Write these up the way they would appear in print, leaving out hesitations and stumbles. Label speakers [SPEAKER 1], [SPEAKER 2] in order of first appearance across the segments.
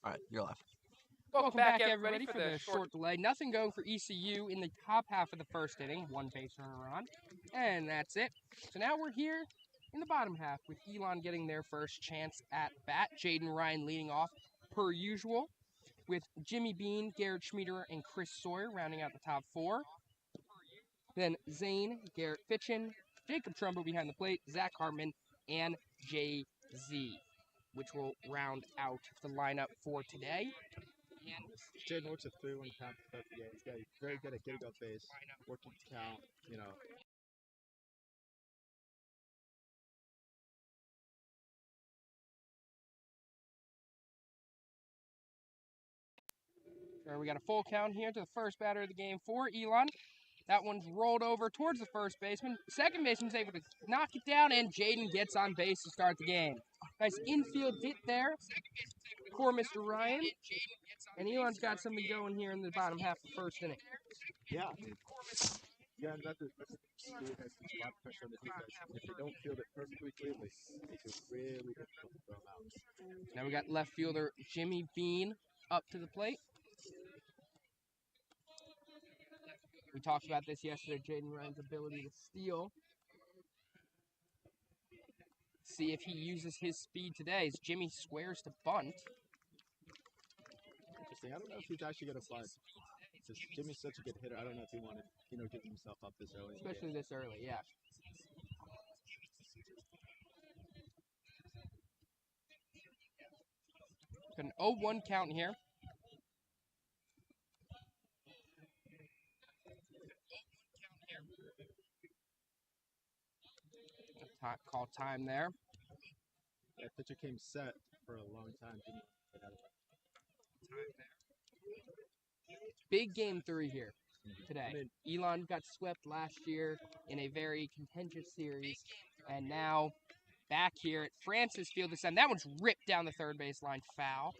[SPEAKER 1] All right, you're live.
[SPEAKER 2] Welcome back, everybody, for the short delay. Nothing going for ECU in the top half of the first inning. One base runner on, and that's it. So now we're here in the bottom half with Elon getting their first chance at bat. Jaden Ryan leading off per usual, with Jimmy Bean, Garrett Schmieder, and Chris Sawyer rounding out the top four. Then Zane, Garrett Fitchin, Jacob Trumbo behind the plate, Zach Hartman, and Jay-Z, which will round out the lineup for today.
[SPEAKER 3] Jaden works a 3-1 count. Yeah, he's very good at getting up base, working the count, you know.
[SPEAKER 2] We got a full count here to the first batter of the game for Elon. That one's rolled over towards the first baseman. Second baseman's able to knock it down, and Jaden gets on base to start the game. Nice infield hit there for Mr. Ryan. And Elon's got something going here in the bottom half of the first inning.
[SPEAKER 3] Yeah. Yeah, that's the speed has a lot of pressure on the defense. If they don't field it perfectly cleanly, it's really difficult to throw them out.
[SPEAKER 2] Now we got left fielder Jimmy Bean up to the plate. We talked about this yesterday, Jaden Ryan's ability to steal. See if he uses his speed today as Jimmy squares to bunt.
[SPEAKER 3] Interesting. I don't know if he's actually going to bunt. Since Jimmy's such a good hitter, I don't know if he wanted, give himself up this early.
[SPEAKER 2] Especially this early, yeah. Got an 0-1 count here. Call time there.
[SPEAKER 3] That pitcher came set for a long time.
[SPEAKER 2] Big game 3 here today. Elon got swept last year in a very contentious series, and now back here at Francis Field this time. That one's ripped down the third baseline, foul.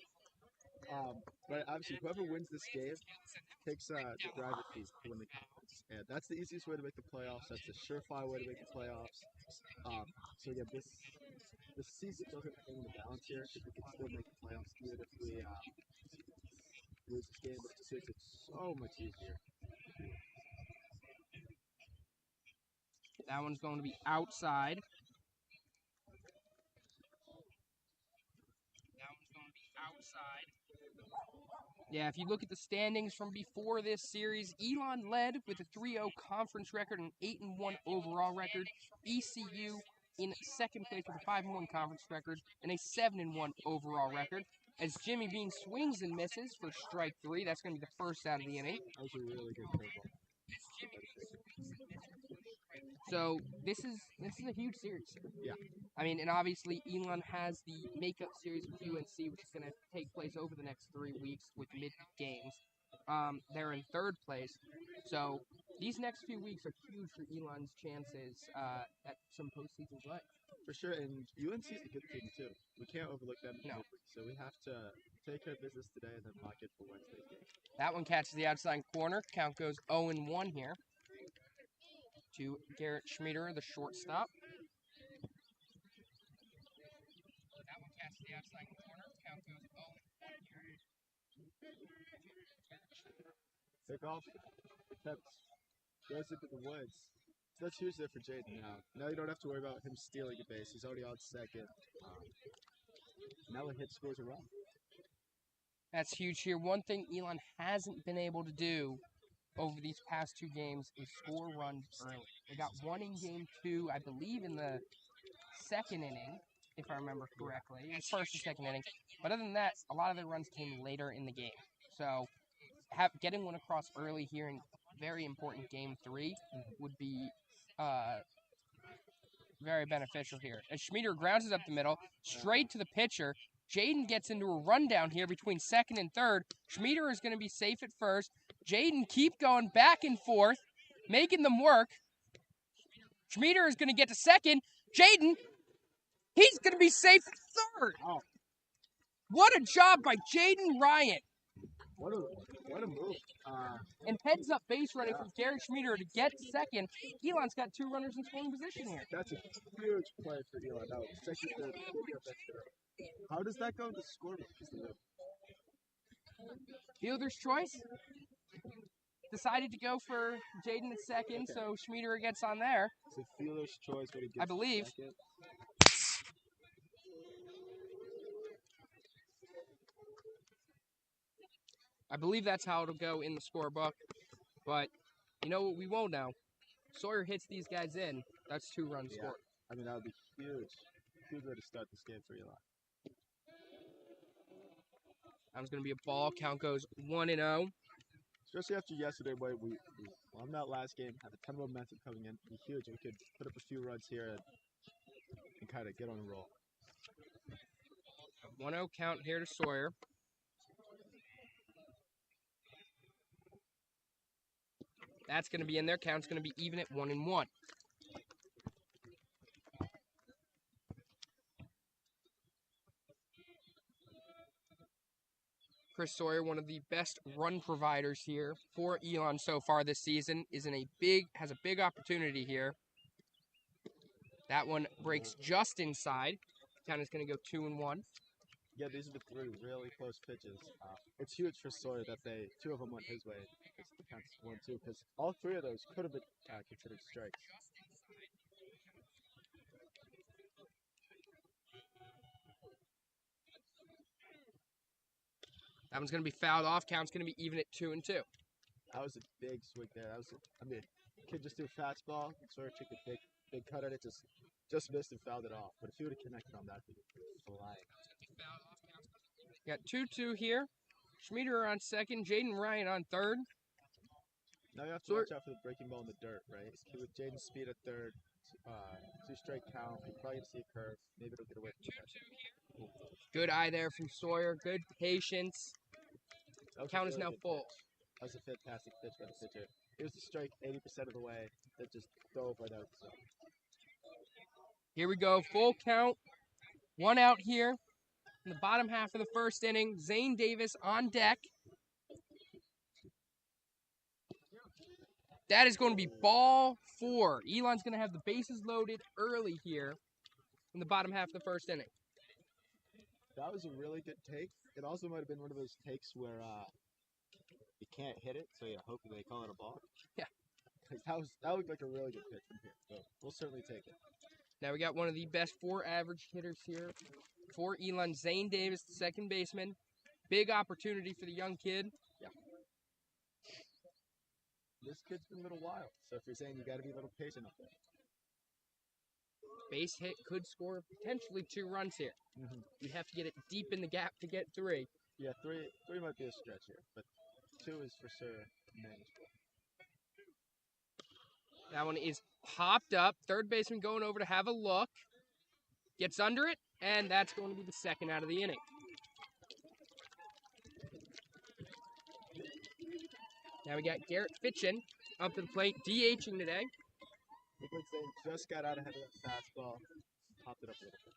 [SPEAKER 3] But obviously, whoever wins this game takes the driver fee to win the conference. And that's the easiest way to make the playoffs. That's a surefire way to make the playoffs. So yeah, this season doesn't hang in the balance here because we can still make the playoffs even if we lose this game. But it just makes it so much easier.
[SPEAKER 2] That one's going to be outside. Yeah, if you look at the standings from before this series, Elon led with a 3-0 conference record and 8-1 overall record. ECU in second place with a 5-1 conference record and a 7-1 overall record. As Jimmy Bean swings and misses for strike 3, that's going to be the first out of the inning.
[SPEAKER 3] That was a really good curveball.
[SPEAKER 2] So this is a huge series.
[SPEAKER 3] Yeah.
[SPEAKER 2] I mean, and obviously Elon has the makeup series with UNC, which is going to take place over the next 3 weeks with mid-games. They're in third place. So these next few weeks are huge for Elon's chances at some postseason play.
[SPEAKER 3] For sure, and UNC is a good team too. We can't overlook them.
[SPEAKER 2] No.
[SPEAKER 3] So we have to take care of business today and then lock it for Wednesday's game.
[SPEAKER 2] That one catches the outside corner. Count goes 0-1 here to Garrett Schmieder, the shortstop. That one catches the outside corner. Count goes 0-1 here.
[SPEAKER 3] Pick off. Goes into the woods. So that's huge there for Jaden now. Now you don't have to worry about him stealing a base. He's already on second. Now a hit scores a run.
[SPEAKER 2] That's huge here. One thing Elon hasn't been able to do over these past 2 games is score runs early. They got one in game 2, I believe, in the second inning, if I remember correctly. It was first and second inning. But other than that, a lot of their runs came later in the game. So getting one across early here in very important game 3 would be very beneficial here. As Schmieder grounds it up the middle, straight to the pitcher. Jaden gets into a rundown here between second and third. Schmieder is going to be safe at first. Jaden keep going back and forth, making them work. Schmieder is going to get to second. Jaden, he's going to be safe at third.
[SPEAKER 3] Oh.
[SPEAKER 2] What a job by Jaden Ryan.
[SPEAKER 3] What a move.
[SPEAKER 2] And heads up base running from Garrett Schmieder to get second. Elon's got 2 runners in scoring position here.
[SPEAKER 3] That's a huge play for Elon. That was second, third. How does that go to score?
[SPEAKER 2] Fielder's choice. Decided to go for Jaden at second, so Schmiederer gets on there.
[SPEAKER 3] So fielder's choice, but he gets
[SPEAKER 2] I believe.
[SPEAKER 3] second.
[SPEAKER 2] I believe that's how it'll go in the scorebook. But you know what we won't know? Sawyer hits these guys in. That's 2 runs scored.
[SPEAKER 3] I mean, that would be huge. Huge way to start this game for Elon.
[SPEAKER 2] That was going to be a ball. Count goes 1-0.
[SPEAKER 3] Especially after yesterday, where we won that last game, had a ton of momentum coming in. It'd be huge. We could put up a few runs here and kind of get on a roll.
[SPEAKER 2] 1-0 count here to Sawyer. That's going to be in there. Count's going to be even at 1-1. Chris Sawyer, one of the best run providers here for Elon so far this season, has a big opportunity here. That one breaks just inside. Count is going to go 2-1.
[SPEAKER 3] Yeah, these are the 3 really close pitches. It's huge for Sawyer that 2 of them went his way. The count is 1-2, because all 3 of those could have been considered strikes.
[SPEAKER 2] That one's going to be fouled off. Count's going to be even at 2-2.
[SPEAKER 3] That was a big swing there. Kid just threw a fastball. Sawyer took a big cut at it, just missed and fouled it off. But if he would have connected on that, he'd be flying.
[SPEAKER 2] Got 2-2 here. Schmiederer on second. Jaden Ryan on third.
[SPEAKER 3] Now you have to watch out for the breaking ball in the dirt, right? With Jaden's speed at third, 2-strike count. You're probably going to see a curve. Maybe it'll get away from the
[SPEAKER 2] Good eye there from Sawyer. Good patience. Count is now full.
[SPEAKER 3] That was a fantastic pitch by the pitcher. It was a strike 80% of the way. That just dove right out. So.
[SPEAKER 2] Here we go. Full count. 1 out here in the bottom half of the first inning. Zane Davis on deck. That is going to be ball 4. Elon's going to have the bases loaded early here in the bottom half of the first inning.
[SPEAKER 3] That was a really good take. It also might have been one of those takes where you can't hit it, so you hope they call it a ball.
[SPEAKER 2] Yeah.
[SPEAKER 3] Because that looked like a really good pitch from here. So we'll certainly take it.
[SPEAKER 2] Now we got one of the best 4 average hitters here for Elon. Zane Davis, the second baseman. Big opportunity for the young kid.
[SPEAKER 3] Yeah. This kid's been a little wild. So if you're saying you got to be a little patient up there.
[SPEAKER 2] Base hit could score potentially 2 runs here.
[SPEAKER 3] Mm-hmm.
[SPEAKER 2] You'd have to get it deep in the gap to get 3.
[SPEAKER 3] Yeah, 3 might be a stretch here, but 2 is for sure manageable.
[SPEAKER 2] That one is popped up. Third baseman going over to have a look. Gets under it, and that's going to be the second out of the inning. Now we got Garrett Fitchin up to the plate, DHing today.
[SPEAKER 3] Looked like they just got out ahead of that fastball. Popped it up a little bit.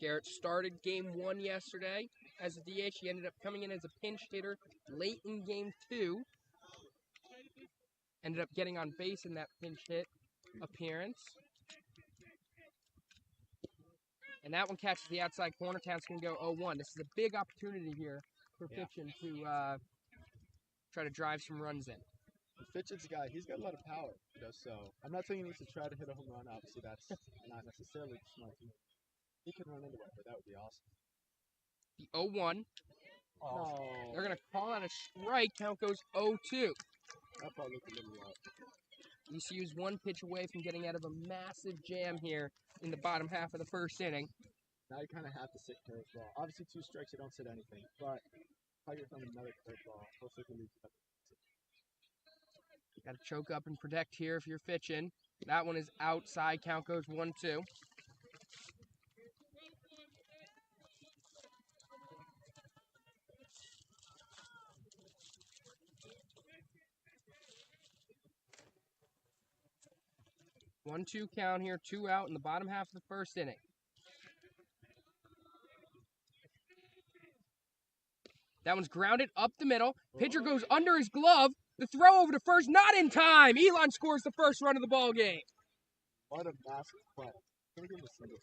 [SPEAKER 2] Garrett started game 1 yesterday as a DH. He ended up coming in as a pinch hitter late in game 2. Ended up getting on base in that pinch hit appearance. And that one catches the outside corner. Count's going to go 0-1. This is a big opportunity here for Fitchin to try to drive some runs in.
[SPEAKER 3] Fitchin's guy, he's got a lot of power, so I'm not saying he needs to try to hit a home run. Obviously, that's not necessarily smart. He can run into it, but that would be awesome.
[SPEAKER 2] The 0-1.
[SPEAKER 3] Oh.
[SPEAKER 2] They're going to call out a strike. Count goes 0-2.
[SPEAKER 3] That ball looked a little low.
[SPEAKER 2] ECU's 1 pitch away from getting out of a massive jam here in the bottom half of the first inning.
[SPEAKER 3] Now you kind of have to sit curveball. Obviously, 2 strikes, you don't sit anything, but if I get from another curveball, hopefully we can leave it up.
[SPEAKER 2] Got to choke up and protect here if you're Fitchin. That one is outside. Count goes 1-2. One-two count here, 2 out in the bottom half of the first inning. That one's grounded up the middle. Pitcher goes under his glove. The throw over to first, not in time. Elon scores the first run of the ball game.
[SPEAKER 3] What a massive play. Can we give him a single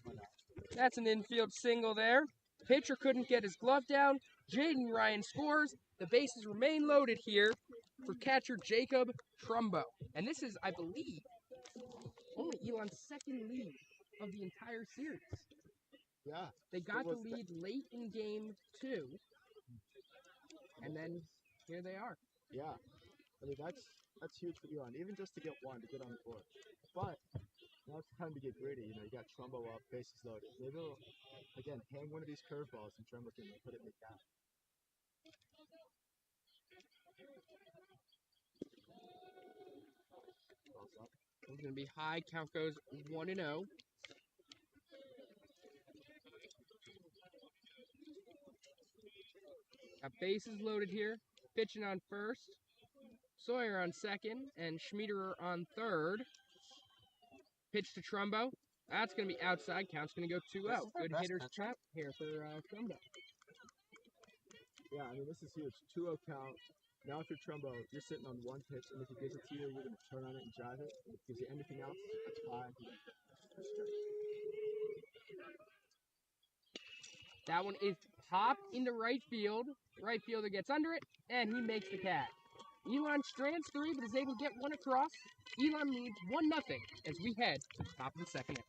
[SPEAKER 3] for that?
[SPEAKER 2] That's an infield single there. Pitcher couldn't get his glove down. Jaden Ryan scores. The bases remain loaded here for catcher Jacob Trumbo. And this is, I believe, only Elon's second lead of the entire series.
[SPEAKER 3] Yeah.
[SPEAKER 2] They got the lead late in game 2. And then here they are.
[SPEAKER 3] Yeah. I mean, that's huge for Elon, even just to get one, to get on the board. But now it's time to get greedy. You know, you got Trumbo up, bases loaded. Maybe they'll, again, hang one of these curveballs and Trumbo can put it in the cap. Balls up.
[SPEAKER 2] It's going to be high. Count goes 1-0. Got bases loaded here. Pitching on first. Sawyer on second. And Schmiederer on third. Pitch to Trumbo. That's going to be outside. Count's going to go 2-0. Good hitter's trap here for Trumbo.
[SPEAKER 3] Yeah, I mean, this is huge. 2-0 count. Now if you're Trumbo, you're sitting on one pitch, and if he gives it to you, you're going to turn on it and drive it. If he gives you anything else, that's fine.
[SPEAKER 2] That one is popped into right field. Right fielder gets under it, and he makes the catch. Elon strands 3, but is able to get one across. Elon leads 1-0 as we head to the top of the second inning.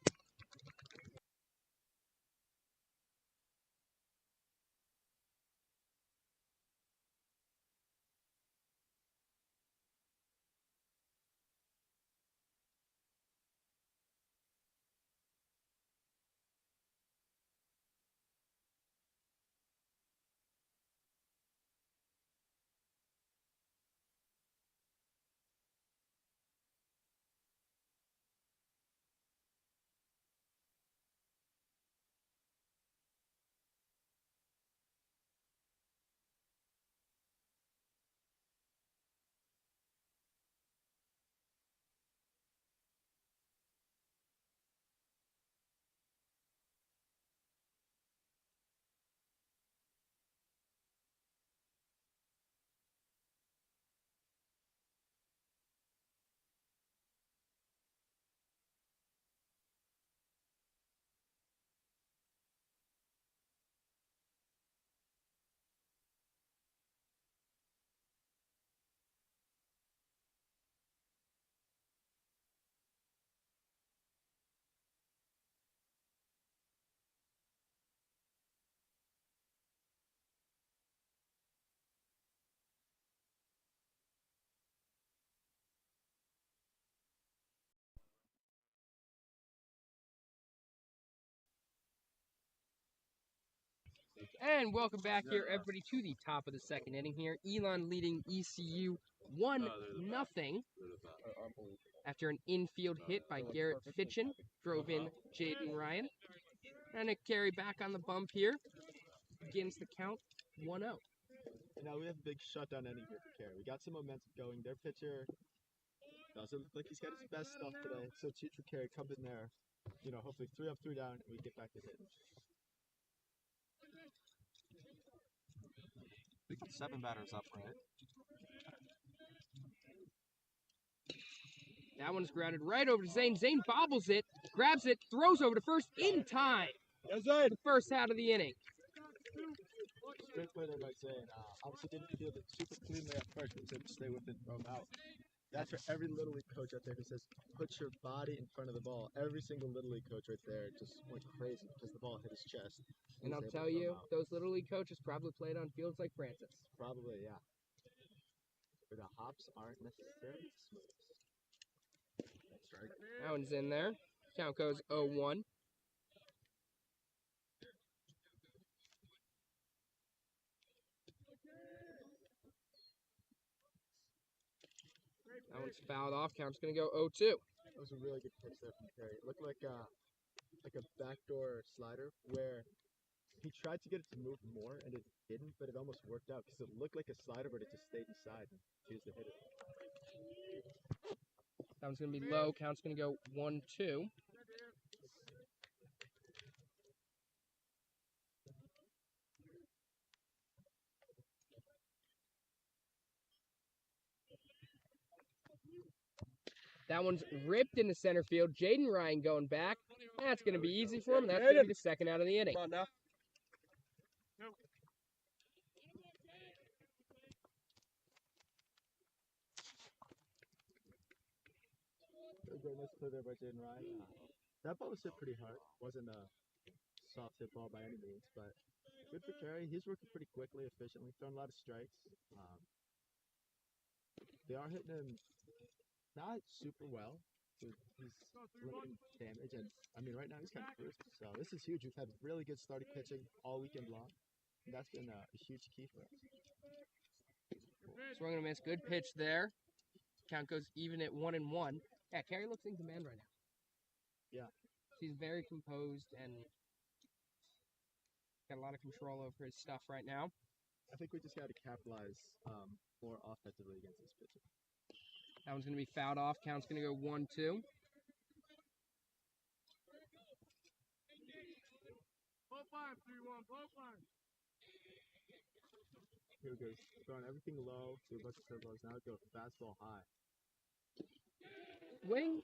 [SPEAKER 2] And welcome back here, everybody, to the top of the second inning here. Elon leading ECU 1-0 after an infield hit by Garrett Fitchin. Drove in Jaden Ryan. And a carry back on the bump here. Begins the count 1-0.
[SPEAKER 3] Now we have a big shutdown inning here for Carey. We got some momentum going. Their pitcher doesn't look like he's got his best stuff today. So it's huge for Carey. Come in there. You know, hopefully 3 up, 3 down, and we get back to hitting.
[SPEAKER 1] 7 batters up, right?
[SPEAKER 2] That one's grounded right over to Zane. Zane bobbles it, grabs it, throws over to first in time. The first out of the inning.
[SPEAKER 3] Straight play there by Zane. Obviously didn't field it super cleanly at first, but was able to stay with it and throw him out. That's for every Little League coach out there who says, put your body in front of the ball. Every single Little League coach right there just went crazy because the ball hit his chest.
[SPEAKER 2] And I'll tell you, those Little League coaches probably played on fields like Francis.
[SPEAKER 3] Probably, yeah. But the hops aren't necessarily smooth. That's right.
[SPEAKER 2] That one's in there. Count goes 0-1. That one's fouled off. Count's going to go 0-2.
[SPEAKER 3] That was a really good pitch there from Carey. It looked like a backdoor slider where he tried to get it to move more and it didn't, but it almost worked out because it looked like a slider, but it just stayed inside and choose to hit it.
[SPEAKER 2] That one's going to be low. Count's going to go 1-2. That one's ripped into center field. Jaden Ryan going back. That's going to be easy for him. That's going to be the second out of the inning.
[SPEAKER 4] Come on now.
[SPEAKER 3] A great nice play there by Jaden Ryan. That ball was hit pretty hard. Wasn't a soft hit ball by any means, but good for Carey. He's working pretty quickly, efficiently, throwing a lot of strikes. They are hitting him not super well. He's limiting damage, and I mean, right now he's kind of cruising. So this is huge. We've had really good starting pitching all weekend long, and that's been a huge key for us.
[SPEAKER 2] Swung and a miss. Good pitch there. Count goes even at 1-1. Yeah, Carey looks in command right now.
[SPEAKER 3] Yeah.
[SPEAKER 2] He's very composed and got a lot of control over his stuff right now.
[SPEAKER 3] I think we just got to capitalize more offensively against this pitcher.
[SPEAKER 2] That one's going to be fouled off. Count's going to go 1-2.
[SPEAKER 3] Here we go. Throwing everything low to a bunch of curveballs. Now go fastball high.
[SPEAKER 2] Wing,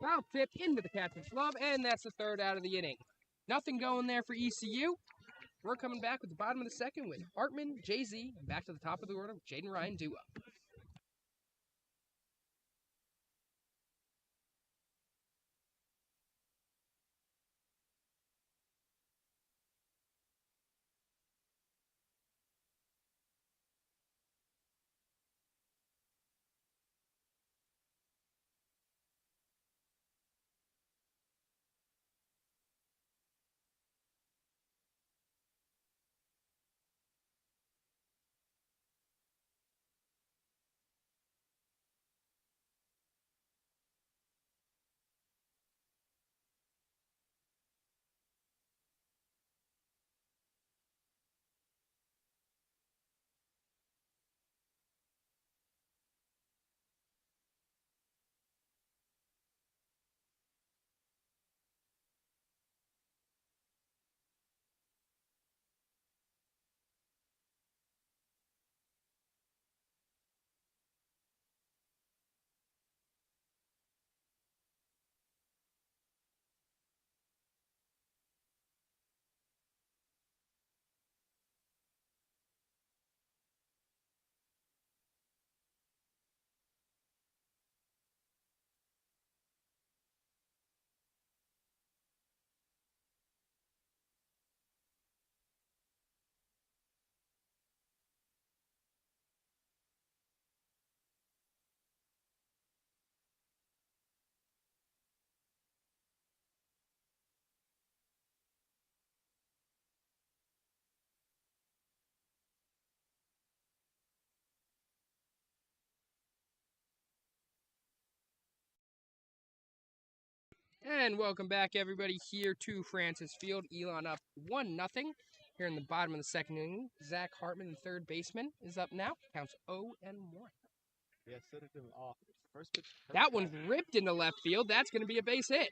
[SPEAKER 2] foul tip into the catcher's glove, and that's the third out of the inning. Nothing going there for ECU. We're coming back with the bottom of the second with Hartman, Jay-Z, back to the top of the order with Jaden Ryan duo. And welcome back, everybody, here to Francis Field. Elon up 1-0 here in the bottom of the second inning. Zach Hartman, the third baseman, is up now. Counts 0-1.
[SPEAKER 3] Yeah, set it off. First pitch.
[SPEAKER 2] That one's ripped into left field. That's going to be a base hit.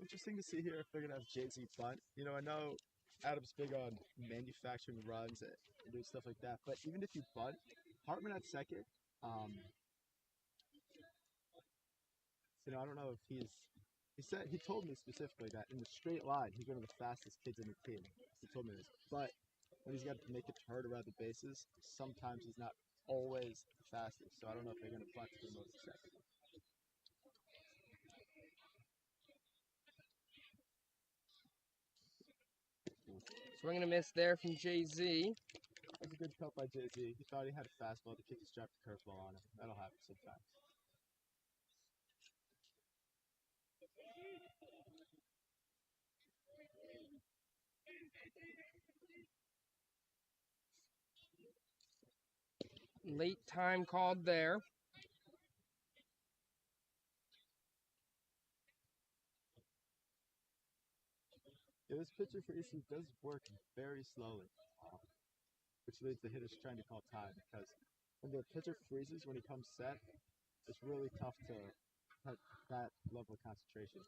[SPEAKER 3] Interesting to see here if they're going to have Jay-Z bunt. You know, I know Adam's big on manufacturing runs and doing stuff like that, but even if you bunt, Hartman at second, you know, I don't know if he told me specifically that in the straight line, he's one of the fastest kids in the team. He told me this, but when he's got to make a turn around the bases, sometimes he's not always the fastest, so I don't know if they're going to bunt him most second.
[SPEAKER 2] Swing and a miss there from Jay-Z.
[SPEAKER 3] That was a good cut by Jay-Z. He thought he had a fastball. The kid just dropped a curveball on him. That'll happen sometimes.
[SPEAKER 2] Late time called there.
[SPEAKER 3] Yeah, this pitcher for ECU does work very slowly, which leads the hitters trying to call time because when the pitcher freezes when he comes set, it's really tough to have that level of concentration.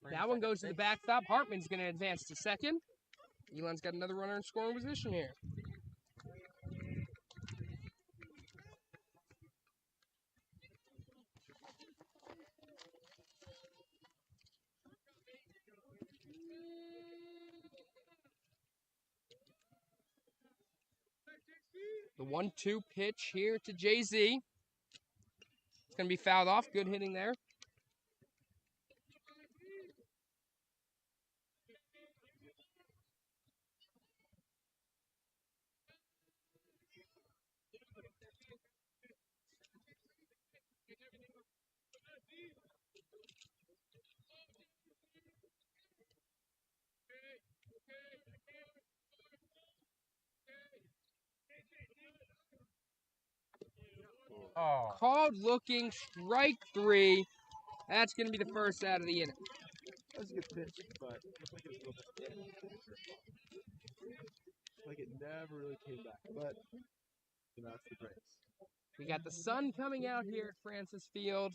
[SPEAKER 2] That one goes to the backstop. Hartman's going to advance to second. Elon's got another runner in scoring position here. The 1-2 pitch here to Jay-Z. It's going to be fouled off. Good hitting there.
[SPEAKER 1] Oh.
[SPEAKER 2] Called looking, strike 3. That's going to be the first out of the inning.
[SPEAKER 3] That was a good pitch, but it looked like it was a little bit like it never really came back. But you know, that's the Braves.
[SPEAKER 2] We got the sun coming out here at Francis Field.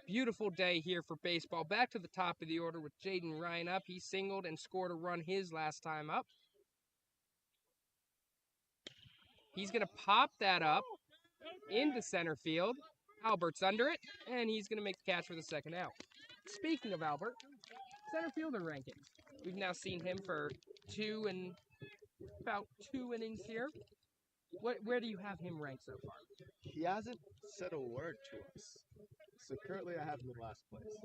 [SPEAKER 2] Beautiful day here for baseball. Back to the top of the order with Jaden Ryan up. He singled and scored a run his last time up. He's going to pop that up into center field. Albert's under it, and he's going to make the catch for the second out. Speaking of Albert, center fielder rankings. We've now seen him for about two innings here. Where do you have him ranked so far?
[SPEAKER 3] He hasn't said a word to us. So currently I have him in last place.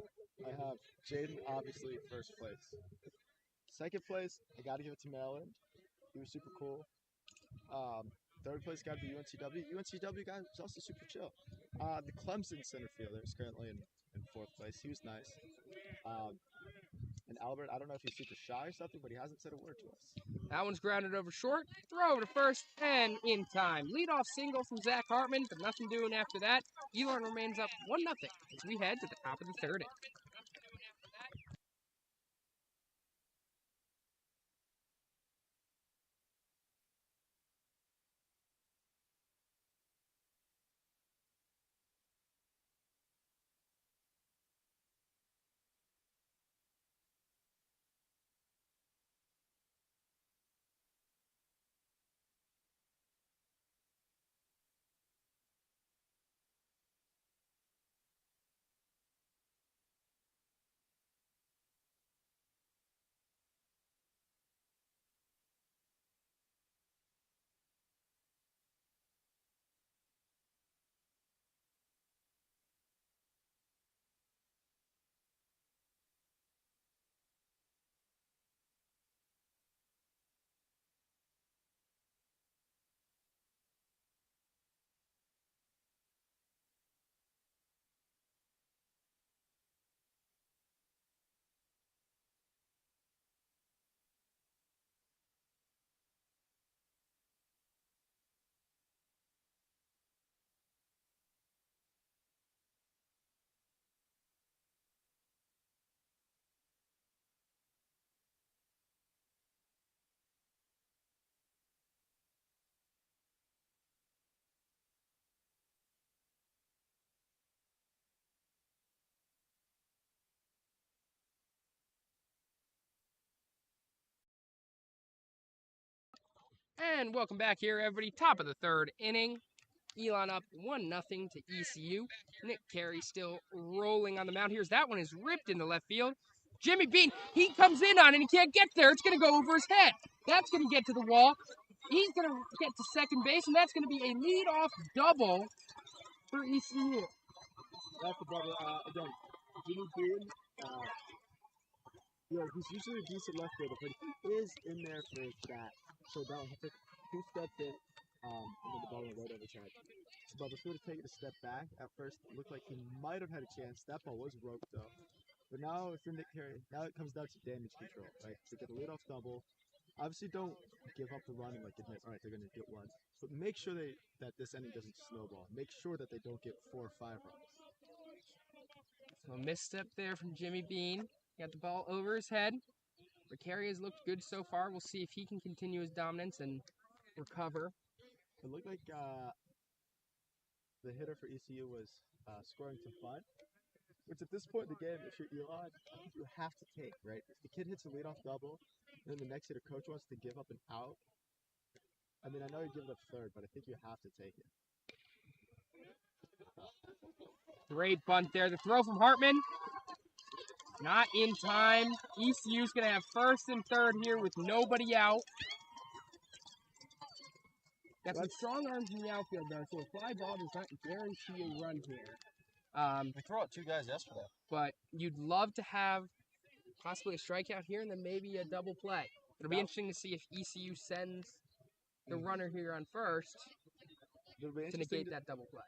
[SPEAKER 3] I have Jaden obviously first place. Second place, I got to give it to Maryland. He was super cool. Third place got to be UNCW. UNCW guy was also super chill. The Clemson center fielder is currently in fourth place. He was nice. And Albert, I don't know if he's super shy or something, but he hasn't said a word to us.
[SPEAKER 2] That one's grounded over short. Throw to first and in time. Leadoff single from Zach Hartman, but nothing doing after that. Elon remains up 1-0 as we head to the top of the third inning. And welcome back here, everybody. Top of the third inning. Elon up 1-0 to ECU. Nick Carey still rolling on the mound. Here's that one is ripped into left field. Jimmy Bean, he comes in on it and he can't get there. It's going to go over his head. That's going to get to the wall. He's going to get to second base, and that's going to be a leadoff double for ECU.
[SPEAKER 3] That's the double. Again, Jimmy Bean, he's usually a decent left fielder, but he is in there for his bat. So that he took 2 steps in, and then the ball went right over his head. So Bubba would have taken a step back. At first, it looked like he might have had a chance. That ball was roped, though. But now, if you're Nick Carey, now it comes down to damage control, right? So get a leadoff double. Obviously, don't give up the run and admit, all right, they're going to get one. But make sure that this inning doesn't snowball. Make sure that they don't get 4 or 5 runs.
[SPEAKER 2] So a misstep there from Jimmy Bean. Got the ball over his head. But Carey has looked good so far. We'll see if he can continue his dominance and recover.
[SPEAKER 3] It looked like the hitter for ECU was scoring some fun, which at this point in the game, if you're Elon, you have to take, right? If the kid hits a leadoff double, and then the next hitter coach wants to give up an out, I mean, I know you give it up third, but I think you have to take it.
[SPEAKER 2] Great bunt there. The throw from Hartman. Not in time. ECU's going to have first and third here with nobody out. Got some strong arms in the outfield, though, so a fly ball does not guarantee a run here.
[SPEAKER 3] We threw out 2 guys yesterday.
[SPEAKER 2] But you'd love to have possibly a strikeout here and then maybe a double play. It'll be interesting to see if ECU sends the runner here on first to negate that double play.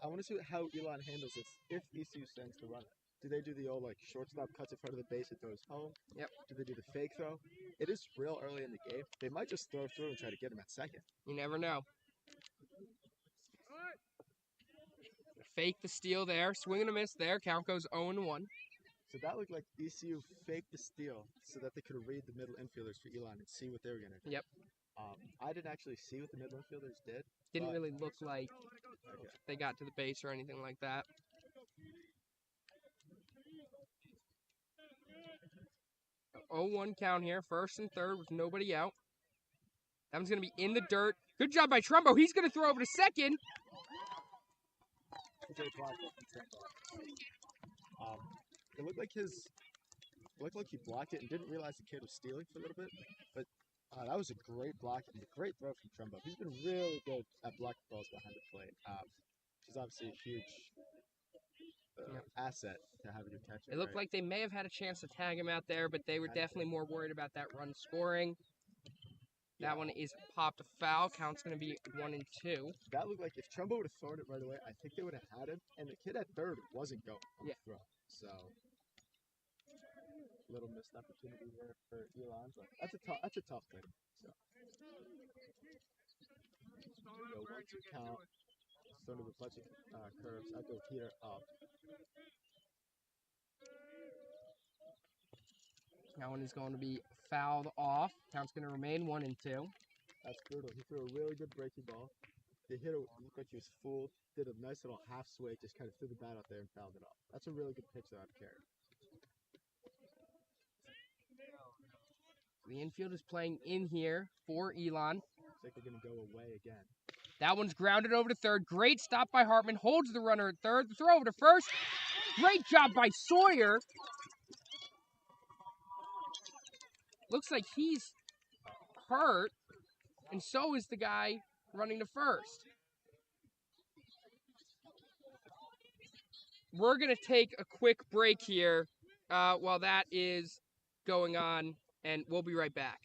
[SPEAKER 3] I want to see how Elon handles this if ECU sends the runner. Do they do the old shortstop cuts in front of the base and throws home?
[SPEAKER 2] Yep.
[SPEAKER 3] Do they do the fake throw? It is real early in the game. They might just throw through and try to get him at second.
[SPEAKER 2] You never know. Fake the steal there. Swing and a miss there. Count goes 0-1.
[SPEAKER 3] So that looked like ECU faked the steal so that they could read the middle infielders for Elon and see what they were going to do.
[SPEAKER 2] Yep.
[SPEAKER 3] I didn't actually see what the middle infielders did.
[SPEAKER 2] Didn't really look like they got to the base or anything like that. A 0-1 count here. First and third with nobody out. That one's going to be in the dirt. Good job by Trumbo. He's going to throw over to second.
[SPEAKER 3] It looked like he blocked it and didn't realize the kid was stealing for a little bit. But that was a great block and a great throw from Trumbo. He's been really good at blocking balls behind the plate. Which is obviously a huge asset to have a good catcher.
[SPEAKER 2] It looked like they may have had a chance to tag him out there, but they were definitely more worried about that run scoring. That one is popped a foul. Count's going to be 1-2.
[SPEAKER 3] That looked like if Trumbo would have thrown it right away, I think they would have had him. And the kid at third wasn't going on the throw. So, little missed opportunity there for Elon. But that's a tough thing. So, go 1-2 count. Starting with a bunch of curves. I go here up.
[SPEAKER 2] That one is going to be fouled off. Count's going to remain 1-2.
[SPEAKER 3] That's brutal. He threw a really good breaking ball. The hitter looked like he was fooled. Did a nice little half swing, just kind of threw the bat out there and fouled it off. That's a really good pitch out of Carey.
[SPEAKER 2] The infield is playing in here for Elon.
[SPEAKER 3] Looks like they're going to go away again.
[SPEAKER 2] That one's grounded over to third. Great stop by Hartman. Holds the runner at third. The throw over to first. Great job by Sawyer. Looks like he's hurt, and so is the guy running to first. We're going to take a quick break here while that is going on, and we'll be right back.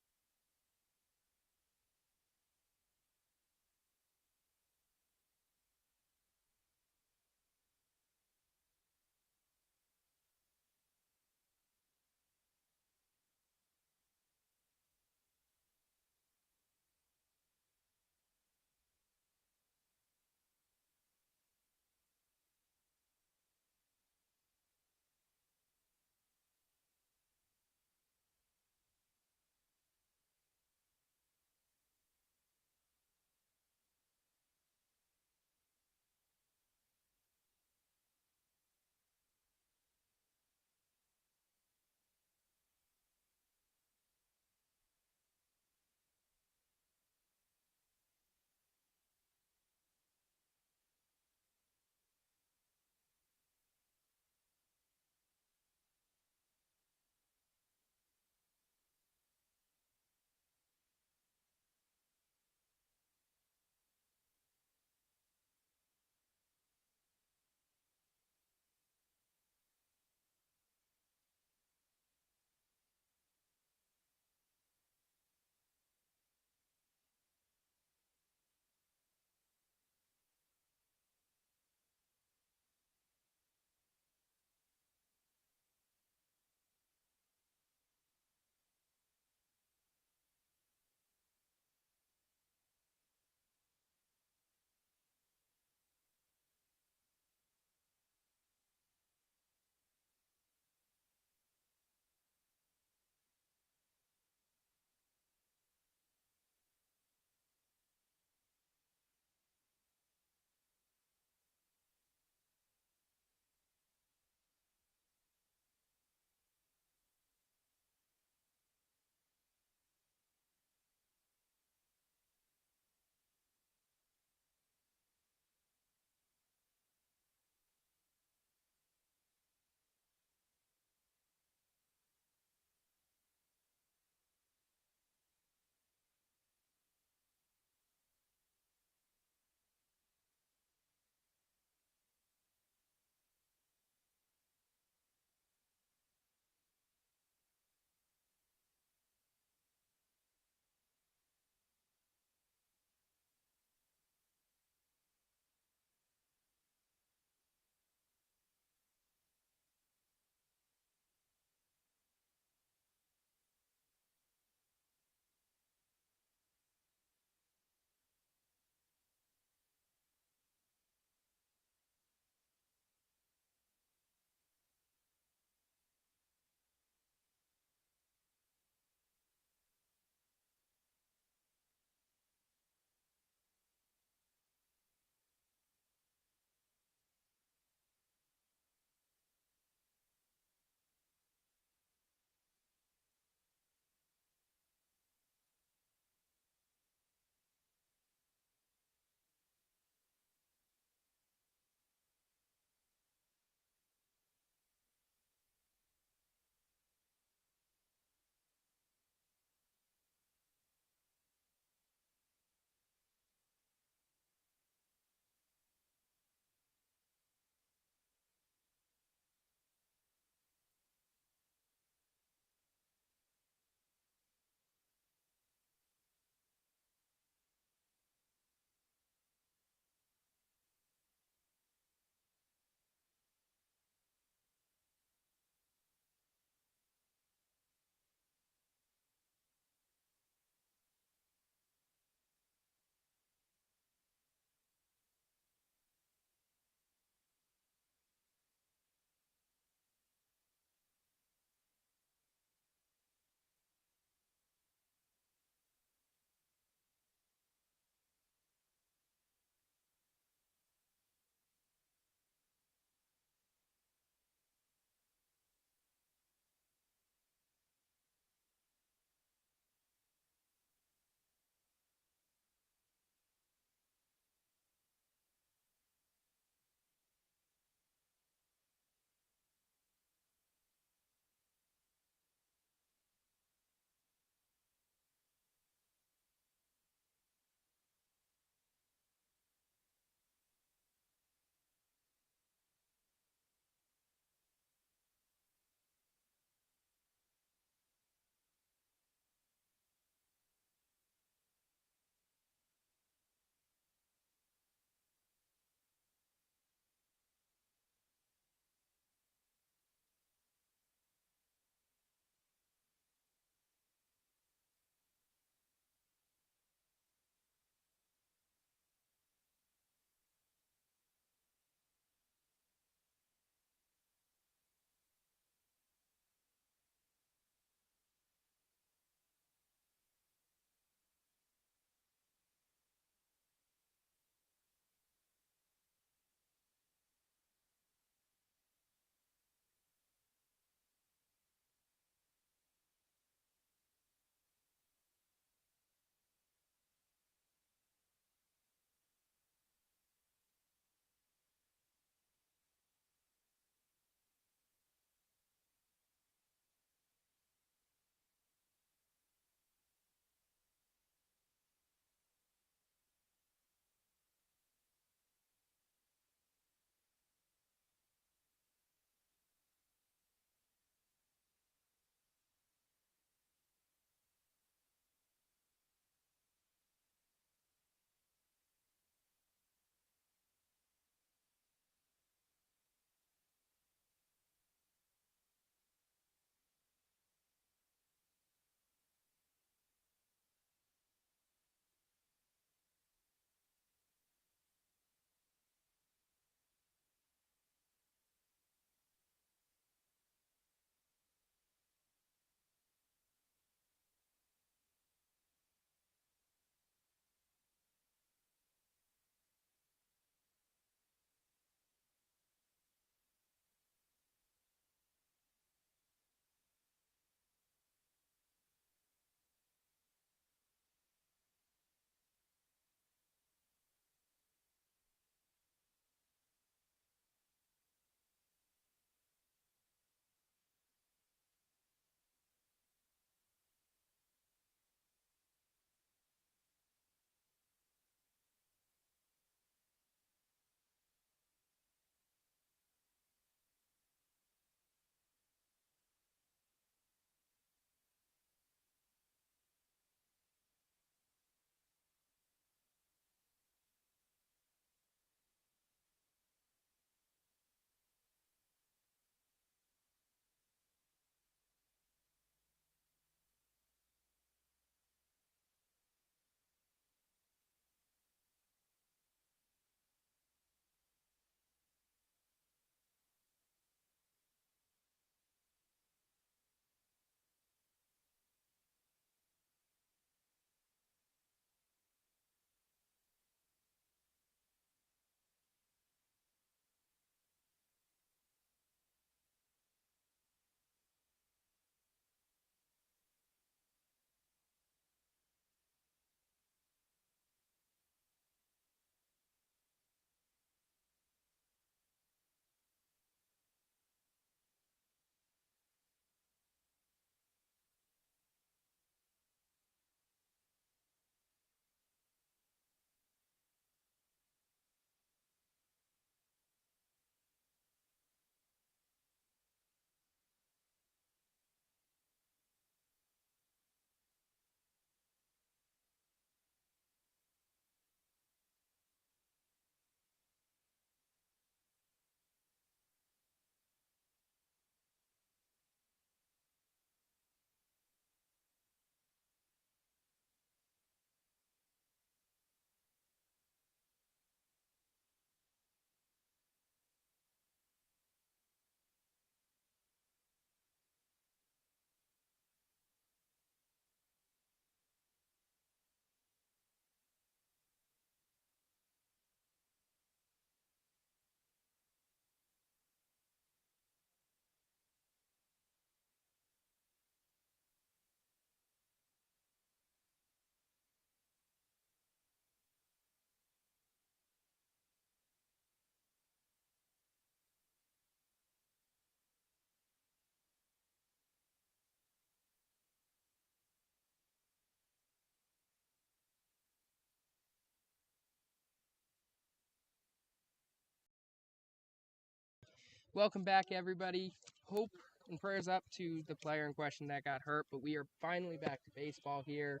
[SPEAKER 2] Welcome back, everybody. Hope and prayers up to the player in question that got hurt, but we are finally back to baseball here.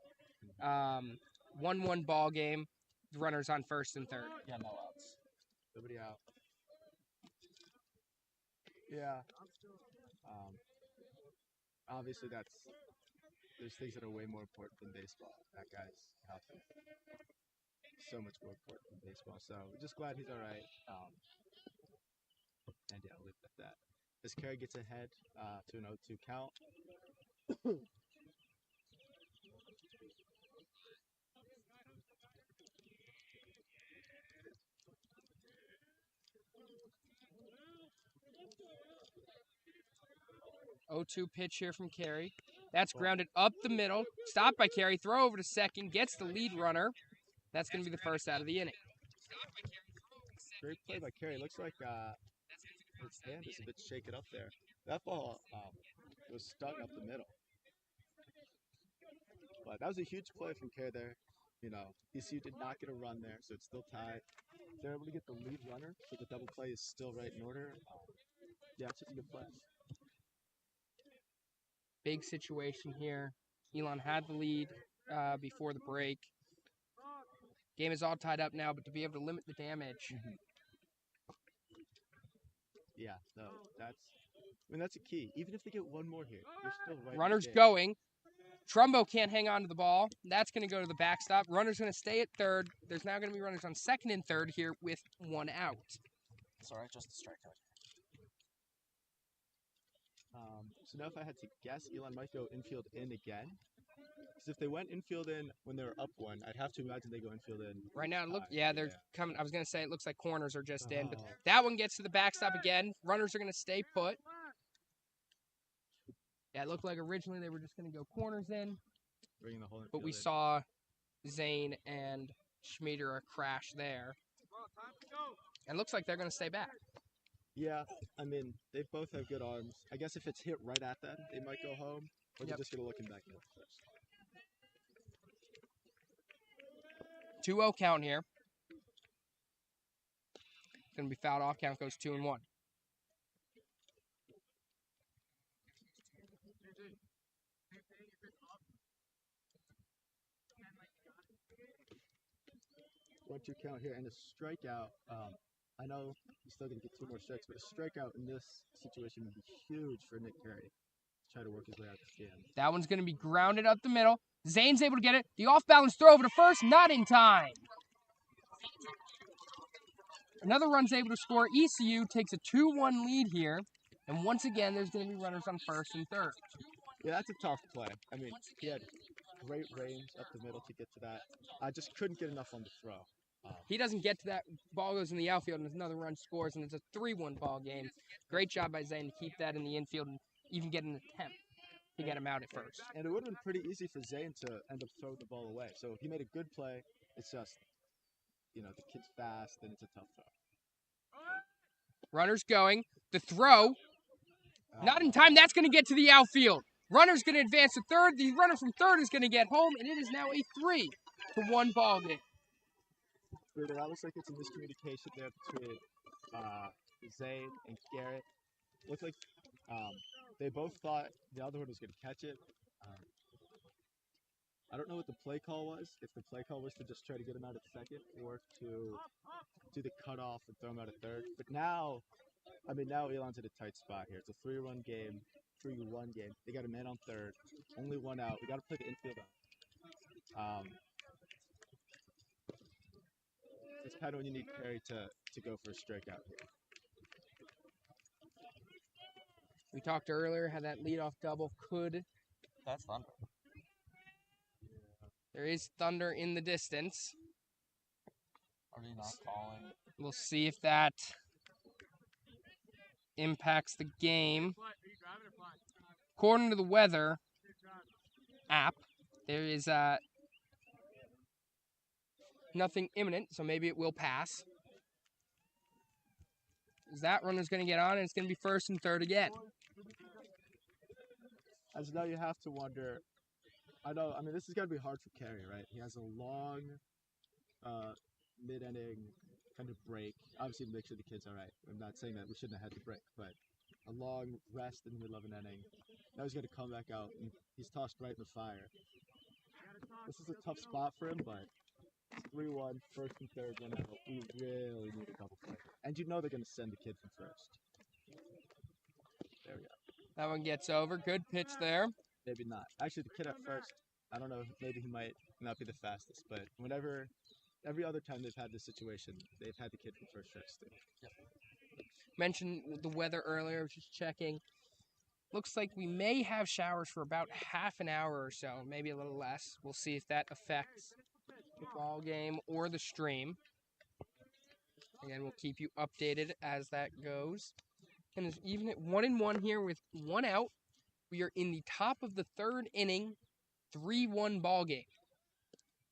[SPEAKER 2] 1-1 ball game. Runners on first and third.
[SPEAKER 1] Yeah, no outs.
[SPEAKER 3] Nobody out. Yeah. Obviously, there's things that are way more important than baseball. That guy's health is so much more important than baseball. So we're just glad he's all right. And yeah, I'll leave it at that. As Carey gets ahead to an 0-2 count.
[SPEAKER 2] (0-2) pitch here from Carey. That's grounded up the middle. Stopped by Carey. Throw over to second. Gets the lead runner. That's going to be the first out of the inning.
[SPEAKER 3] Great play by Carey. Looks like his hand is a bit shaken up there. That ball was stuck up the middle. But that was a huge play from Carey there. You know, ECU did not get a run there, so it's still tied. They're able to get the lead runner, so the double play is still right in order. Yeah, it's just a good play.
[SPEAKER 2] Big situation here. Elon had the lead before the break. Game is all tied up now, but to be able to limit the damage.
[SPEAKER 3] Yeah, no, that's a key. Even if they get one more here, they're still right.
[SPEAKER 2] Runner's going. Trumbo can't hang on to the ball. That's going to go to the backstop. Runner's going to stay at third. There's now going to be runners on second and third here with one out.
[SPEAKER 1] Sorry, just a strikeout.
[SPEAKER 3] So now if I had to guess, Elon might go infield in again. Because if they went infield in when they were up one, I'd have to imagine they go infield in.
[SPEAKER 2] Right now, they're coming. I was going to say it looks like corners are just in, but that one gets to the backstop again. Runners are going to stay put. Yeah, it looked like originally they were just going to go corners in.
[SPEAKER 3] Bringing the whole infield
[SPEAKER 2] but we
[SPEAKER 3] in.
[SPEAKER 2] saw Zane and Schmieder crash there. And looks like they're going to stay back.
[SPEAKER 3] Yeah, I mean, they both have good arms. I guess if it's hit right at them, they might go home. Or they're just going to look him back in first.
[SPEAKER 2] 2-0 count here. It's going to be fouled off. Count goes 2-1.
[SPEAKER 3] One-two count here and a strikeout. I know he's still going to get 2 more strikes, but a strikeout in this situation would be huge for Nick Carey. Try to work his way out this game.
[SPEAKER 2] That one's going to be grounded up the middle. Zane's able to get it. The off-balance throw over to first, not in time. Another run's able to score. ECU takes a 2-1 lead here. And once again, there's going to be runners on first and third.
[SPEAKER 3] Yeah, that's a tough play. I mean, he had great range up the middle to get to that. I just couldn't get enough on the throw.
[SPEAKER 2] He doesn't get to that. Ball goes in the outfield, and another run scores, and it's a 3-1 ball game. Great job by Zane to keep that in the infield and even get an attempt to get him out at first.
[SPEAKER 3] And it would have been pretty easy for Zane to end up throwing the ball away. So he made a good play. It's just, you know, the kid's fast, and it's a tough throw.
[SPEAKER 2] Runner's going. The throw, not in time. That's going to get to the outfield. Runner's going to advance to third. The runner from third is going to get home, and it is now a 3-1 ball game.
[SPEAKER 3] It looks like it's a miscommunication there between Zane and Garrett. Looks like they both thought the other one was going to catch it. I don't know what the play call was. If the play call was to just try to get him out at second or to do the cutoff and throw him out at third. But now, now Elon's in a tight spot here. It's a 3-1 game. They got a man on third. Only one out. We got to play the infield out. It's kind of when you need Carey to go for a strikeout here.
[SPEAKER 2] We talked earlier how that leadoff double could.
[SPEAKER 1] That's thunder.
[SPEAKER 2] There is thunder in the distance.
[SPEAKER 1] Are they not calling?
[SPEAKER 2] We'll see if that impacts the game. According to the weather app, there is nothing imminent, so maybe it will pass. That runner's going to get on, and it's going to be first and third again.
[SPEAKER 3] As now you have to wonder, this is going to be hard for Carey, right? He has a long mid-inning kind of break. Obviously, to make sure the kid's all right. I'm not saying that we shouldn't have had to break, but a long rest in the middle of an inning. Now he's going to come back out, and he's tossed right in the fire. This is a tough spot for him, but it's 3-1, first and third run out. We really need a double play. And you know they're going to send the kid from first. There we go.
[SPEAKER 2] That one gets over. Good pitch there.
[SPEAKER 3] Maybe not. Actually, the kid at first, I don't know, maybe he might not be the fastest, but every other time they've had this situation, they've had the kid from first first.
[SPEAKER 2] Mentioned the weather earlier, I was just checking. Looks like we may have showers for about half an hour or so, maybe a little less. We'll see if that affects the ball game or the stream. Again, we'll keep you updated as that goes. And it's even at 1-1 here with 1 out. We are in the top of the third inning, 3-1 ball game.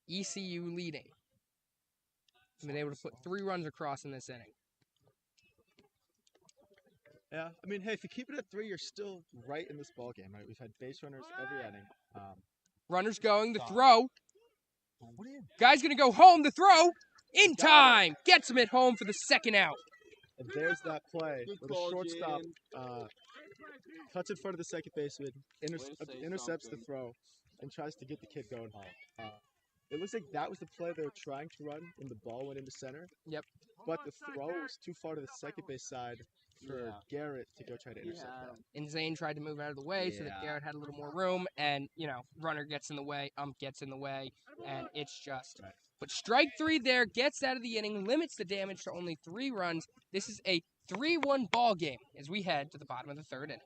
[SPEAKER 2] ECU leading. We've been able to put 3 runs across in this inning.
[SPEAKER 3] Yeah, I mean, hey, if you keep it at 3, you're still right in this ball game, right? We've had base runners every inning.
[SPEAKER 2] Runners going, the throw.
[SPEAKER 1] What are you?
[SPEAKER 2] Guy's going to go home, the throw. In time. Gets him at home for the second out.
[SPEAKER 3] And there's that play where the shortstop cuts in front of the second baseman, intercepts the throw, and tries to get the kid going home. It looks like that was the play they were trying to run when the ball went into center.
[SPEAKER 2] Yep.
[SPEAKER 3] But the throw was too far to the second base side for Garrett to go try to intercept that.
[SPEAKER 2] And Zane tried to move out of the way so that Garrett had a little more room. And, runner gets in the way, gets in the way, and it's just.
[SPEAKER 3] Right.
[SPEAKER 2] But strike 3 there, gets out of the inning, limits the damage to only 3 runs. This is a 3-1 ball game as we head to the bottom of the third inning.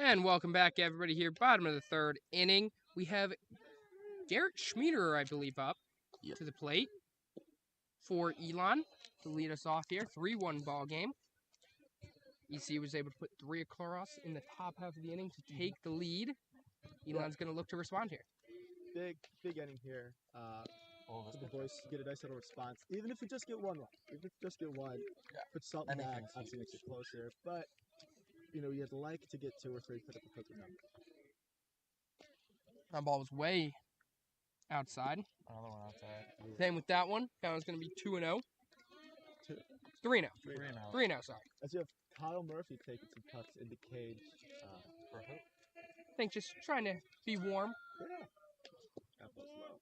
[SPEAKER 2] And welcome back, everybody, here, bottom of the third inning. We have Garrett Schmiederer, I believe, up to the plate for Elon to lead us off here. 3-1 ball game. ECU was able to put 3 across in the top half of the inning to take the lead. Elon's going to look to respond here.
[SPEAKER 3] Big inning here. For the boys to get a nice little response. Even if we just get 1 run. Even if we just get 1. Put something back, obviously makes it closer. But you'd like to get 2 or 3, put up a quicker number.
[SPEAKER 2] That ball was way outside.
[SPEAKER 1] Another one outside.
[SPEAKER 2] Same with that one. That one's going to be 2-0. 3-0. 3-0, sorry.
[SPEAKER 3] As you have Kyle Murphy taking some cuts in the cage.
[SPEAKER 1] For who?
[SPEAKER 2] I think just trying to be warm.
[SPEAKER 3] Yeah. That was low.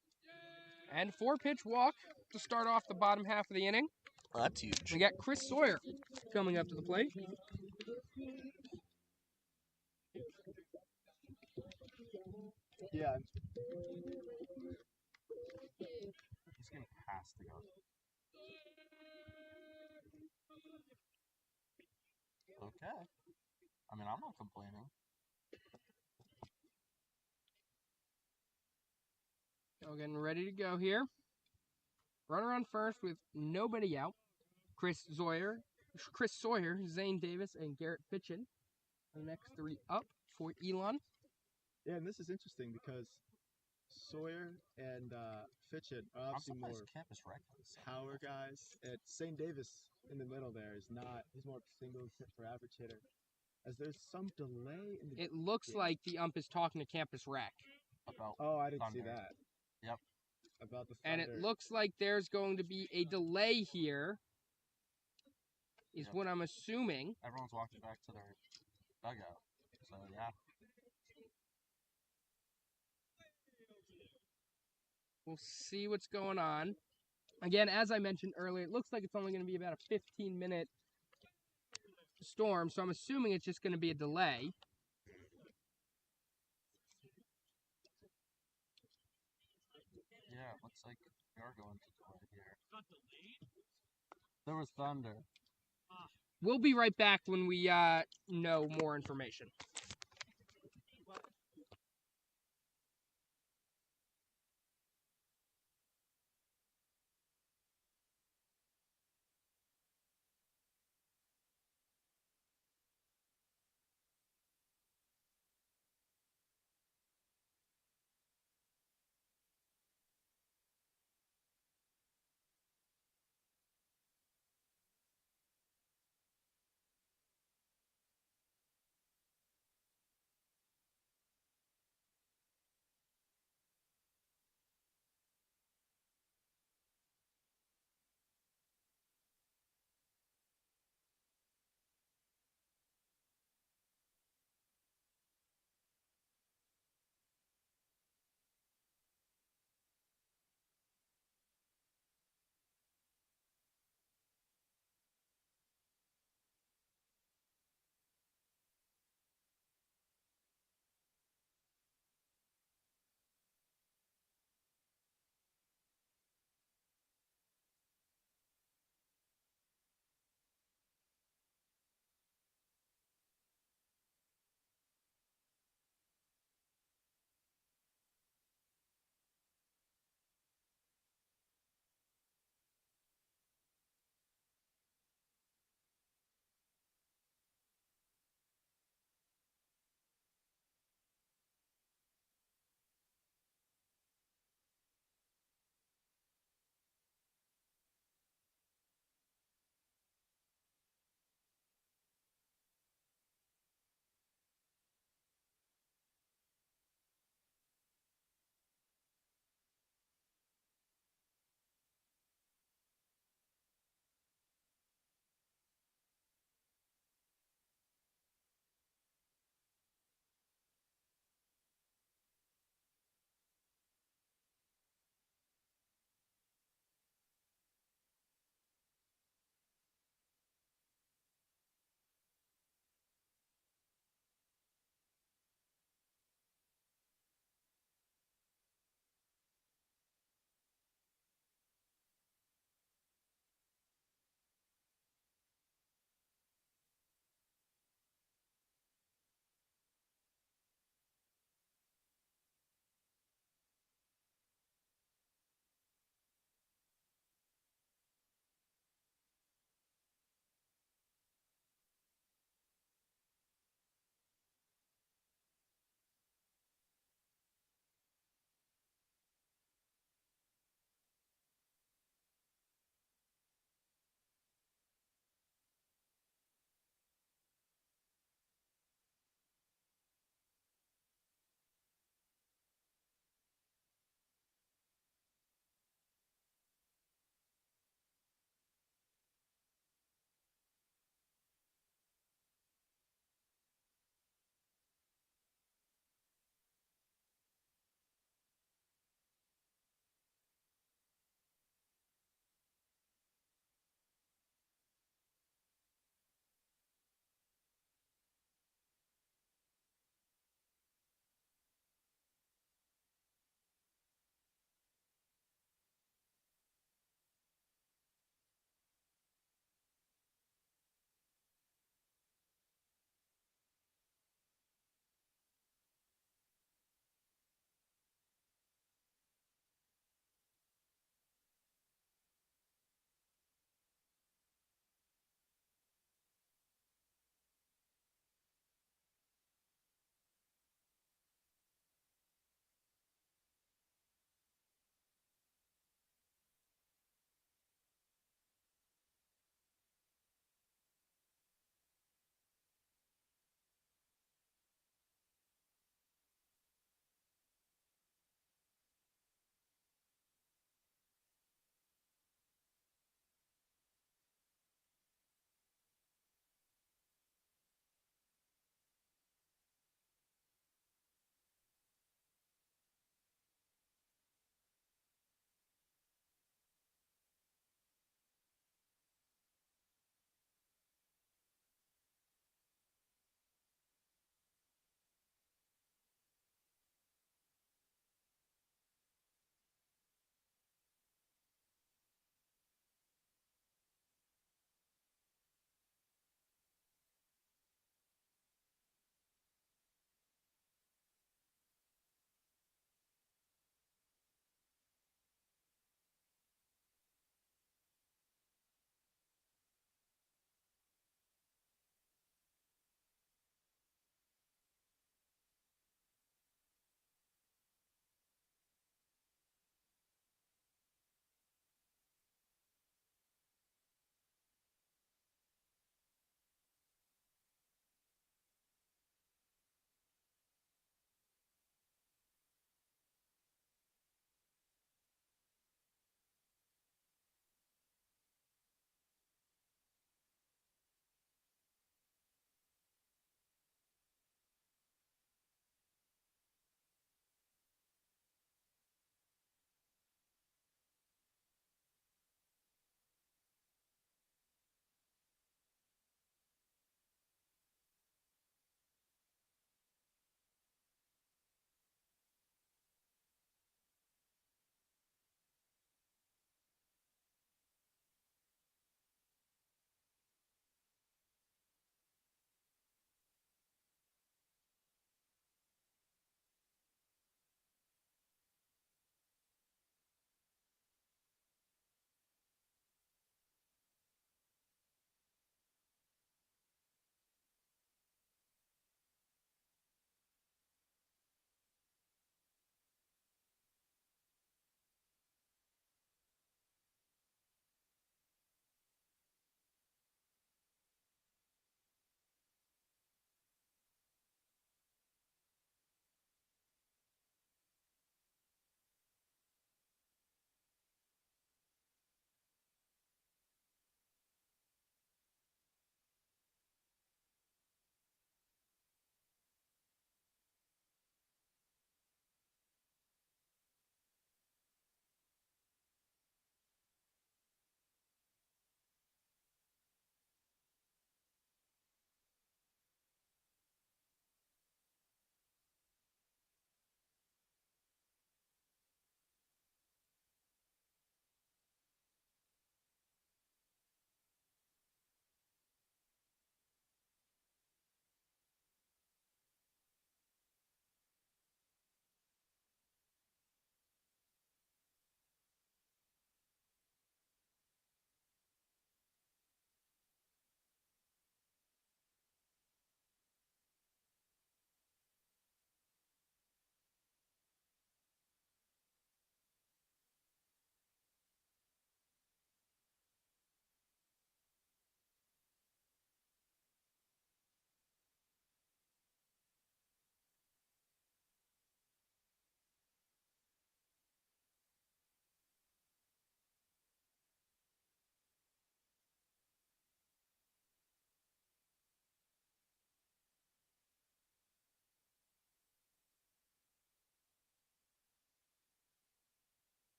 [SPEAKER 2] And 4-pitch walk to start off the bottom half of the inning.
[SPEAKER 1] Oh, that's huge.
[SPEAKER 2] We got Chris Sawyer coming up to the plate.
[SPEAKER 3] Yeah.
[SPEAKER 1] This game has to go. Okay. I mean, I'm not complaining.
[SPEAKER 2] So getting ready to go here. Runner on first with nobody out. Chris Sawyer, Zane Davis, and Garrett Fitchin. The next three up for Elon.
[SPEAKER 3] Yeah, and this is interesting because Sawyer and Fitchin are
[SPEAKER 1] I'm
[SPEAKER 3] obviously more
[SPEAKER 1] surprised Campus Rec has some
[SPEAKER 3] power
[SPEAKER 1] people.
[SPEAKER 3] guys. And St. Davis in the middle there is not. He's more singles hit for average hitter. As there's some delay in the.
[SPEAKER 2] It looks
[SPEAKER 3] game.
[SPEAKER 2] like the ump is talking to Campus Rec.
[SPEAKER 1] About
[SPEAKER 3] Oh, I didn't see
[SPEAKER 1] Thunder.
[SPEAKER 3] that.
[SPEAKER 1] Yep.
[SPEAKER 3] About the
[SPEAKER 2] And
[SPEAKER 3] Thunder.
[SPEAKER 2] it looks like there's going to be a delay here, is
[SPEAKER 1] Yep.
[SPEAKER 2] what I'm assuming.
[SPEAKER 1] Everyone's walking back to their dugout. So, yeah.
[SPEAKER 2] We'll see what's going on. Again, as I mentioned earlier, it looks like it's only going to be about a 15-minute storm, so I'm assuming it's just going to be a delay.
[SPEAKER 1] Yeah, it looks like we are going to delay here. There was thunder.
[SPEAKER 2] We'll be right back when we know more information.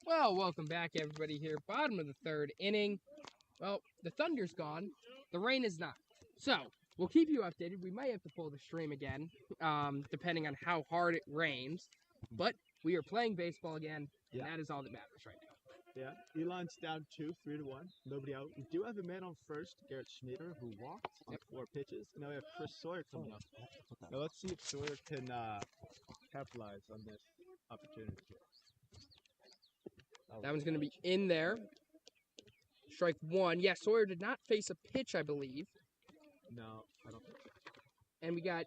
[SPEAKER 2] Well, welcome back, everybody, here. Bottom of the third inning. Well, the thunder's gone. The rain is not. So, we'll keep you updated. We might have to pull the stream again, depending on how hard it rains. But we are playing baseball again, and that is all that matters right now.
[SPEAKER 3] Yeah, Elon's down 2-3-1. Nobody out. We do have a man on first, Garrett Schmieder, who walked on 4 pitches. And now we have Chris Sawyer coming up. Now let's see if Sawyer can capitalize on this opportunity.
[SPEAKER 2] That one's going to be in there. Strike 1. Yeah, Sawyer did not face a pitch, I believe.
[SPEAKER 3] No, I don't think so.
[SPEAKER 2] And we got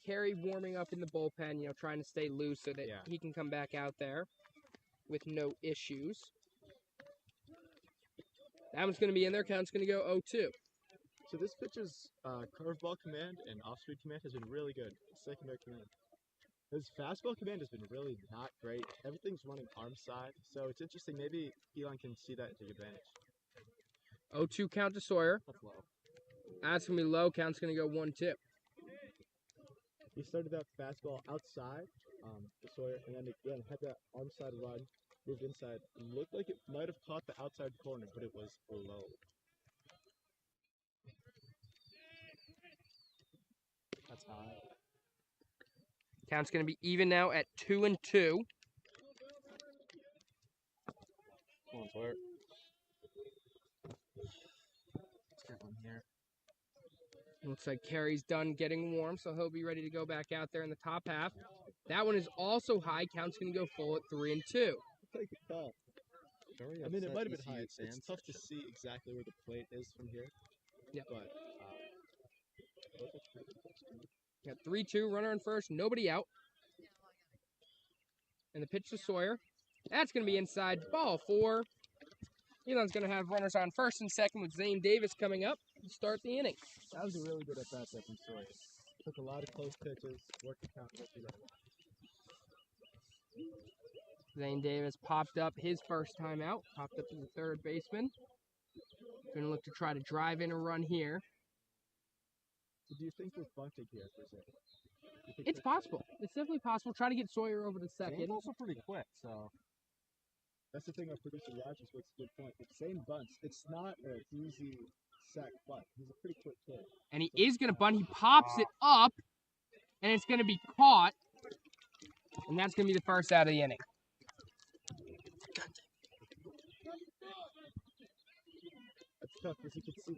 [SPEAKER 2] Carey warming up in the bullpen, you know, trying to stay loose so that he can come back out there with no issues. That one's going to be in there. Count's going to go 0-2.
[SPEAKER 3] So this pitcher's curveball command and off-speed command has been really good. Secondary command. His fastball command has been really not great. Everything's running arm side, so it's interesting. Maybe Elon can see that and take advantage.
[SPEAKER 2] 0-2 count to Sawyer.
[SPEAKER 3] That's low.
[SPEAKER 2] That's going to be low. Count's going to go 1-2.
[SPEAKER 3] He started that fastball outside to Sawyer, and then again had that arm side run, moved inside, and looked like it might have caught the outside corner, but it was low. That's high.
[SPEAKER 2] Count's going to be even now at 2-2.
[SPEAKER 1] Come on, Sawyer. Let's get one here.
[SPEAKER 2] Looks like Carey's done getting warm, so he'll be ready to go back out there in the top half. That one is also high. Count's going to go full at 3-2.
[SPEAKER 3] Take a call. I mean, it might have been high. It's tough to see exactly where the plate is from here.
[SPEAKER 2] Yeah.
[SPEAKER 3] But,
[SPEAKER 2] got 3-2, runner on first, nobody out. And the pitch to Sawyer. That's going to be inside, ball 4. Elon's going to have runners on first and second with Zane Davis coming up to start the inning.
[SPEAKER 3] that was a really good at-bat there from Sawyer. Took a lot of close pitches, worked the count, worked the right.
[SPEAKER 2] Zane Davis popped up his first time out, popped up to the third baseman. Going to look to try to drive in a run here.
[SPEAKER 3] So do you think we're bunting here for a second?
[SPEAKER 2] It's possible. It's definitely possible. Try to get Sawyer over to second.
[SPEAKER 1] Zane's also pretty quick, so.
[SPEAKER 3] That's the thing our producer Rogers makes a good point. With Zane bunts, it's not an easy sack bunt. He's a pretty quick kid.
[SPEAKER 2] And he is going to bunt. He pops it up, and it's going to be caught. And that's going to be the first out of the inning.
[SPEAKER 3] That's tough because you can see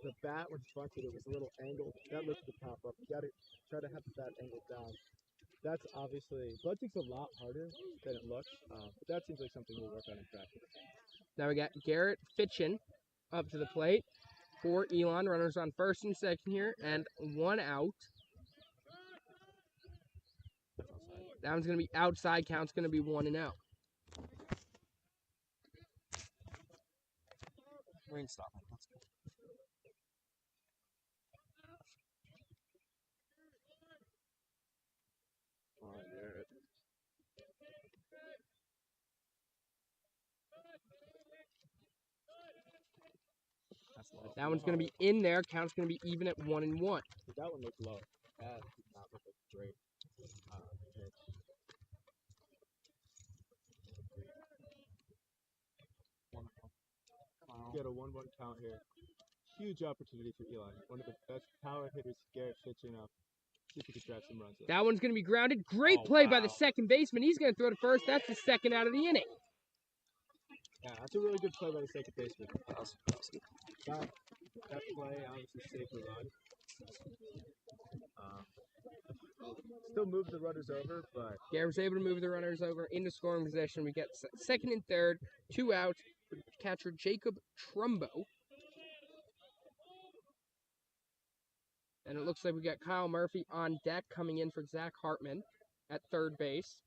[SPEAKER 3] the bat when he bunted, it was a little angled. That lifted the top up. You got to try to have the bat angled down. That's obviously, bunting's a lot harder than it looks, but that seems like something we'll work on in practice.
[SPEAKER 2] Now we got Garrett Fitchin up to the plate for Elon. Runners on first and second here, and 1 out. That one's going to be outside. Count's going to be 1-0.
[SPEAKER 1] Rain stopping. Let's go. Come on, Garrett. That's low.
[SPEAKER 2] That one's going to be in there. Count's going to be even at 1-1.
[SPEAKER 3] That one looked low. That did not look like a great pitch. Get a 1-1 count here. Huge opportunity for Eli. One of the best power hitters, Garrett Fitchin up. See if he can drive some runs in.
[SPEAKER 2] That one's going to be grounded. Great play by the second baseman. He's going to throw to first. That's the second out of the inning.
[SPEAKER 3] Yeah, that's a really good play by the second baseman. That play obviously saved the run. Still moved the runners over, but
[SPEAKER 2] Garrett was able to move the runners over into scoring position. We get second and third, 2 outs. Catcher Jacob Trumbo. And it looks like we got Kyle Murphy on deck coming in for Zach Hartman at third base.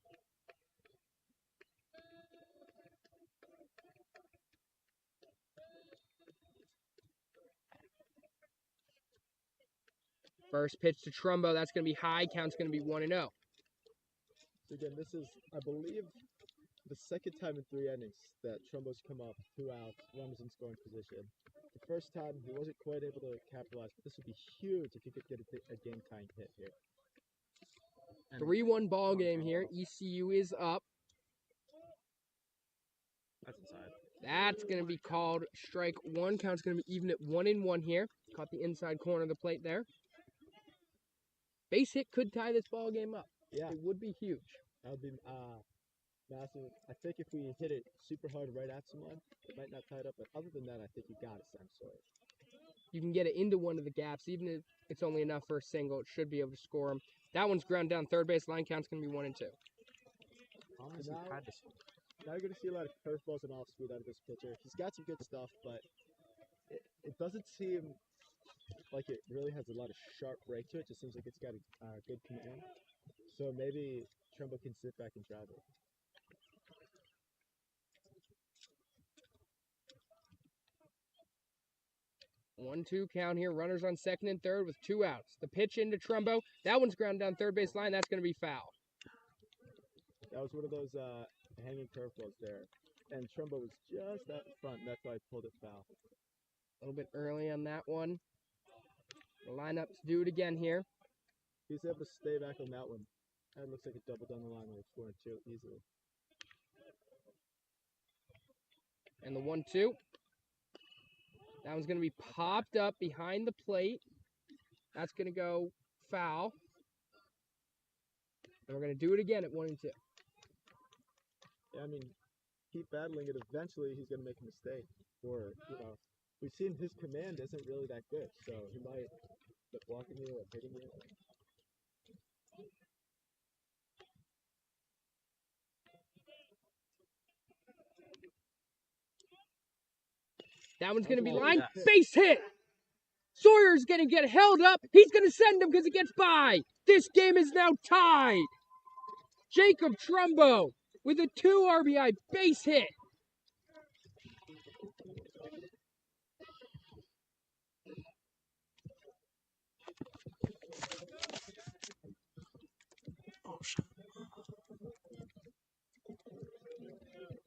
[SPEAKER 2] First pitch to Trumbo. That's going to be high. Count's going to be 1-0.
[SPEAKER 3] So again, this is, I believe, the second time in 3 innings that Trumbo's come up, 2 outs, runners in scoring position. The first time he wasn't quite able to capitalize, but this would be huge if he could get a game-tying hit here.
[SPEAKER 2] 3-1 ball game here. ECU is up. That's going to be called strike one. Count's going to be even at 1-1 here. Caught the inside corner of the plate there. Base hit could tie this ball game up.
[SPEAKER 3] Yeah.
[SPEAKER 2] It would be huge.
[SPEAKER 3] That would be massive. I think if we hit it super hard right at someone, it might not tie it up. But other than that, I think you got to send Sawyer.
[SPEAKER 2] You can get it into one of the gaps. Even if it's only enough for a single, it should be able to score him. That one's ground down third base. Line count's going to be 1-2.
[SPEAKER 3] So now you're going to see a lot of curveballs and off speed out of this pitcher. He's got some good stuff, but it doesn't seem like it really has a lot of sharp break to it. It just seems like it's got a good command. So maybe Trumbo can sit back and drive it.
[SPEAKER 2] One-two count here. Runners on second and third with 2 outs. The pitch into Trumbo. That one's ground down third base line. That's going to be foul.
[SPEAKER 3] That was one of those hanging curveballs there. And Trumbo was just out in front. And that's why I pulled it foul.
[SPEAKER 2] A little bit early on that one. The lineup to do it again here.
[SPEAKER 3] He's able to stay back on that one. That looks like a double down the line where it's scoring 2 easily.
[SPEAKER 2] And the 1-2. That one's going to be popped up behind the plate. That's going to go foul. And we're going to do it again at 1-2.
[SPEAKER 3] Yeah, I mean, keep battling it. Eventually, he's going to make a mistake. Or, we've seen his command isn't really that good. So he might end up blocking you or hitting you.
[SPEAKER 2] That one's going to be line. Base hit. Sawyer's going to get held up. He's going to send him because it gets by. This game is now tied. Jacob Trumbo with a 2 RBI base hit.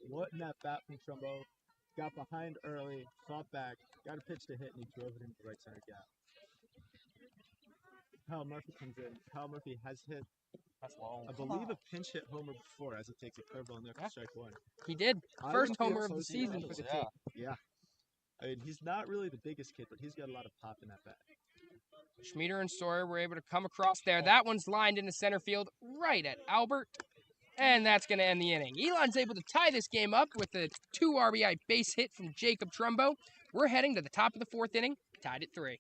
[SPEAKER 3] What in that bat from Trumbo? Got behind early, fought back, got a pitch to hit, and he drove it into the right center gap. Kyle Murphy comes in. Kyle Murphy has hit, I believe, a pinch hit homer before as he takes a curveball in there for strike one.
[SPEAKER 2] He did. First homer of the season for the team.
[SPEAKER 3] Yeah. I mean, he's not really the biggest kid, but he's got a lot of pop in that bat.
[SPEAKER 2] Schmieder and Sawyer were able to come across there. That one's lined into center field right at Albert. And that's going to end the inning. Elon's able to tie this game up with a 2 RBI base hit from Jacob Trumbo. We're heading to the top of the 4th inning, tied at 3.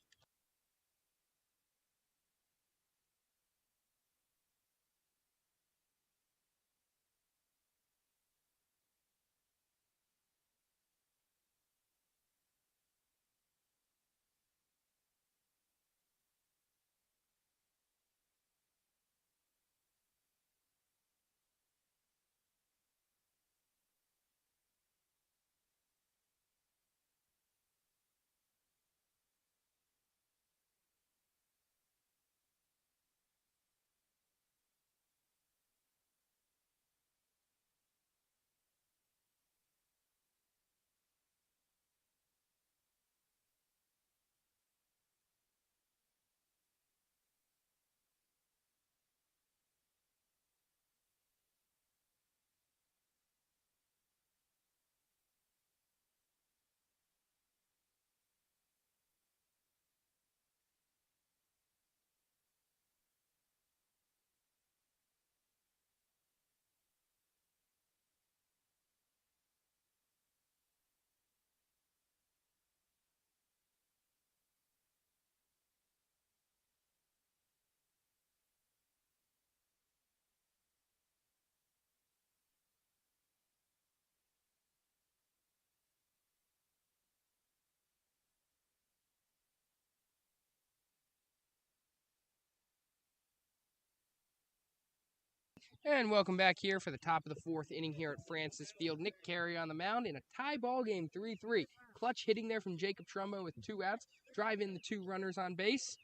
[SPEAKER 2] And welcome back here for the top of the 4th inning here at Francis Field. Nick Carey on the mound in a tie ball game, 3-3. Clutch hitting there from Jacob Trumbo with 2 outs. Drive in the 2 runners on base.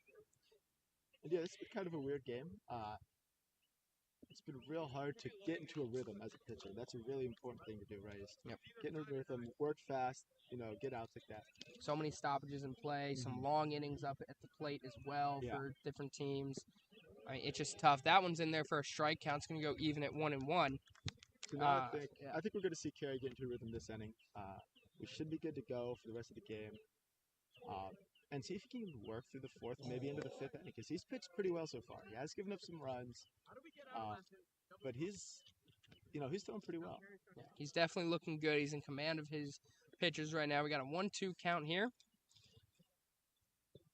[SPEAKER 3] And yeah, it's been kind of a weird game. It's been real hard to get into a rhythm as a pitcher. That's a really important thing to do, right? Is get into a rhythm, work fast, get outs like that.
[SPEAKER 2] So many stoppages in play, some long innings up at the plate as well for different teams. I mean, it's just tough. That one's in there for a strike. Count's going to go even at 1-1.
[SPEAKER 3] So now I think we're going to see Carey get into a rhythm this inning. we should be good to go for the rest of the game. And see if he can work through the fourth, maybe into the fifth inning, because he's pitched pretty well so far. He has given up some runs, but he's throwing pretty well.
[SPEAKER 2] Yeah, he's definitely looking good. He's in command of his pitches right now. We got a 1-2 count here.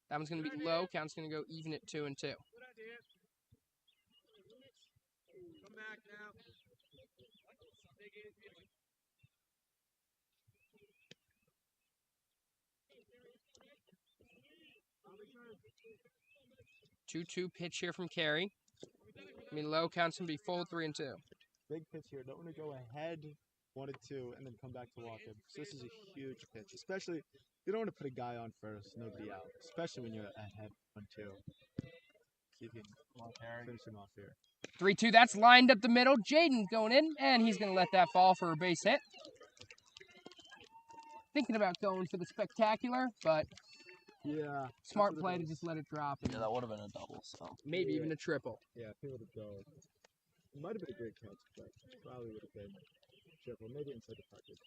[SPEAKER 2] That one's going to be low. Count's going to go even at 2-2.
[SPEAKER 4] Come back now.
[SPEAKER 2] 2-2 pitch here from Carey. I mean, low count's going to be full 3-2.
[SPEAKER 3] Big pitch here. Don't want to go ahead 1-2 and then come back to walk him. So this is a huge pitch, especially you don't want to put a guy on first, nobody out, especially when you're ahead 1-2. See if you can finish him off here.
[SPEAKER 2] 3-2, that's lined up the middle. Jaden's going in, and he's going to let that fall for a base hit. Thinking about going for the spectacular, but
[SPEAKER 3] yeah,
[SPEAKER 2] smart play to just let it drop.
[SPEAKER 1] Yeah, that would have been a double, so.
[SPEAKER 2] Maybe even a triple.
[SPEAKER 3] Yeah, if he would have gone. It might have been a great catch, but probably would have been triple. Maybe inside the pocket,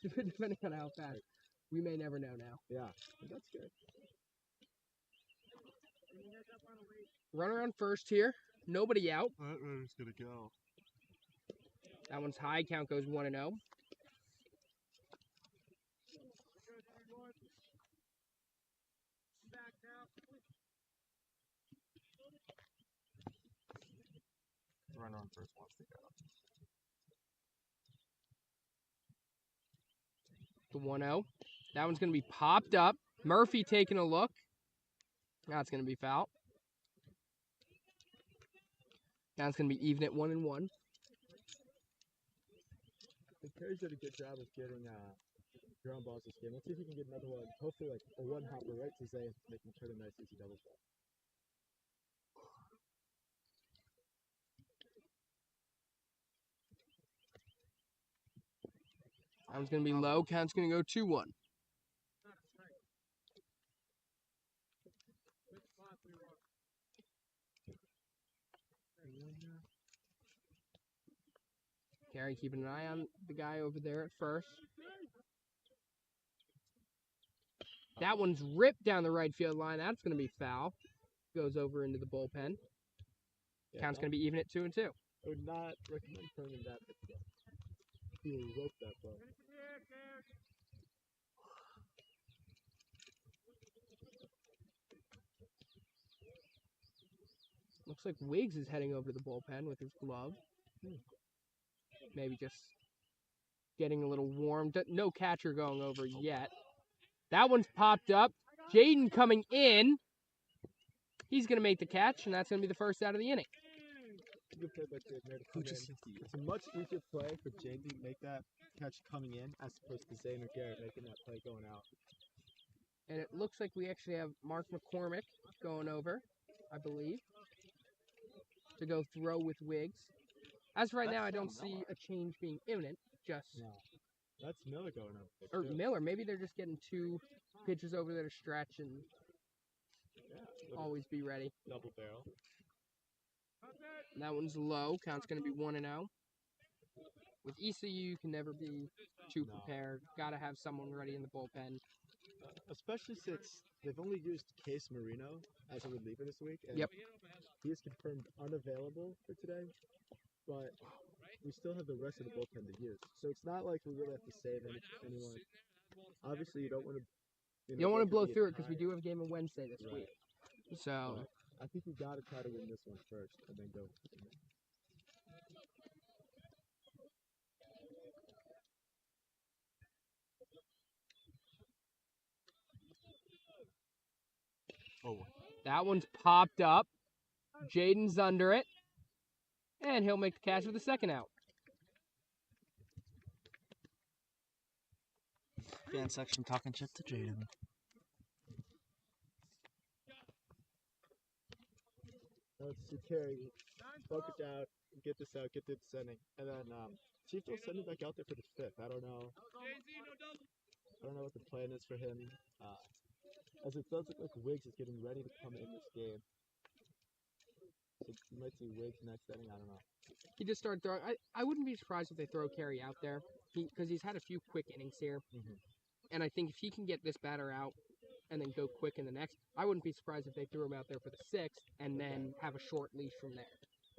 [SPEAKER 2] Depending on how fast. We may never know now.
[SPEAKER 3] Yeah, that's good.
[SPEAKER 2] Runner on first here. Nobody out.
[SPEAKER 3] That runner's going to go.
[SPEAKER 2] That one's high. Count goes 1-0.
[SPEAKER 1] Runner on first wants to go.
[SPEAKER 2] The 1-0. That one's going to be popped up. Murphy taking a look. That's going to be foul. Now it's going to be even at 1-1.
[SPEAKER 3] Carey's did a good job of getting ground balls this game. Let's see if he can get another one. Hopefully, like a one-hopper right to Zay, make him turn a nice easy double play.
[SPEAKER 2] That one's going to be low. Count's going to go 2-1. Carey keeping an eye on the guy over there at first. That one's ripped down the right field line. That's going to be foul. Goes over into the bullpen.
[SPEAKER 3] Yeah,
[SPEAKER 2] Count's going to be even at 2-2.
[SPEAKER 3] I would not recommend throwing that pitch though. He roped that ball.
[SPEAKER 2] Looks like Wiggs is heading over to the bullpen with his glove. Maybe just getting a little warm. No catcher going over yet. That one's popped up. Jaden coming in. He's going to make the catch, and that's going to be the first out of the inning.
[SPEAKER 3] Good play by Jaden there to come in. It's a much easier play for Jaden to make that catch coming in as opposed to Zane or Garrett making that play going out.
[SPEAKER 2] And it looks like we actually have Mark McCormick going over, I believe, to go throw with Wiggs. As of right now, I don't see a change being imminent. Just
[SPEAKER 3] no, that's Miller going over.
[SPEAKER 2] or Miller. Maybe they're just getting two pitchers over there to stretch and always be ready.
[SPEAKER 3] Double barrel.
[SPEAKER 2] And that one's low. Count's going to be 1-0. With ECU, you can never be too prepared. Got to have someone ready in the bullpen.
[SPEAKER 3] Especially since they've only used Case Marino as a reliever this week. And
[SPEAKER 2] Yep.
[SPEAKER 3] He is confirmed unavailable for today, but we still have the rest of the bullpen to use. So it's not like we really have to save anyone. Obviously, you don't want to.
[SPEAKER 2] You don't want to blow through it because we do have a game on Wednesday this week. So
[SPEAKER 3] but I think you got to try to win this one first and then go.
[SPEAKER 1] Oh.
[SPEAKER 2] That one's popped up. Jaden's under it. And he'll make the catch with the second out.
[SPEAKER 1] Fan section talking shit to Jaden.
[SPEAKER 3] Let's see, Carey, focus out, get this out, get this inning, and then Chief will send him back out there for the fifth. I don't know what the plan is for him. As it does look like Wiggs is getting ready to come in this game. So you might see Wiggs next inning. I don't know.
[SPEAKER 2] He just started throwing. I wouldn't be surprised if they throw Carey out there because he's had a few quick innings here.
[SPEAKER 3] Mhm.
[SPEAKER 2] And I think if he can get this batter out and then go quick in the next, I wouldn't be surprised if they threw him out there for the 6th and then have a short leash from there.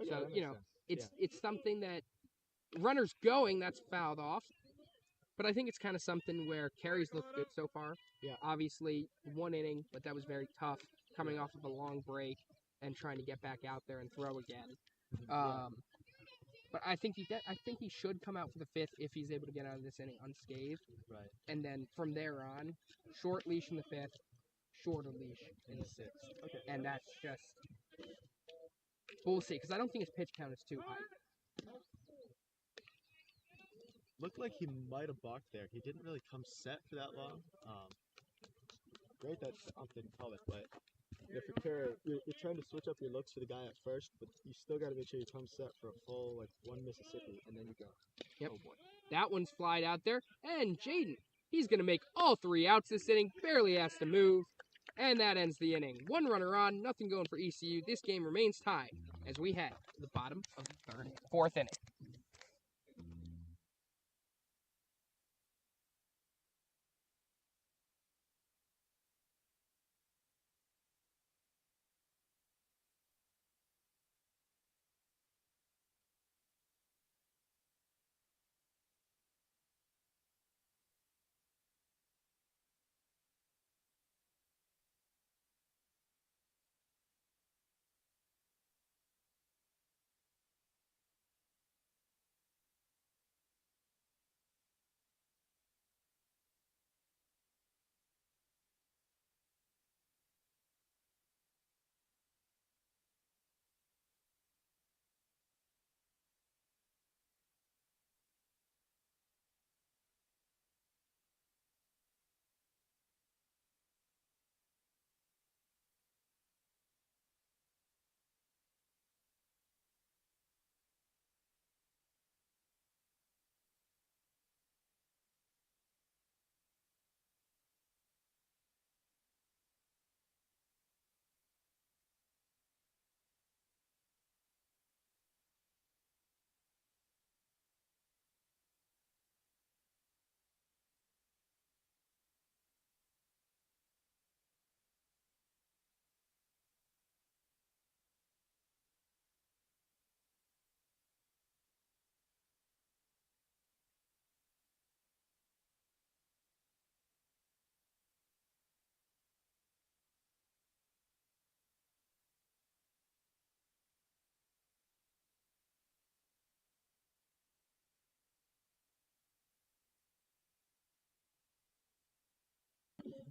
[SPEAKER 3] Okay,
[SPEAKER 2] So,
[SPEAKER 3] that
[SPEAKER 2] you
[SPEAKER 3] makes
[SPEAKER 2] know,
[SPEAKER 3] sense.
[SPEAKER 2] it's something that runners going, that's fouled off. But I think it's kind of something where Carey's looked good so far.
[SPEAKER 3] Yeah.
[SPEAKER 2] Obviously, 1 inning, but that was very tough coming off of a long break and trying to get back out there and throw again.
[SPEAKER 3] Yeah.
[SPEAKER 2] But I think he should come out for the 5th if he's able to get out of this inning unscathed.
[SPEAKER 3] Right.
[SPEAKER 2] And then from there on, short leash in the 5th, shorter leash in the 6th.
[SPEAKER 3] Okay.
[SPEAKER 2] And that's just we'll see because I don't think his pitch count is too high.
[SPEAKER 3] Looked like he might have balked there. He didn't really come set for that long. Great that the ump didn't call it, but if you're trying to switch up your looks for the guy at first, but you still got to make sure you come set for a full, like, 1 Mississippi, and then you go.
[SPEAKER 2] Yep.
[SPEAKER 3] Oh, boy.
[SPEAKER 2] That one's flied out there. And Jaden, he's going to make all 3 outs this inning, barely has to move. And that ends the inning. 1 runner on, nothing going for ECU. This game remains tied as we head to the bottom of the 4th inning.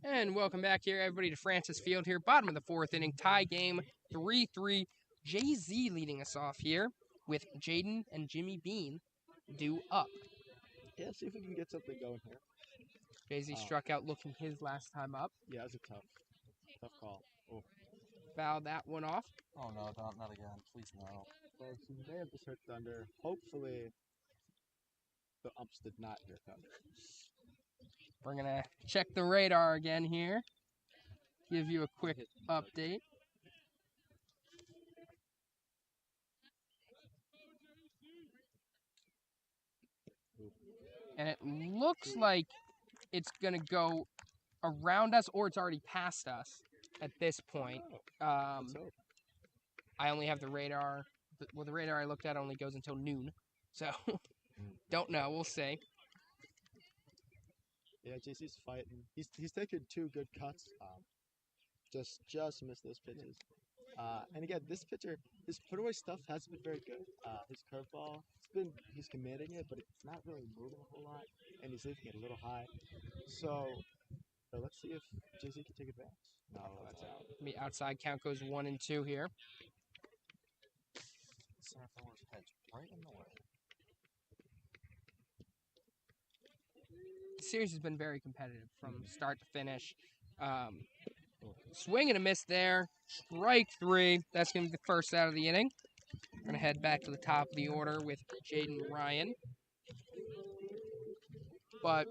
[SPEAKER 2] And welcome back here, everybody, to Francis Field here, bottom of the 4th inning, tie game, 3-3. Jay-Z leading us off here with Jaden and Jimmy Bean due up.
[SPEAKER 3] Yeah, see if we can get something going here.
[SPEAKER 2] Jay-Z struck out looking his last time up.
[SPEAKER 3] Yeah, it was a tough call. Oh.
[SPEAKER 2] Fouled that one off.
[SPEAKER 1] Oh no, not again. Please no.
[SPEAKER 3] Well, so you may have just heard thunder. Hopefully, the umps did not hear thunder.
[SPEAKER 2] We're going to check the radar again here. Give you a quick update. And it looks like it's going to go around us or it's already past us at this point. I only have the radar. Well, the radar I looked at only goes until noon. So, don't know. We'll see.
[SPEAKER 3] Yeah, JC's fighting. He's taken 2 good cuts. Just missed those pitches. And again, this pitcher, his put-away stuff hasn't been very good. His curveball, he's commanding it, but it's not really moving a whole lot, and he's leaving it a little high. So let's see if JC can take advantage. No, that's out.
[SPEAKER 2] The outside count goes 1-2 here.
[SPEAKER 1] Center fielder's head's right in the way.
[SPEAKER 2] The series has been very competitive from start to finish. Swing and a miss there. Strike 3. That's going to be the first out of the inning. We're going to head back to the top of the order with Jaden Ryan. But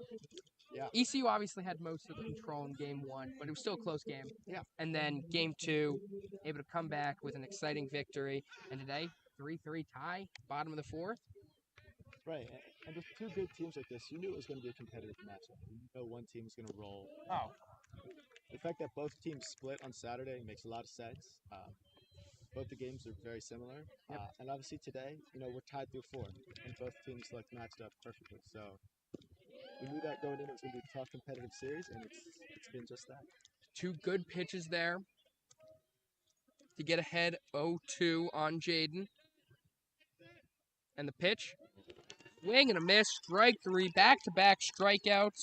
[SPEAKER 3] yeah, Yeah.
[SPEAKER 2] ECU obviously had most of the control in game 1, but it was still a close game.
[SPEAKER 3] Yeah.
[SPEAKER 2] And then game 2, able to come back with an exciting victory. And today, 3-3 tie, bottom of the 4th.
[SPEAKER 3] Right. And with two good teams like this, you knew it was going to be a competitive matchup. You know one team was going to roll.
[SPEAKER 1] Oh.
[SPEAKER 3] The fact that both teams split on Saturday makes a lot of sense. Both the games are very similar.
[SPEAKER 2] Yep.
[SPEAKER 3] And obviously today, we're tied through 4, and both teams matched up perfectly. So we knew that going in, it was going to be a tough competitive series, and it's been just that.
[SPEAKER 2] 2 good pitches there to get ahead 0-2 on Jaden. And the pitch, swing and a miss, strike 3, back-to-back strikeouts.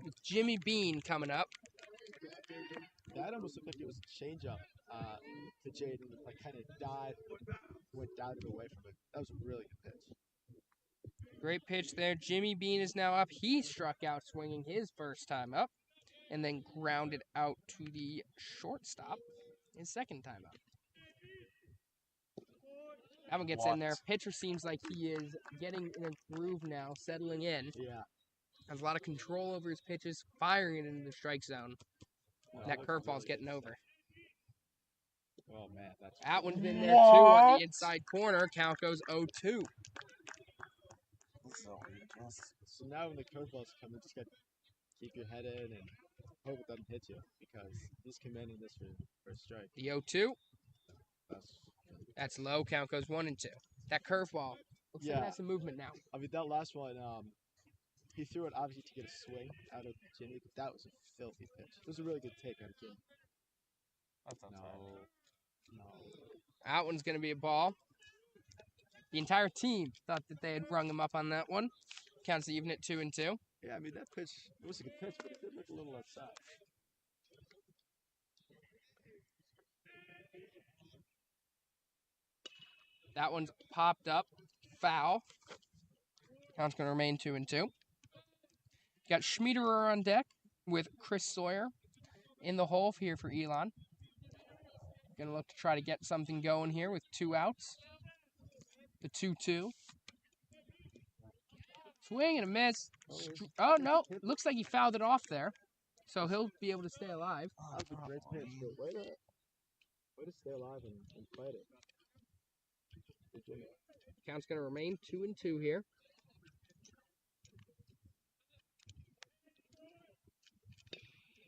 [SPEAKER 2] With Jimmy Bean coming up.
[SPEAKER 3] That almost looked like it was a changeup to Jaden, kind of dived away from it. That was a really good pitch.
[SPEAKER 2] Great pitch there. Jimmy Bean is now up. He struck out swinging his first time up, and then grounded out to the shortstop his second time up. That one gets in there. Pitcher seems like he is getting in a groove now, settling in.
[SPEAKER 3] Yeah.
[SPEAKER 2] Has a lot of control over his pitches, firing it into the strike zone. And that curveball's getting over.
[SPEAKER 3] Oh, man.
[SPEAKER 2] That one's been there, too, on the inside corner. Count goes 0-2.
[SPEAKER 3] So now when the curveballs come, you just got to keep your head in and hope it doesn't hit you, because he's commanding this for a strike.
[SPEAKER 2] The 0-2. That's low. Count goes 1-2. That curveball looks like it has some movement now.
[SPEAKER 3] I mean, that last one, he threw it obviously to get a swing out of Jimmy, but that was a filthy pitch. It was a really good take out of Jimmy.
[SPEAKER 1] That's not
[SPEAKER 3] No.
[SPEAKER 2] That one's going to be a ball. The entire team thought that they had rung him up on that one. Counts even at 2-2.
[SPEAKER 3] Yeah, I mean, that pitch, it was a good pitch, but it did look a little outside.
[SPEAKER 2] That one's popped up. Foul. Count's going to remain 2-2. Got Schmiederer on deck with Chris Sawyer in the hole here for Elon. Going to look to try to get something going here with 2 outs. The 2-2. Swing and a miss. Oh, no. Looks like he fouled it off there. So he'll be able to stay alive.
[SPEAKER 3] That was a great pitch. But way to stay alive and fight it.
[SPEAKER 2] Count's going to remain 2-2 here.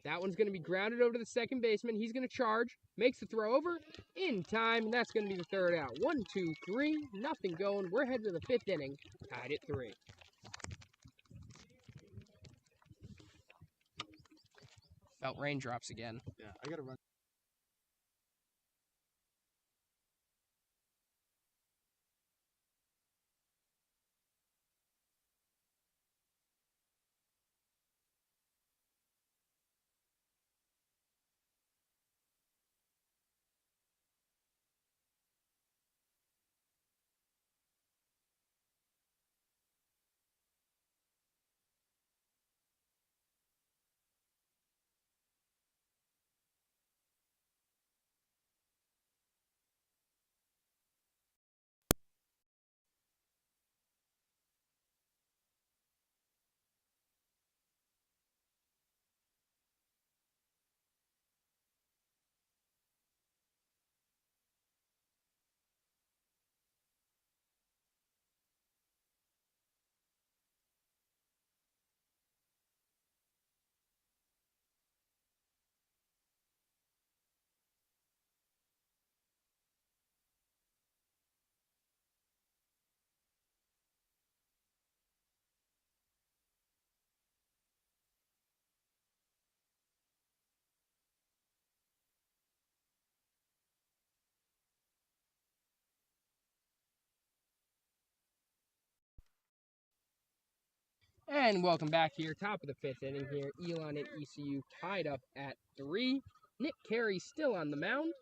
[SPEAKER 2] That one's going to be grounded over to the second baseman. He's going to charge. Makes the throw over in time, and that's going to be the third out. 1, 2, 3. Nothing going. We're headed to the 5th inning. Tied at 3. Felt raindrops again.
[SPEAKER 3] Yeah, I got to run.
[SPEAKER 2] And welcome back here, top of the 5th inning here. Elon and ECU tied up at 3. Nick Carey still on the mound.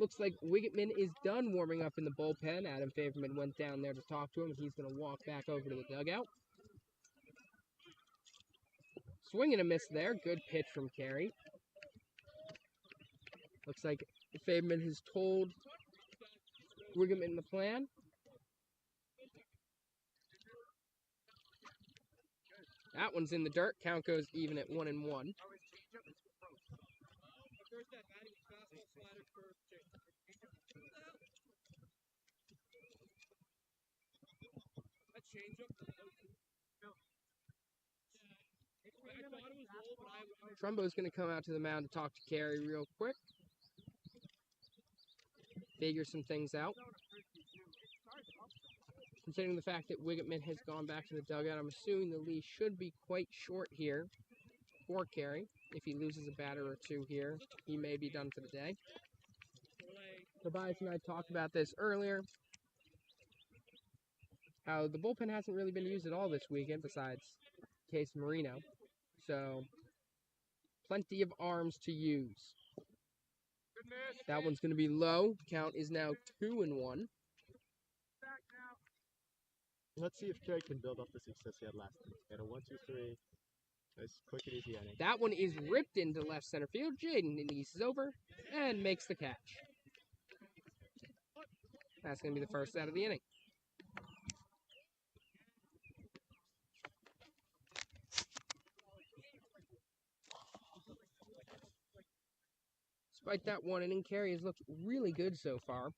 [SPEAKER 2] Looks like Wiggitman is done warming up in the bullpen. Adam Favorman went down there to talk to him. He's going to walk back over to the dugout. Swing and a miss there. Good pitch from Carey. Looks like Favorman has told Wiggitman the plan. That one's in the dirt. Count goes even at 1-1. Trumbo's going to come out to the mound to talk to Carey real quick. Figure some things out. Considering the fact that Wiggetman has gone back to the dugout, I'm assuming the leash should be quite short here for Carey. If he loses a batter or two here, he may be done for the day. Tobias and I talked about this earlier, how the bullpen hasn't really been used at all this weekend besides Case Marino. So, plenty of arms to use. That one's going to be low. Count is now 2-1.
[SPEAKER 3] Let's see if Carey can build off the success he had last time. He had a 1-2-3. Nice, quick and easy inning.
[SPEAKER 2] That one is ripped into left center field. Jaden eases over and makes the catch. That's going to be the first out of the inning. Despite that one inning, Carey has looked really good so far.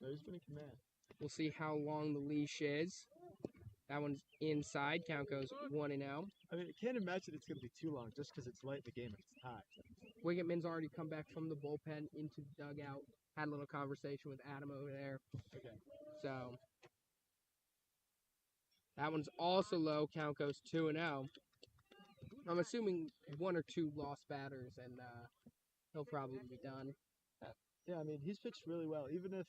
[SPEAKER 3] No, he's been in command.
[SPEAKER 2] We'll see how long the leash is. That one's inside. Count goes 1-0.
[SPEAKER 3] I mean, I can't imagine it's going to be too long just because it's late in the game and it's tied.
[SPEAKER 2] Wiggetman's already come back from the bullpen into the dugout. Had a little conversation with Adam over there.
[SPEAKER 3] Okay.
[SPEAKER 2] So, that one's also low. Count goes 2-0. I'm assuming 1 or 2 lost batters, and he'll probably be done.
[SPEAKER 3] Yeah, I mean, he's pitched really well. Even if,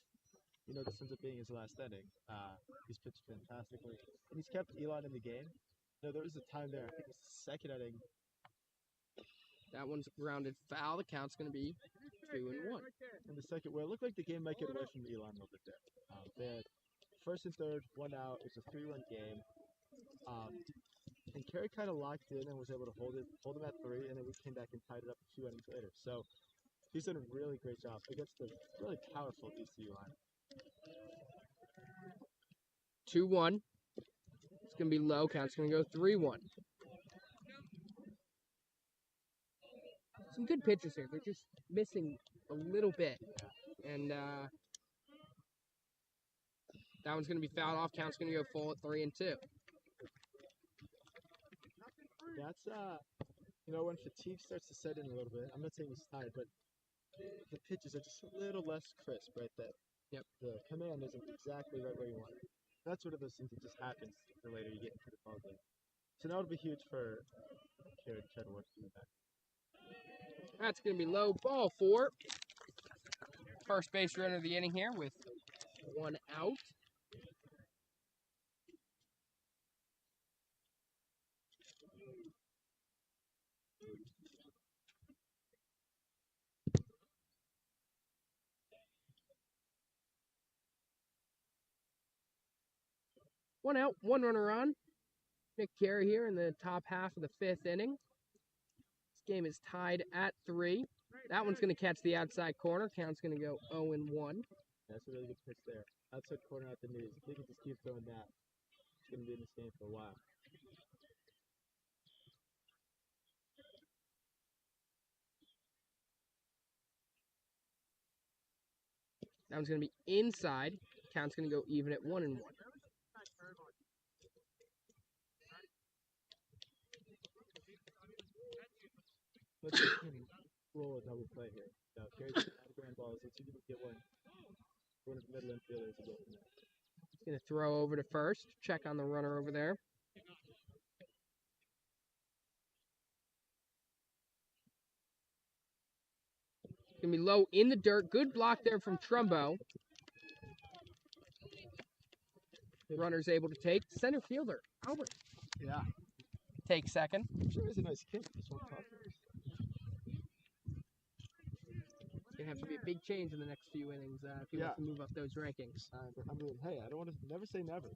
[SPEAKER 3] this ends up being his last inning, he's pitched fantastically. And he's kept Elon in the game. There was a time there, I think it was the second inning.
[SPEAKER 2] That one's grounded foul. The count's going to be 2-1.
[SPEAKER 3] In the second, where it looked like the game might get away from Elon a little bit there. They had first and third, 1 out. It was a 3-run game. And Carey kind of locked in and was able to hold him at 3, and then we came back and tied it up 2 innings later. So he's done a really great job against the really powerful ECU line.
[SPEAKER 2] 2-1. It's going to be low. Count's going to go 3-1. Some good pitches here. They're just missing a little bit. And that one's going to be fouled off. Count's going to go full at 3-2.
[SPEAKER 3] That's, when fatigue starts to set in a little bit, I'm not saying he's tired, but the pitches are just a little less crisp, right?
[SPEAKER 2] Yep.
[SPEAKER 3] The command isn't exactly right where you want it. That's one of those things that just happens the later you get into the ball game. So that would be huge for Carey to try to work through that.
[SPEAKER 2] That's going to be low. Ball 4. First base runner of the inning here with 1 out. One out, 1 runner on. Nick Carey here in the top half of the 5th inning. This game is tied at 3. That one's going to catch the outside corner. Count's going to go 0-1.
[SPEAKER 3] That's a really good pitch there. Outside corner at the knees. If he can just keep throwing that, he's going to be in this game for a while.
[SPEAKER 2] That one's going to be inside. Count's going to go even at 1-1.
[SPEAKER 3] Let's see if we can roll a double play here. Now, Carey's out of grand balls. Let's see if we can get one of the middle infielders to go from there.
[SPEAKER 2] He's going to throw over to first. Check on the runner over there. Going to be low in the dirt. Good block there from Trumbo. Runner's able to take. Center fielder, Albert.
[SPEAKER 3] Yeah.
[SPEAKER 2] Take second.
[SPEAKER 3] Sure is a nice kick. This one caught.
[SPEAKER 2] It's going to have to be a big change in the next few innings if he wants to move up those rankings.
[SPEAKER 3] I mean, hey, I don't want to never say never.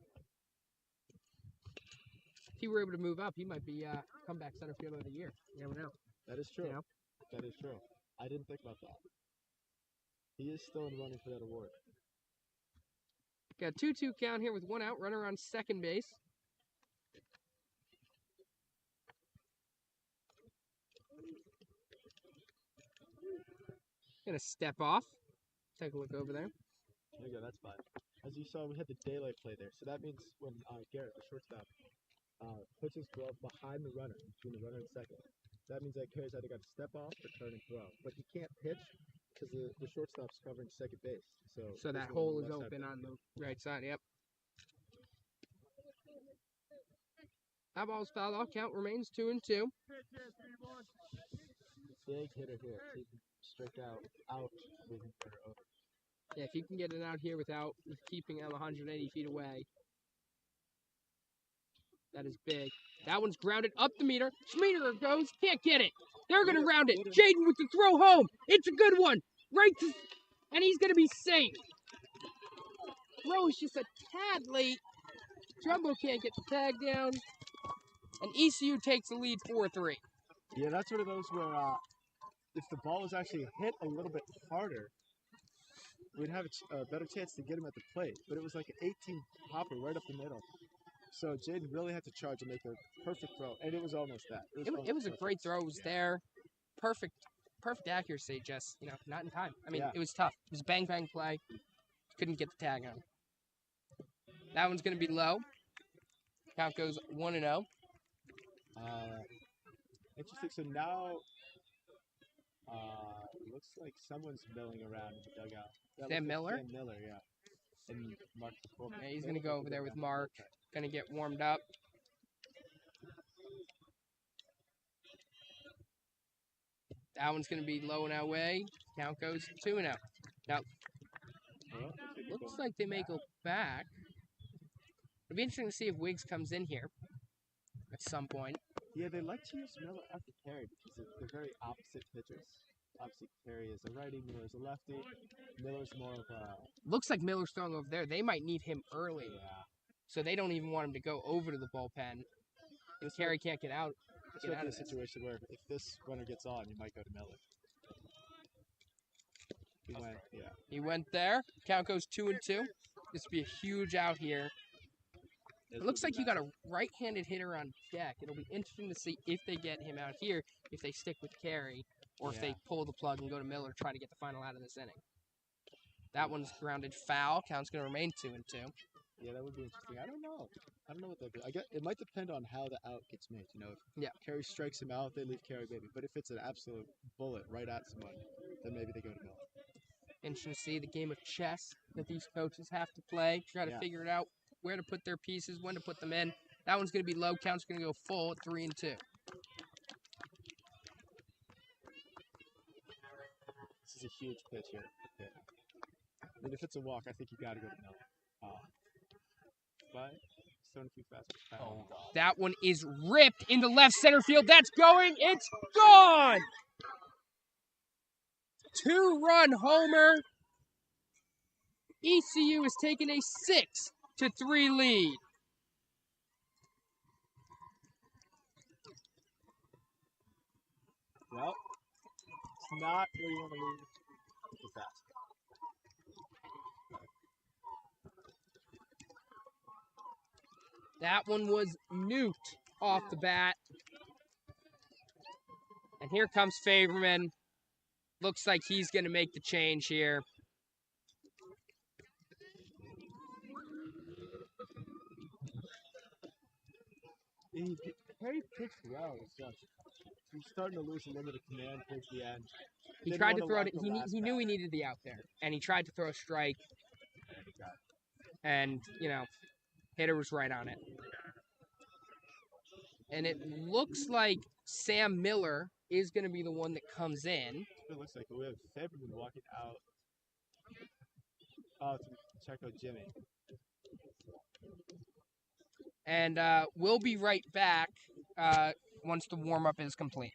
[SPEAKER 2] If he were able to move up, he might be comeback center fielder of the year. You never know.
[SPEAKER 3] That is true.
[SPEAKER 2] You know?
[SPEAKER 3] That is true. I didn't think about that. He is still in running for that award.
[SPEAKER 2] Got a 2-2 count here with 1 out. Runner on second base. Gonna step off. Take a look over there.
[SPEAKER 3] There you go, that's fine. As you saw, we had the daylight play there. So that means when Garrett, the shortstop, puts his glove behind the runner, between the runner and second, that means that Carey's either got to step off or turn and throw. But he can't pitch because the shortstop's covering second base.
[SPEAKER 2] So that hole is open on the right side, yep. That ball's fouled off. Count remains 2-2.
[SPEAKER 3] Big hitter here. He can strike out with him for over.
[SPEAKER 2] Yeah, if you can get it out here without keeping him 180 feet away. That is big. That one's grounded up the meter. Schmieder goes. Can't get it. They're going to round it. Jaden with the throw home. It's a good one. Right to... And he's going to be safe. Throw is just a tad late. Trumbo can't get the tag down. And ECU takes the lead 4-3.
[SPEAKER 3] Yeah, that's one of those where if the ball was actually hit a little bit harder, we'd have a better chance to get him at the plate. But it was like an 18 hopper right up the middle. So Jaden really had to charge and make a perfect throw. And it was almost that.
[SPEAKER 2] It was a great throw. It was there. Perfect accuracy, just, not in time. I mean, It was tough. It was a bang play. Couldn't get the tag on. That one's going to be low. Count goes 1-0.
[SPEAKER 3] Interesting. So now, it looks like someone's milling around in the dugout.
[SPEAKER 2] Sam Miller?
[SPEAKER 3] Sam Miller, yeah. And Mark.
[SPEAKER 2] Yeah, he's going to go over there with Mark. Going to get warmed up. That one's going to be low and away. Count goes 2-0. Now, looks like they may go back. It'll be interesting to see if Wiggs comes in here at some point.
[SPEAKER 3] Yeah, they like to use Miller after Carey because they're very opposite pitchers. Obviously, Carey is a righty, Miller's a lefty. Miller's more of a...
[SPEAKER 2] Looks like Miller's throwing over there. They might need him early.
[SPEAKER 3] Yeah.
[SPEAKER 2] So they don't even want him to go over to the bullpen. If Carey can't get out.
[SPEAKER 3] This might be a situation where if this runner gets on, you might go to Miller.
[SPEAKER 2] He went there. Count goes 2-2. This would be a huge out here. It looks like you got a right-handed hitter on deck. It'll be interesting to see if they get him out here, if they stick with Carey, or if they pull the plug and go to Miller, try to get the final out of this inning. That one's grounded foul. Count's going to remain 2-2.
[SPEAKER 3] Yeah, that would be interesting. I don't know what they'll do. It might depend on how the out gets made. If Carey strikes him out, they leave Carey baby. But if it's an absolute bullet right at someone, then maybe they go to Miller.
[SPEAKER 2] Interesting to see the game of chess that these coaches have to play, try to figure it out, where to put their pieces, when to put them in. That one's going to be low. Count's going to go full at 3-2.
[SPEAKER 3] This is a huge pitch here. Okay. I mean, if it's a walk, I think you got to go to Miller. But it's throwing too fast.
[SPEAKER 2] Oh, that one is ripped into left center field. That's going. It's gone. 2-run homer. ECU is taking a 6-3 lead.
[SPEAKER 3] Well, it's not where you want to leave too fast.
[SPEAKER 2] That one was nuked off the bat. And here comes Faberman. Looks like he's going to make the change here.
[SPEAKER 3] Harry pitched well. He's starting to lose a little bit of command towards the end.
[SPEAKER 2] He tried to throw it. He knew he needed the out there. And he tried to throw a strike. And, hitter was right on it. And it looks like Sam Miller is going to be the one that comes in.
[SPEAKER 3] It looks like we have Faberman walking out to check out Jimmy.
[SPEAKER 2] And we'll be right back once the warm-up is complete.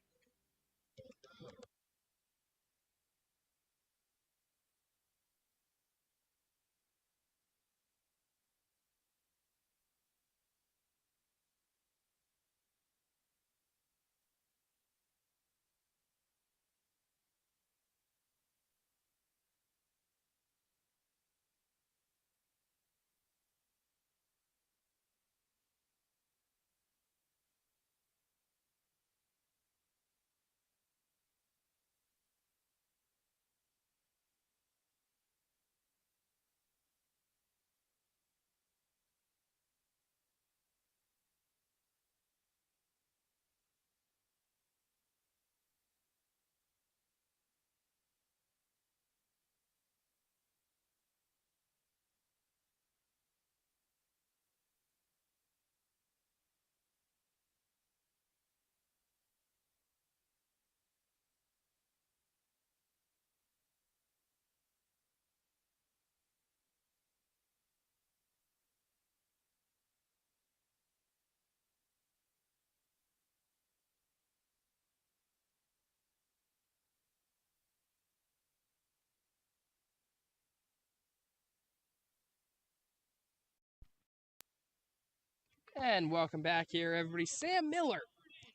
[SPEAKER 2] And welcome back here, everybody. Sam Miller.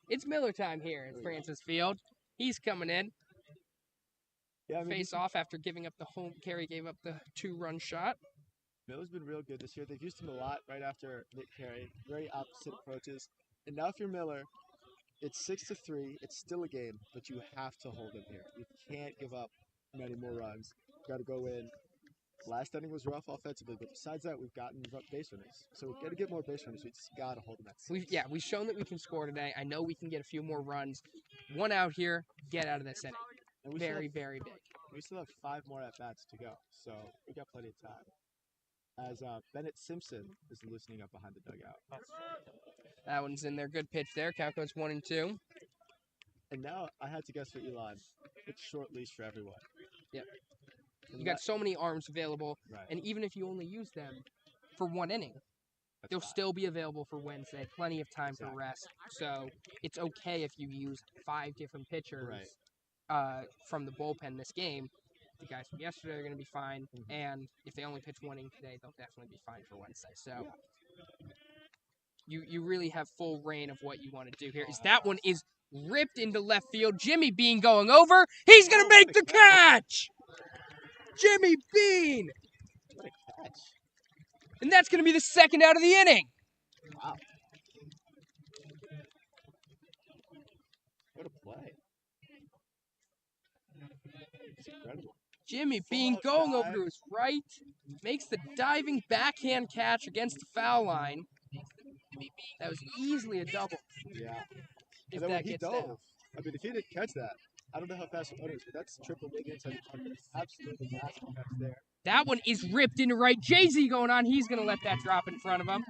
[SPEAKER 2] It's Miller time here at Francis Field. He's coming in.
[SPEAKER 3] Yeah, I mean,
[SPEAKER 2] Face off after giving up the home. Carey gave up the 2-run shot.
[SPEAKER 3] Miller's been real good this year. They've used him a lot right after Nick Carey. Very opposite approaches. And now if you're Miller, it's 6-3. It's still a game, but you have to hold him here. You can't give up many more runs. You got to go in. Last inning was rough offensively, but besides that, we've gotten base runners. So we've got to get more base runners. We just got to hold them at 6.
[SPEAKER 2] We've shown that we can score today. I know we can get a few more runs. 1 out here, get out of this inning.
[SPEAKER 3] And we
[SPEAKER 2] Very, very big.
[SPEAKER 3] We still have 5 more at-bats to go, so we got plenty of time. As Bennett Simpson is loosening up behind the dugout.
[SPEAKER 2] That one's in there. Good pitch there. Count goes 1 and 2.
[SPEAKER 3] And now I had to guess for Elon. It's short leash for everyone.
[SPEAKER 2] Yep. You got so many arms available,
[SPEAKER 3] right.
[SPEAKER 2] And even if you only use them for 1 inning, they'll still be available for Wednesday. Plenty of time for rest. So it's okay if you use 5 different pitchers from the bullpen this game. The guys from yesterday are going to be fine, and if they only pitch 1 inning today, they'll definitely be fine for Wednesday. So you really have full reign of what you want to do here. That one is ripped into left field. Jimmy Bean going over. He's going to make the catch! Jimmy Bean!
[SPEAKER 3] What a catch.
[SPEAKER 2] And that's going to be the 2nd out of the inning.
[SPEAKER 3] Wow. What a play. It's incredible.
[SPEAKER 2] Jimmy Bean going over to his right, makes the diving backhand catch against the foul line. That was easily a double.
[SPEAKER 3] Yeah.
[SPEAKER 2] If that gets down.
[SPEAKER 3] I mean, if he didn't catch that, I don't know how fast it is, but that's triple big inside the corner. Absolutely massive catch there.
[SPEAKER 2] That one is ripped into right. Jay-Z going on. He's going to let that drop in front of him.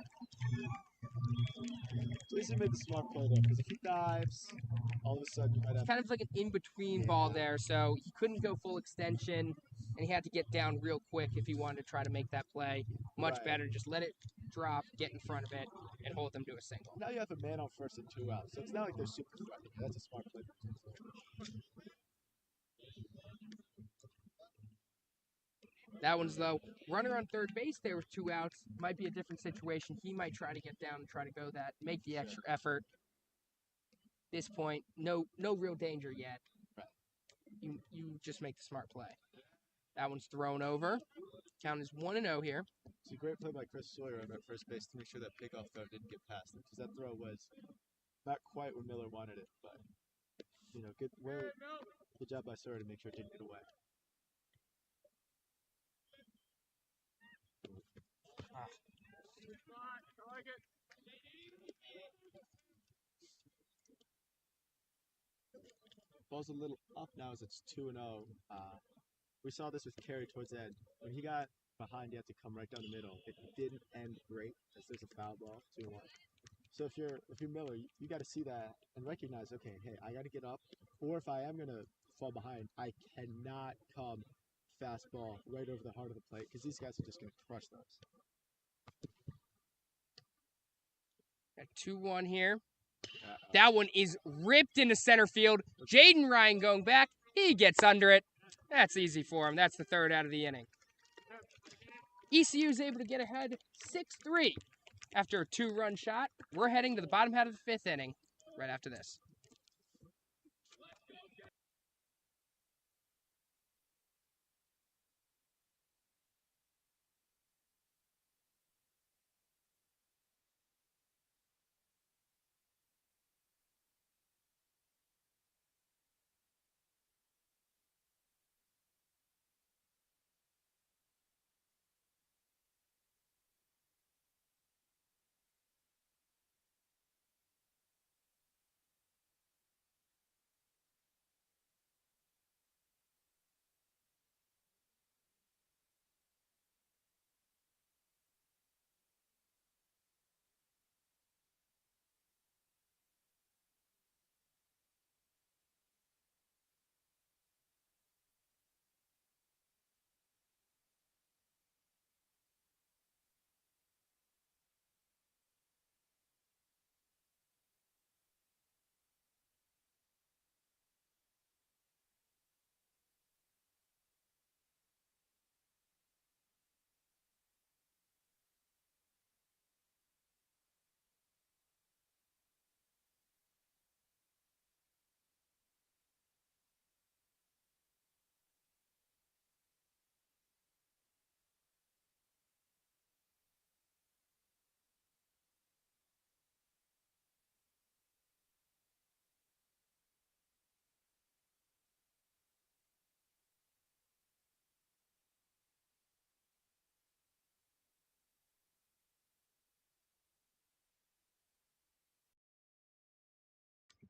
[SPEAKER 3] Jay-Z made the smart play there, because if he dives, all of a sudden you might have...
[SPEAKER 2] Kind of like an in-between ball there, so he couldn't go full extension, and he had to get down real quick if he wanted to try to make that play. Much better. Just let it drop, get in front of it, and hold them to a single.
[SPEAKER 3] Now you have a man on first and 2 outs, so it's not like they're super threatening. That's a smart play.
[SPEAKER 2] That one's low. Runner on third base there with 2 outs. Might be a different situation. He might try to get down and try to go that, make the extra effort. This point, no real danger yet. You just make the smart play. That one's thrown over. Count is 1-0 here.
[SPEAKER 3] It's a great play by Chris Sawyer on that first base to make sure that pickoff throw didn't get past him, because that throw was not quite where Miller wanted it, but good job by Sawyer to make sure it didn't get away. Ball's a little up now as it's 2-0. We saw this with Carey towards the end. When he got behind, he had to come right down the middle. It didn't end great as there's a foul ball, 2-1. So if you're Miller, you got to see that and recognize, okay, hey, I got to get up, or if I am gonna fall behind, I cannot come fastball right over the heart of the plate, because these guys are just gonna crush those.
[SPEAKER 2] Got 2-1 here. That one is ripped into center field. Jaden Ryan going back. He gets under it. That's easy for him. That's the 3rd out of the inning. ECU is able to get ahead 6-3 after a 2-run shot. We're heading to the bottom half of the 5th inning right after this.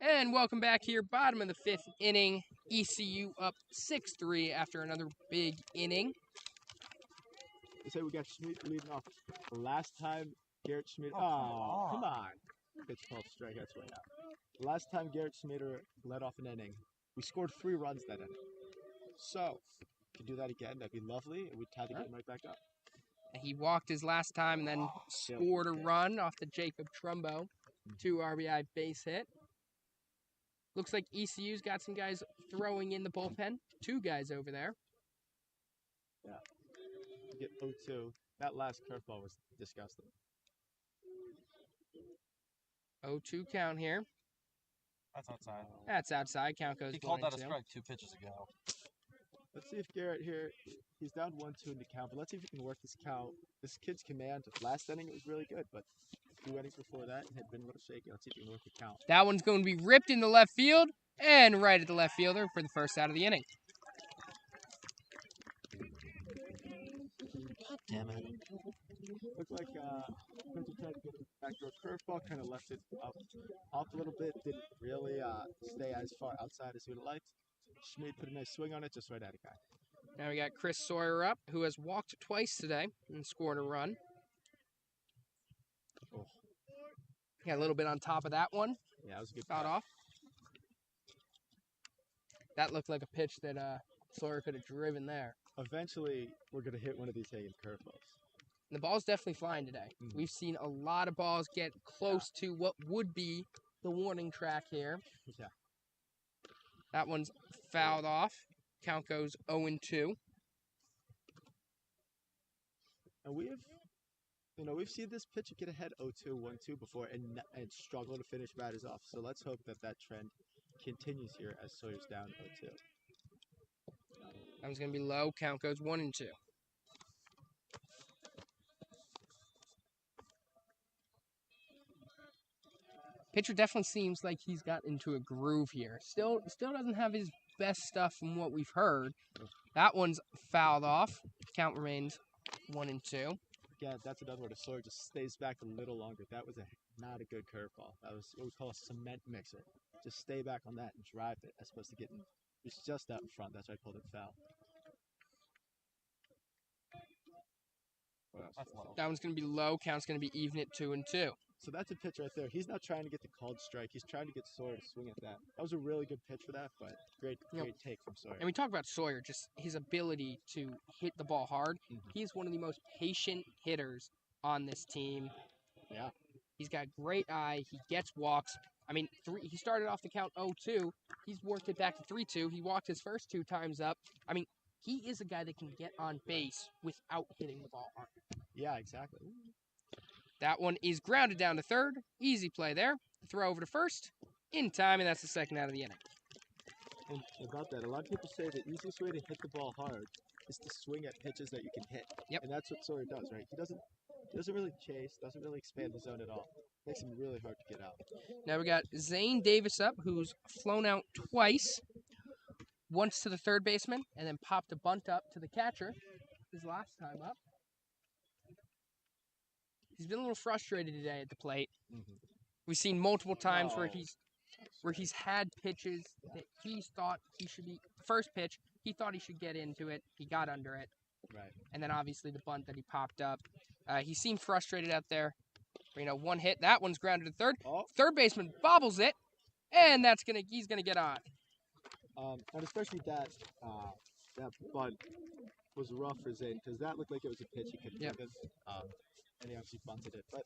[SPEAKER 2] And welcome back here, bottom of the 5th inning. ECU up 6-3 after another big inning.
[SPEAKER 3] They say we got Schmidt leading off. The last time Garrett Schmidt.
[SPEAKER 1] Oh,
[SPEAKER 3] Oh,
[SPEAKER 1] come
[SPEAKER 3] come on. Pitch called strike. That's way out. The last time Garrett Schmitter led off an inning, we scored 3 runs that inning. So, if we could do that again, that'd be lovely. And we'd tie the game right back up.
[SPEAKER 2] He walked his last time and then scored a run off the Jacob Trumbo 2 RBI base hit. Looks like ECU's got some guys throwing in the bullpen. 2 guys over there.
[SPEAKER 3] Yeah. We get 0-2. That last curveball was disgusting.
[SPEAKER 2] 0-2 count here.
[SPEAKER 1] That's outside.
[SPEAKER 2] That's outside. Count goes
[SPEAKER 1] He
[SPEAKER 2] 1-2.
[SPEAKER 1] called that a strike 2 pitches ago.
[SPEAKER 3] Let's see if Garrett here, he's down 1-2 in the count, but let's see if he can work this count. This kid's command, last inning it was really good, but 2 innings before that had been a little shaky. Let's see if he can work the count.
[SPEAKER 2] That one's going to be ripped into left field and right at the left fielder for the first out of the inning.
[SPEAKER 1] God damn it.
[SPEAKER 3] Looked like Quincy tried to get him back to a curveball, kind of left it up a little bit, didn't really stay as far outside as he would have liked. Schmidt put a nice swing on it, just right at a guy.
[SPEAKER 2] Now we got Chris Sawyer up, who has walked twice today and scored a run.
[SPEAKER 3] Oh.
[SPEAKER 2] Got a little bit on top of that one.
[SPEAKER 3] Yeah, that was a good
[SPEAKER 2] Got
[SPEAKER 3] cut.
[SPEAKER 2] off. That looked like a pitch that Sawyer could have driven there.
[SPEAKER 3] Eventually, we're going to hit one of these hanging curveballs.
[SPEAKER 2] The ball's definitely flying today. We've seen a lot of balls get close to what would be the warning track here.
[SPEAKER 3] Yeah.
[SPEAKER 2] That one's fouled off. Count goes 0-2.
[SPEAKER 3] And we've seen this pitcher get ahead 0-2, 1-2 before and struggle to finish batters off. So let's hope that trend continues here as Sawyer's down 0-2.
[SPEAKER 2] That one's going to be low. Count goes 1-2. Pitcher definitely seems like he's got into a groove here. Still doesn't have his best stuff from what we've heard. That one's fouled off. Count remains 1-2.
[SPEAKER 3] Yeah, that's another one. Sawyer just stays back a little longer. That was not a good curveball. That was what we call a cement mixer. Just stay back on that and drive it as opposed to getting it's just out in front. That's why I pulled it foul.
[SPEAKER 1] That's low.
[SPEAKER 2] That one's going to be low. Count's going to be even at 2-2.
[SPEAKER 3] So that's a pitch right there. He's not trying to get the called strike. He's trying to get Sawyer to swing at that. That was a really good pitch for that, but great take from Sawyer.
[SPEAKER 2] And we talk about Sawyer, just his ability to hit the ball hard. He's one of the most patient hitters on this team.
[SPEAKER 3] Yeah.
[SPEAKER 2] He's got great eye. He gets walks. I mean, he started off the count 0-2. He's worked it back to 3-2. He walked his first 2 times up. I mean, he is a guy that can get on base without hitting the ball hard.
[SPEAKER 3] Yeah, exactly.
[SPEAKER 2] That one is grounded down to third. Easy play there. Throw over to first. In time, and that's the second out of the inning.
[SPEAKER 3] And about that, a lot of people say the easiest way to hit the ball hard is to swing at pitches that you can hit.
[SPEAKER 2] Yep.
[SPEAKER 3] And that's what Sawyer does, right? He doesn't really chase, doesn't really expand the zone at all. Makes him really hard to get out.
[SPEAKER 2] Now we got Zane Davis up, who's flown out twice. Once to the third baseman, and then popped a bunt up to the catcher his last time up. He's been a little frustrated today at the plate. We've seen multiple times where he's had pitches that he thought he should be first pitch. He thought he should get into it. He got under it.
[SPEAKER 3] Right.
[SPEAKER 2] And then obviously the bunt that he popped up. He seemed frustrated out there. One hit. That one's grounded to third.
[SPEAKER 3] Oh.
[SPEAKER 2] Third baseman bobbles it, and he's gonna get on.
[SPEAKER 3] And especially that bunt was rough for Zane because that looked like it was a pitch he could have taken. And he obviously bunted it. But,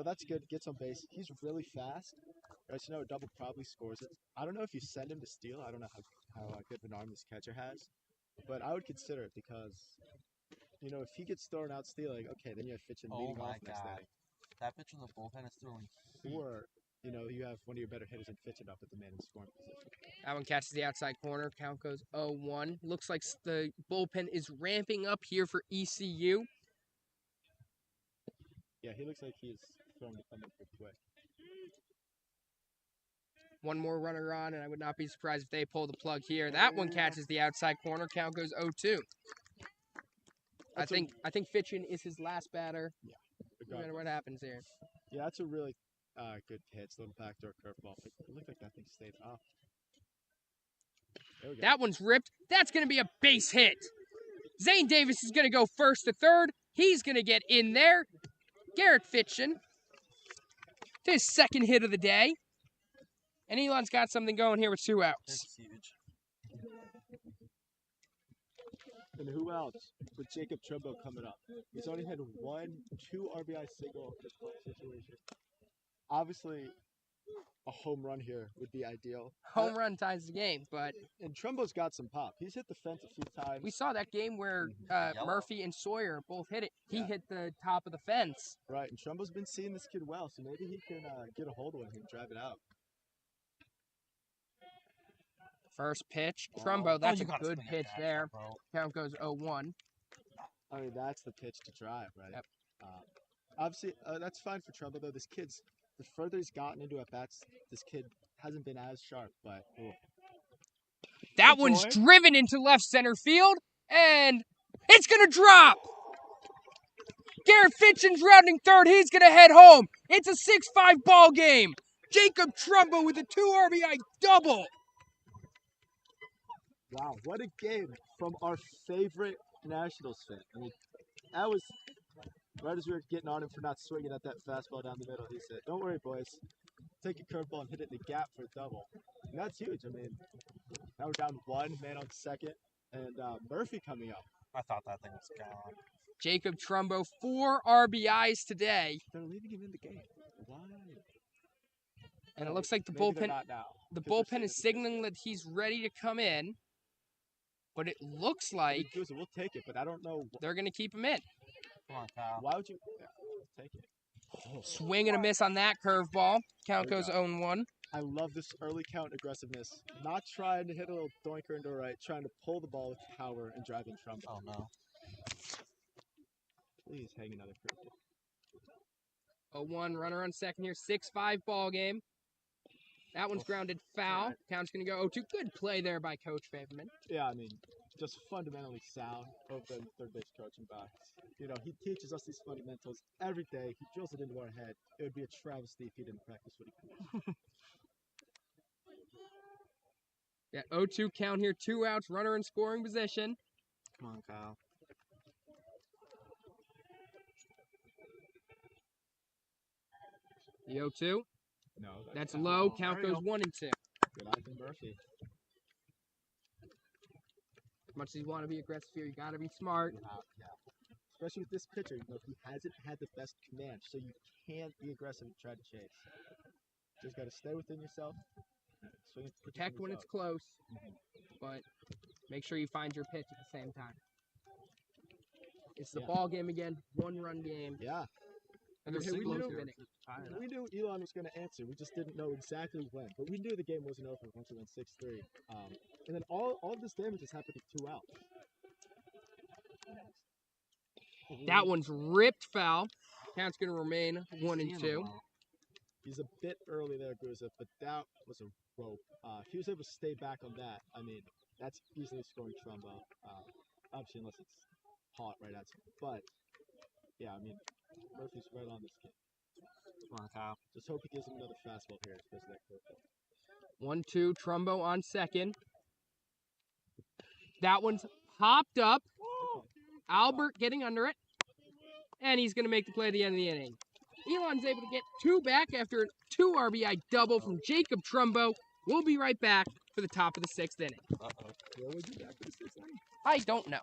[SPEAKER 3] that's good. Gets on base. He's really fast. Right, so a double probably scores it. I don't know if you send him to steal. I don't know how good of an arm this catcher has. But I would consider it because, if he gets thrown out stealing, okay, then you have Fitchin leading off next inning.
[SPEAKER 1] That pitch in the bullpen is throwing heat.
[SPEAKER 3] Or, you have one of your better hitters in Fitchin up at the man in scoring position.
[SPEAKER 2] That one catches the outside corner. Count goes 0-1. Looks like the bullpen is ramping up here for ECU.
[SPEAKER 3] Yeah, he looks like he's throwing the thumb pretty quick.
[SPEAKER 2] One more runner on, and I would not be surprised if they pull the plug here. That one catches the outside corner. Count goes 0-2. I think Fitchin is his last batter.
[SPEAKER 3] Yeah.
[SPEAKER 2] No matter what happens here.
[SPEAKER 3] Yeah, that's a really Good pitch, little backdoor curveball. It looked like that thing stayed up. There we go.
[SPEAKER 2] That one's ripped. That's going to be a base hit. Zane Davis is going to go first to third. He's going to get in there. Garrett Fitchin to his second hit of the day. And Elon's got something going here with 2 outs.
[SPEAKER 1] It's huge.
[SPEAKER 3] And who else with Jacob Trumbo coming up? He's only had 2 RBI single in this situation. Obviously, a home run here would be ideal.
[SPEAKER 2] Home run ties the game, but...
[SPEAKER 3] And Trumbo's got some pop. He's hit the fence a few times.
[SPEAKER 2] We saw that game where Murphy and Sawyer both hit it. He hit the top of the fence.
[SPEAKER 3] Right, and Trumbo's been seeing this kid well, so maybe he can get a hold of him and drive it out.
[SPEAKER 2] First pitch. Trumbo, that's a
[SPEAKER 1] gotta
[SPEAKER 2] good
[SPEAKER 1] swing at
[SPEAKER 2] pitch
[SPEAKER 1] that,
[SPEAKER 2] there.
[SPEAKER 1] bro.
[SPEAKER 2] Count goes 0-1.
[SPEAKER 3] I mean, that's the pitch to drive, right?
[SPEAKER 2] Yep.
[SPEAKER 3] Obviously, that's fine for Trumbo, though. This kid's, the further he's gotten into at-bats, this kid hasn't been as sharp, but... Ooh.
[SPEAKER 2] That
[SPEAKER 3] Good
[SPEAKER 2] one's
[SPEAKER 3] boy.
[SPEAKER 2] driven into left center field, and it's going to drop. Garrett Fitchin's rounding third. He's going to head home. It's a 6-5 ball game. Jacob Trumbo with a 2 RBI double.
[SPEAKER 3] Wow, what a game from our favorite Nationals fan. I mean, that was right as we were getting on him for not swinging at that fastball down the middle. He said, "Don't worry, boys. Take a curveball and hit it in the gap for a double." And that's huge. I mean, now we're down 1 man on second, and Murphy coming up.
[SPEAKER 1] I thought that thing was gone.
[SPEAKER 2] Jacob Trumbo, 4 RBIs today.
[SPEAKER 3] They're leaving him in the game. Why?
[SPEAKER 2] And it looks like the
[SPEAKER 3] Maybe they're
[SPEAKER 2] bullpen
[SPEAKER 3] not now,
[SPEAKER 2] the
[SPEAKER 3] 'cause they're
[SPEAKER 2] bullpen
[SPEAKER 3] sitting
[SPEAKER 2] is
[SPEAKER 3] at the
[SPEAKER 2] signaling that he's ready to come in. But it looks like
[SPEAKER 3] We'll take it, but I don't know.
[SPEAKER 2] they're going to keep him in.
[SPEAKER 1] Come on, Kyle.
[SPEAKER 3] Why would you take it?
[SPEAKER 2] Swing and a miss on that curveball. Count
[SPEAKER 3] There we
[SPEAKER 2] goes
[SPEAKER 3] go.
[SPEAKER 2] 0-1.
[SPEAKER 3] I love this early count aggressiveness. Not trying to hit a little doinker into right, trying to pull the ball with power and drive in Trumbo.
[SPEAKER 1] Oh, no.
[SPEAKER 3] Please hang another curveball.
[SPEAKER 2] 0-1, runner on second here. 6-5 ball game. That one's grounded foul.
[SPEAKER 3] Alright.
[SPEAKER 2] Count's going to go 0-2. Good play there by Coach Faverman.
[SPEAKER 3] Yeah, I mean, just fundamentally sound over the third base coaching box. You know, he teaches us these fundamentals every day. He drills it into our head. It would be a travesty if he didn't practice what he preaches.
[SPEAKER 2] Yeah, 0-2 count here. 2 outs. Runner in scoring position.
[SPEAKER 1] Come on, Kyle.
[SPEAKER 2] The 0-2.
[SPEAKER 3] No,
[SPEAKER 2] That's low. Count
[SPEAKER 1] There you
[SPEAKER 2] goes
[SPEAKER 1] go.
[SPEAKER 2] 1-2.
[SPEAKER 3] good eye from Murphy.
[SPEAKER 2] As much as you want to be aggressive here, you got to be smart.
[SPEAKER 3] Yeah. Especially with this pitcher, you know, he hasn't had the best command, so you can't be aggressive and try to chase. Just got to stay within yourself. Swing at the pitcher
[SPEAKER 2] Protect
[SPEAKER 3] from
[SPEAKER 2] when
[SPEAKER 3] the
[SPEAKER 2] it's close, but make sure you find your pitch at the same time. It's the
[SPEAKER 3] Yeah.
[SPEAKER 2] ball game again. 1-run game.
[SPEAKER 3] Yeah.
[SPEAKER 2] Another
[SPEAKER 3] Hey, we
[SPEAKER 2] explosive
[SPEAKER 3] knew-
[SPEAKER 2] inning.
[SPEAKER 3] We knew Elon was going to answer. We just didn't know exactly when. But we knew the game wasn't over once it went 6-3. And then all of this damage has happened with 2 outs.
[SPEAKER 2] That one's ripped foul. Count's going to remain 1-2.
[SPEAKER 3] He's a bit early there, Guza, but that was a rope. If he was able to stay back on that, I mean, that's easily scoring Trumbo. Obviously, unless it's hot right at him. But, yeah, I mean, Murphy's right on this kid.
[SPEAKER 1] Come on, Kyle.
[SPEAKER 3] Just hope he gives him another fastball here because of that curveball.
[SPEAKER 2] 1-2. Trumbo on second. That one's popped up. Albert getting under it. And he's going to make the play at the end of the inning. Elon's able to get 2 back after a 2 RBI double from Jacob Trumbo. We'll be right back for the top of the 6th inning.
[SPEAKER 1] Uh-oh.
[SPEAKER 3] Where would you back for the 6th inning?
[SPEAKER 2] I don't know.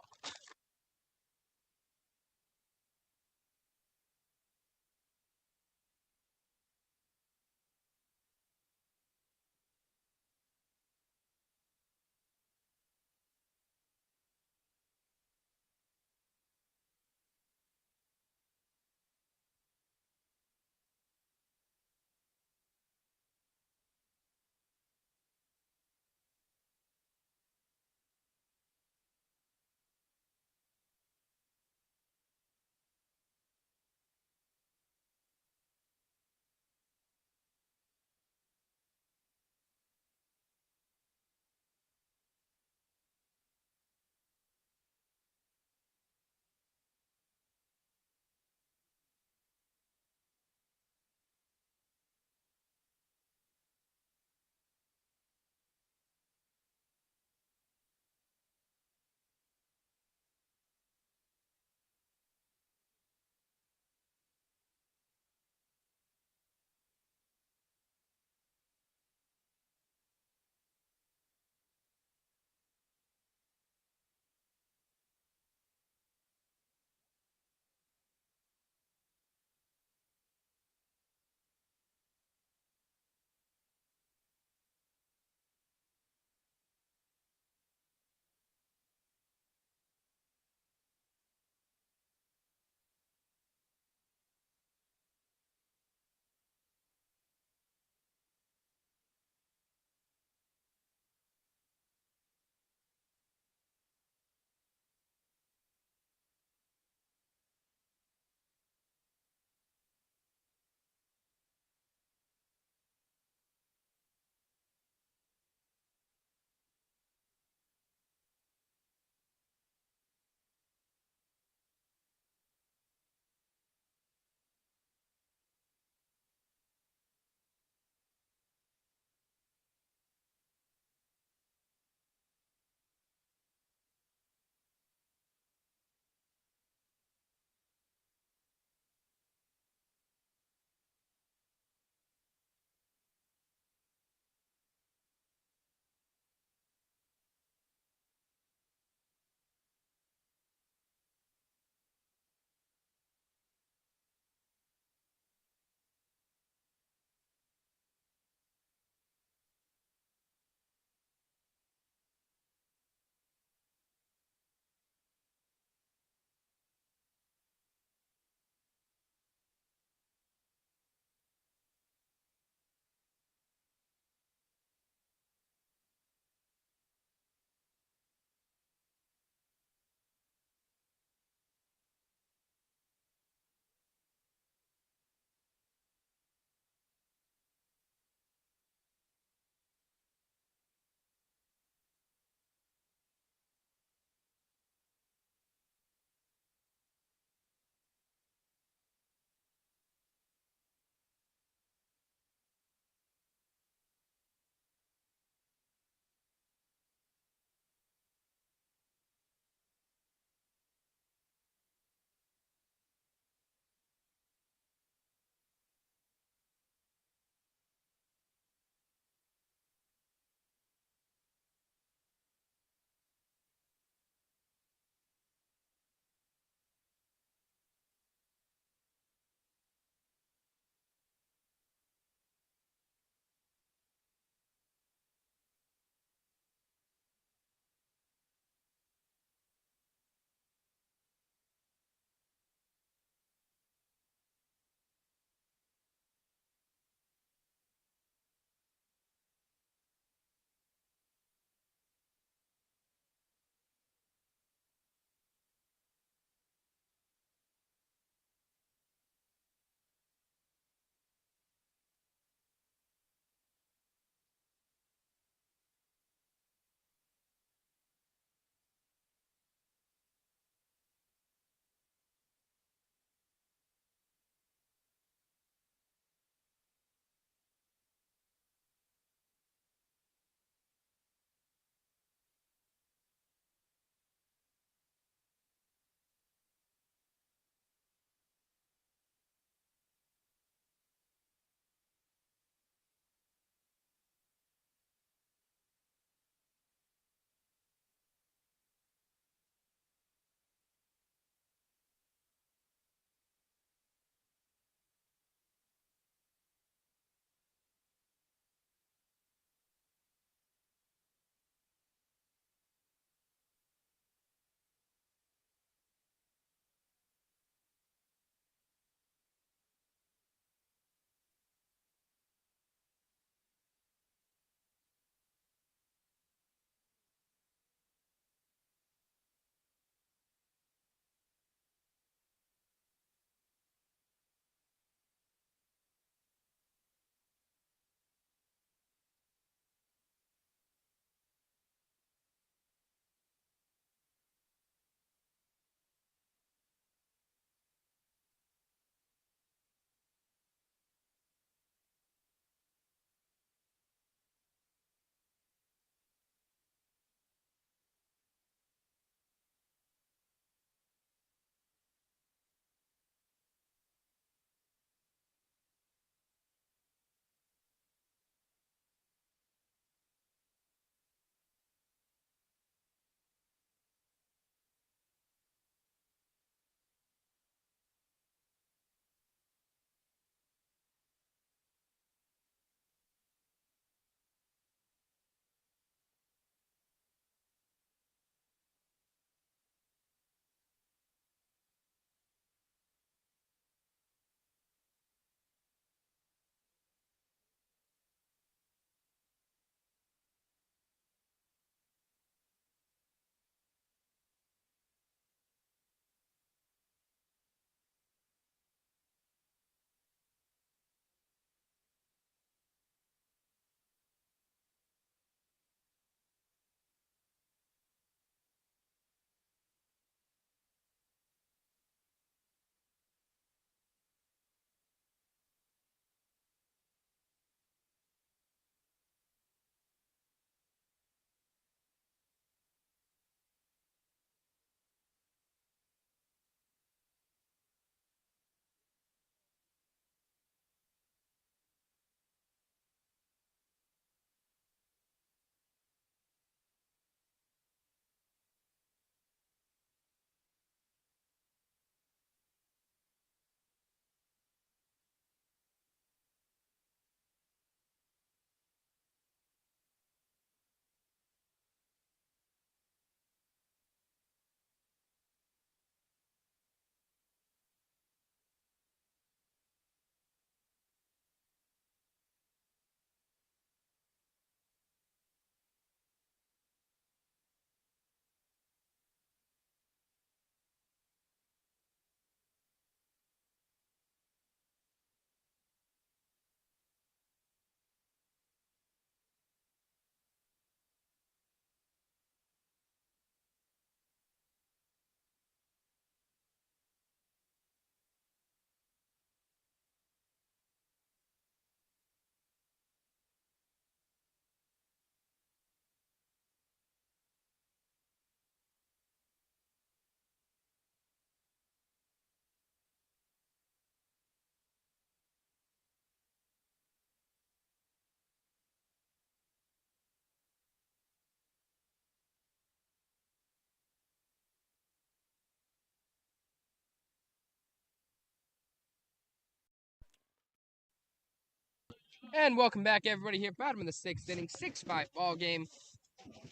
[SPEAKER 2] And welcome back, everybody, here. Bottom of the 6th inning, 6-5 ball game.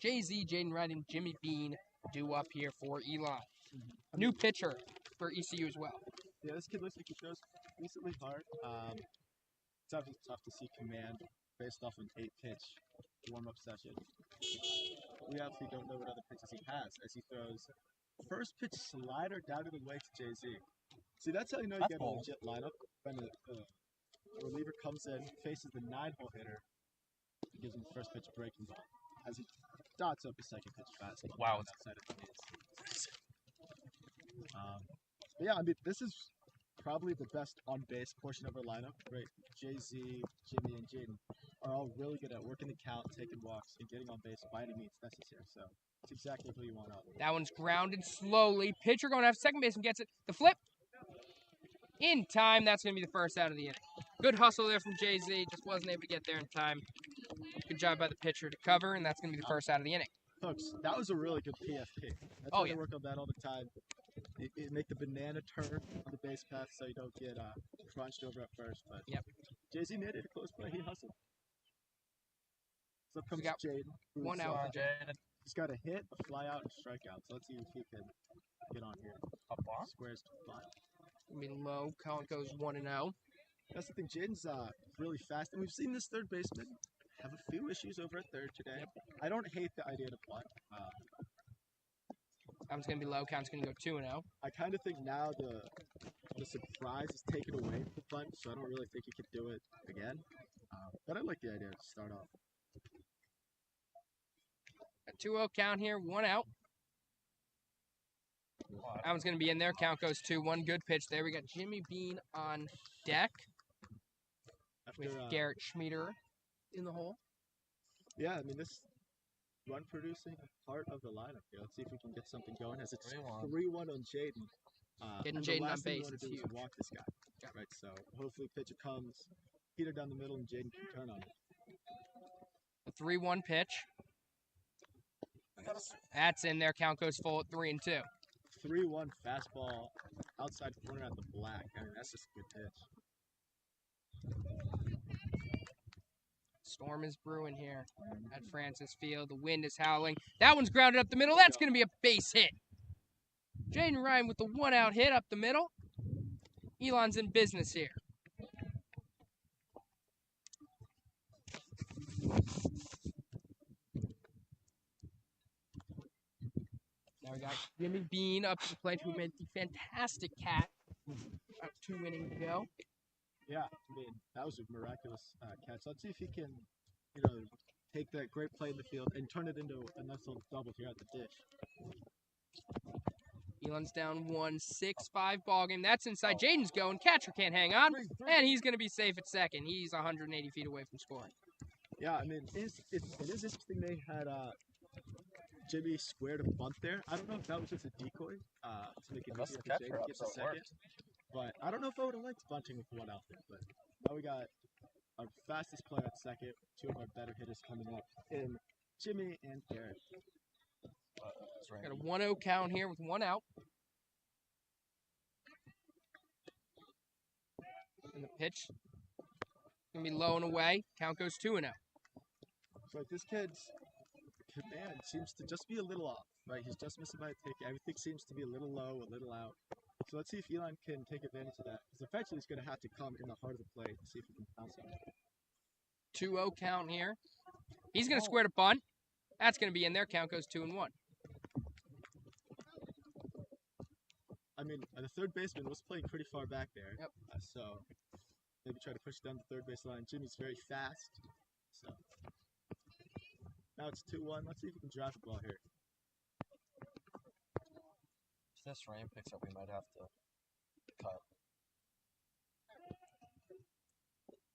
[SPEAKER 2] JZ, Jaden Wright, and Jimmy Bean due up here for Elon. New pitcher for ECU as well.
[SPEAKER 3] Yeah, this kid looks like he throws decently hard. It's obviously tough to see command based off an 8-pitch warm-up session. We obviously don't know what other pitches he has as he throws first pitch slider down to the way to JZ. See, that's how you know you get a legit lineup. When the reliever comes in, faces the 9-hole hitter, and gives him the first pitch breaking ball as he dots up his second pitch fastball.
[SPEAKER 1] Wow, it's
[SPEAKER 3] outside of the knees. But yeah, I mean, this is probably the best on-base portion of our lineup, right? JZ, Jimmy, and Jaden are all really good at working the count, taking walks, and getting on base by any means necessary. So it's exactly who you want out.
[SPEAKER 2] That one's grounded slowly. Pitcher going after second baseman gets it. The flip. In time. That's going to be the first out of the inning. Good hustle there from JZ. Just wasn't able to get there in time. Good job by the pitcher to cover, and that's going to be the first out of the inning.
[SPEAKER 3] Folks, that was a really good PFP. I try to work on that all the time. It make the banana turn on the base path so you don't get crunched over at first. But JZ made it a close play. He hustled. So up comes Jaden.
[SPEAKER 2] One out for Jaden.
[SPEAKER 3] He's got a hit, a fly out, and a strikeout. So let's see if he can get on here.
[SPEAKER 1] Up on?
[SPEAKER 3] Squares to fly.
[SPEAKER 2] I mean, low. Count goes 1-0.
[SPEAKER 3] That's the thing. Jaden's really fast. And we've seen this third baseman have a few issues over at third today. I don't hate the idea to bunt.
[SPEAKER 2] That one's going to be low. Count's going to go 2-0.
[SPEAKER 3] I kind of think now the surprise is taken away from the bunt, so I don't really think he could do it again. But I like the idea to start off.
[SPEAKER 2] A 2-0 count here. 1 out. That one's going to be in there. Count goes 2-1. Good pitch there. We got Jimmy Bean on deck with Garrett Schmieder in the hole.
[SPEAKER 3] Yeah, I mean, this run-producing part of the lineup here. Let's see if we can get something going as it's 3-1 on Jaden.
[SPEAKER 2] Getting Jaden on base
[SPEAKER 3] is huge. Walk this guy. Right, so hopefully pitcher comes, heater down the middle, and Jaden can turn on it.
[SPEAKER 2] A 3-1 pitch. That's in there. Count goes full at 3-2.
[SPEAKER 3] 3-1 fastball outside corner at the black. I mean, that's just a good pitch.
[SPEAKER 2] Storm is brewing here at Francis Field. The wind is howling. That one's grounded up the middle. That's going to be a base hit. Jaden Ryan with the 1-out hit up the middle. Elon's in business here. Now we got Jimmy Bean up to the plate, who made the fantastic catch about 2 innings ago.
[SPEAKER 3] Yeah, I mean, that was a miraculous catch. Let's see if he can, take that great play in the field and turn it into a nice little double here at the dish.
[SPEAKER 2] Elon's down 1, 6-5 ball game. That's inside. Jaden's going. Catcher can't hang on, and he's going to be safe at second. He's 180 feet away from scoring.
[SPEAKER 3] Yeah, I mean, it is interesting they had Jimmy squared a bunt there. I don't know if that was just a decoy to make it easier for Jaden to get the second. But I don't know if I would have liked bunting with 1 out there. But now we got our fastest player at second, 2 of our better hitters coming up in Jimmy and Garrett.
[SPEAKER 2] Got a 1-0 count here with 1 out. And the pitch going to be low and away. Count goes 2-0.
[SPEAKER 3] So this kid's command seems to just be a little off, right? He's just missing by a tick. Everything seems to be a little low, a little out. So let's see if Elon can take advantage of that. Because eventually he's going to have to come in the heart of the plate and see if he can pounce on it.
[SPEAKER 2] 2-0 count here. He's going to square to bunt. That's going to be in there. Count goes 2-1.
[SPEAKER 3] I mean, the third baseman was playing pretty far back there.
[SPEAKER 2] Yep.
[SPEAKER 3] So maybe try to push down the third base line. Jimmy's very fast. So now it's 2-1. Let's see if we can drive the ball here.
[SPEAKER 1] If this rain picks up, we might have to cut.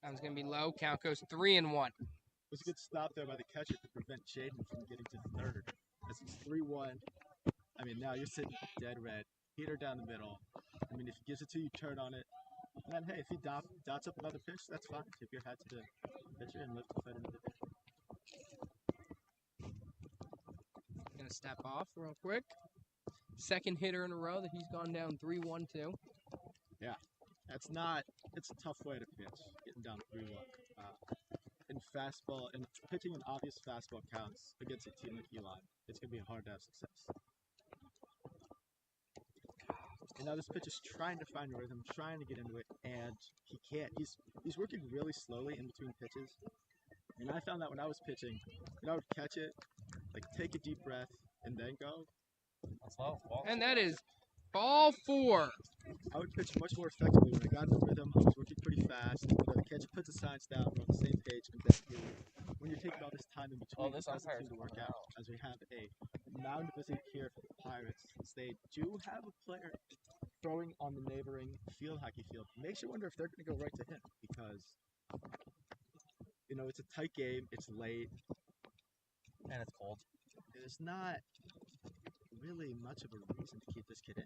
[SPEAKER 2] That one's going to be low. Count goes 3-1.
[SPEAKER 3] It was a good stop there by the catcher to prevent Jaden from getting to the third. As it's 3-1. I mean, now you're sitting dead red. Heater down the middle. I mean, if he gives it to you, turn on it. And then, hey, if he dots up another pitch, that's fine. Tip your hat to the pitcher and lift the fight another pitch.
[SPEAKER 2] Going to step off real quick. Second hitter in a row that he's gone down 3-1 to.
[SPEAKER 3] Yeah, it's a tough way to pitch, getting down 3-1. fastball and pitching an obvious fastball counts against a team like Elon, it's going to be hard to have success. And now this pitch is trying to find a rhythm, trying to get into it, and he can't. He's working really slowly in between pitches. And I found that when I was pitching, I would catch it, like take a deep breath, and then go.
[SPEAKER 2] And that is ball 4.
[SPEAKER 3] I would pitch much more effectively when I got in the rhythm. I was working pretty fast. The catcher puts the signs down, we're on the same page, and then when you're taking all this time in between, it doesn't seem to work out. As we have a mound visit here for the Pirates, they do have a player throwing on the neighboring field hockey field. Makes you wonder if they're going to go right to him because, you know, it's a tight game, it's late,
[SPEAKER 1] and it's cold.
[SPEAKER 3] There's not really much of a reason to keep this kid in.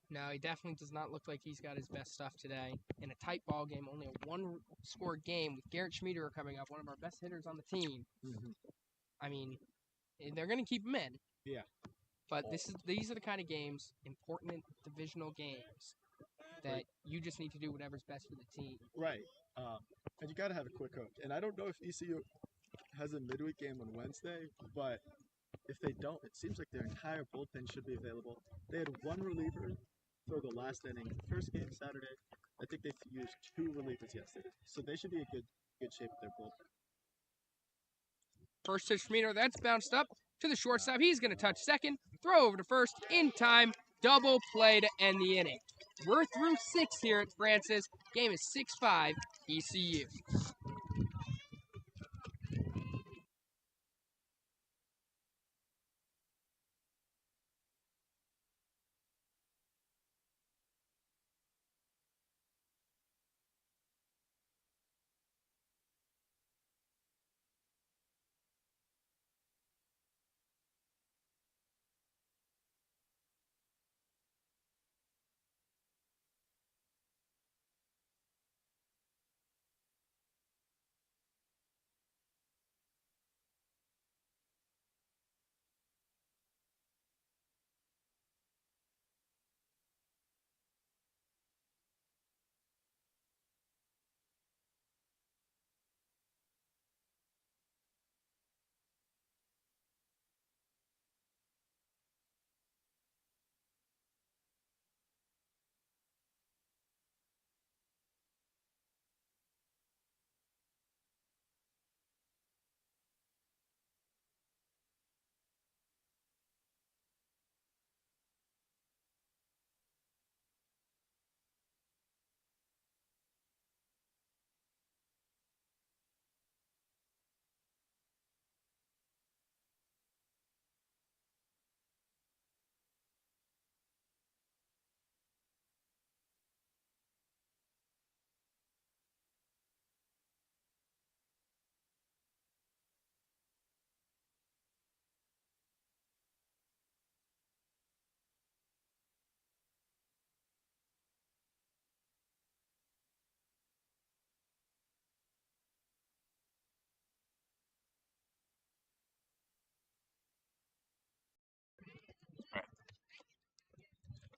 [SPEAKER 2] No, he definitely does not look like he's got his best stuff today. In a tight ball game, only a one-score game with Garrett Schmieder coming up, one of our best hitters on the team.
[SPEAKER 3] Mm-hmm.
[SPEAKER 2] I mean, they're going to keep him in.
[SPEAKER 3] Yeah.
[SPEAKER 2] But these are the kind of games, important divisional games, that you just need to do whatever's best for the team.
[SPEAKER 3] Right. And you got to have a quick hook. And I don't know if ECU has a midweek game on Wednesday, but if they don't, it seems like their entire bullpen should be available. They had one reliever for the last inning. First game Saturday, I think they used 2 relievers yesterday. So they should be in good shape with their bullpen.
[SPEAKER 2] First to Schmieder, that's bounced up to the shortstop. He's going to touch second, throw over to first, in time, double play to end the inning. We're through 6 here at Francis. Game is 6-5 ECU.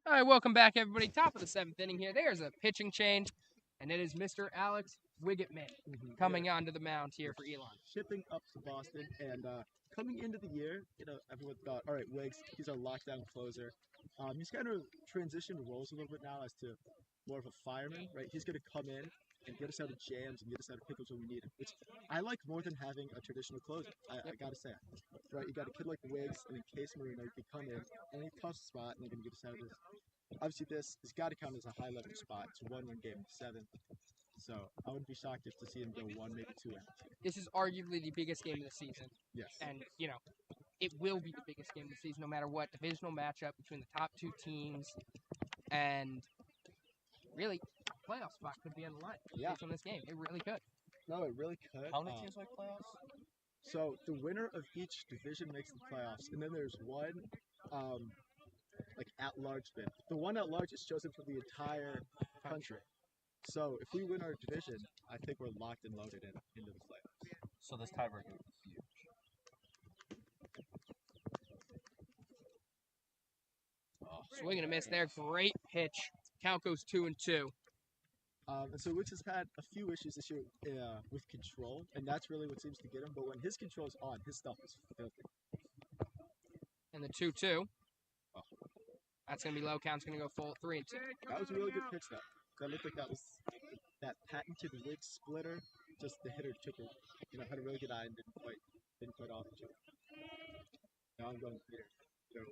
[SPEAKER 2] All right, welcome back, everybody. Top of the 7th inning here. There's a pitching change, and it is Mr. Alex Wiggitman coming onto the mound here for Elon.
[SPEAKER 3] Shipping up to Boston, and coming into the year, you know, everyone thought, all right, Wiggs, he's our lockdown closer. He's kind of transitioned roles a little bit now as to more of a fireman, right? He's going to come in and get us out of jams and get us out of pickles when we need him, which I like more than having a traditional closer. I got to say, right? You got a kid like Wiggs and in case Marino, you can come in any tough spot and they're going to get us out of this. Obviously, this has got to count as a high-leverage spot. It's a 1-win game, 7. So I wouldn't be shocked if to see him go 1, maybe 2 out.
[SPEAKER 2] This is arguably the biggest game of the season.
[SPEAKER 3] Yes.
[SPEAKER 2] And, you know, it will be the biggest game of the season no matter what. Divisional matchup between the top 2 teams. And really, playoff spot could be on the line based on this game. It really could.
[SPEAKER 3] No, it really could.
[SPEAKER 1] How many teams make playoffs?
[SPEAKER 3] So the winner of each division makes the playoffs, and then there's one like at-large bid. The one at-large is chosen for the entire country. So if we win our division, I think we're locked and loaded into the playoffs.
[SPEAKER 1] So this tiebreaker is huge.
[SPEAKER 2] Swing and a miss there. Great pitch. Count goes 2-2.
[SPEAKER 3] And so Wicks has had a few issues this year with control, and that's really what seems to get him. But when his control is on, his stuff is filthy.
[SPEAKER 2] And the 2-2. Oh. That's going to be low. Count's going to go full 3-2.
[SPEAKER 3] That was a really good pitch, though. That looked like that was that patented Wicks splitter. Just the hitter took it, had a really good eye and didn't quite off each other. Now I'm going here. Go away.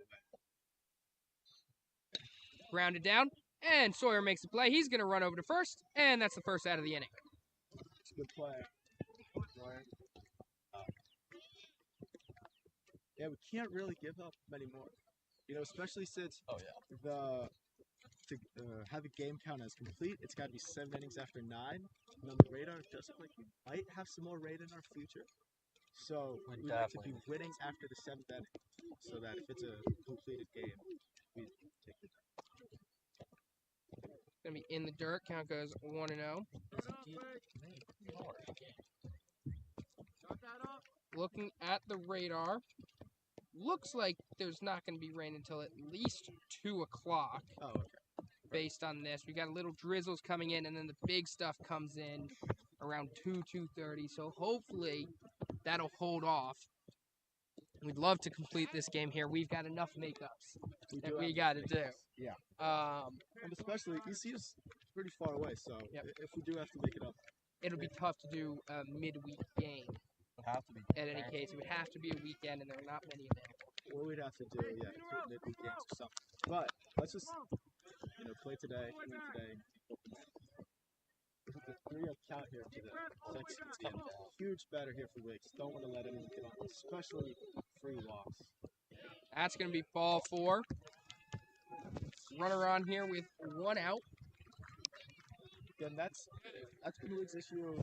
[SPEAKER 2] Grounded down, and Sawyer makes the play. He's going to run over to first, and that's the first out of the inning.
[SPEAKER 3] It's a good play. Yeah, we can't really give up many more. Especially since to have a game count as complete, it's got to be 7 innings after 9. And on the radar, it does look like we might have some more rain in our future. So we like to be winning after the 7th inning, so that if it's a completed game, we take it.
[SPEAKER 2] Going to be in the dirt. Count goes 1-0. Looking at the radar, looks like there's not going to be rain until at least 2 o'clock.
[SPEAKER 3] Oh, okay.
[SPEAKER 2] Based on this, we got a little drizzles coming in, and then the big stuff comes in around 2:30. So hopefully that'll hold off. We'd love to complete this game here. We've got enough makeups that we got to do.
[SPEAKER 3] Yeah. And especially ECU's pretty far away, so if we do have to make it up,
[SPEAKER 2] it'll be tough to do a midweek game.
[SPEAKER 1] Have to be.
[SPEAKER 2] In any case, it would have to be a weekend, and there are not many available.
[SPEAKER 3] What we'd have to do, midweek games or something. But let's just, play today, win today. The 3-0 count here to the second game. Huge batter here for Wicks. Don't want to let anyone get on, especially free walks.
[SPEAKER 2] That's going to be ball 4. Runner on here with 1 out.
[SPEAKER 3] Again, that's been Wicks' issue.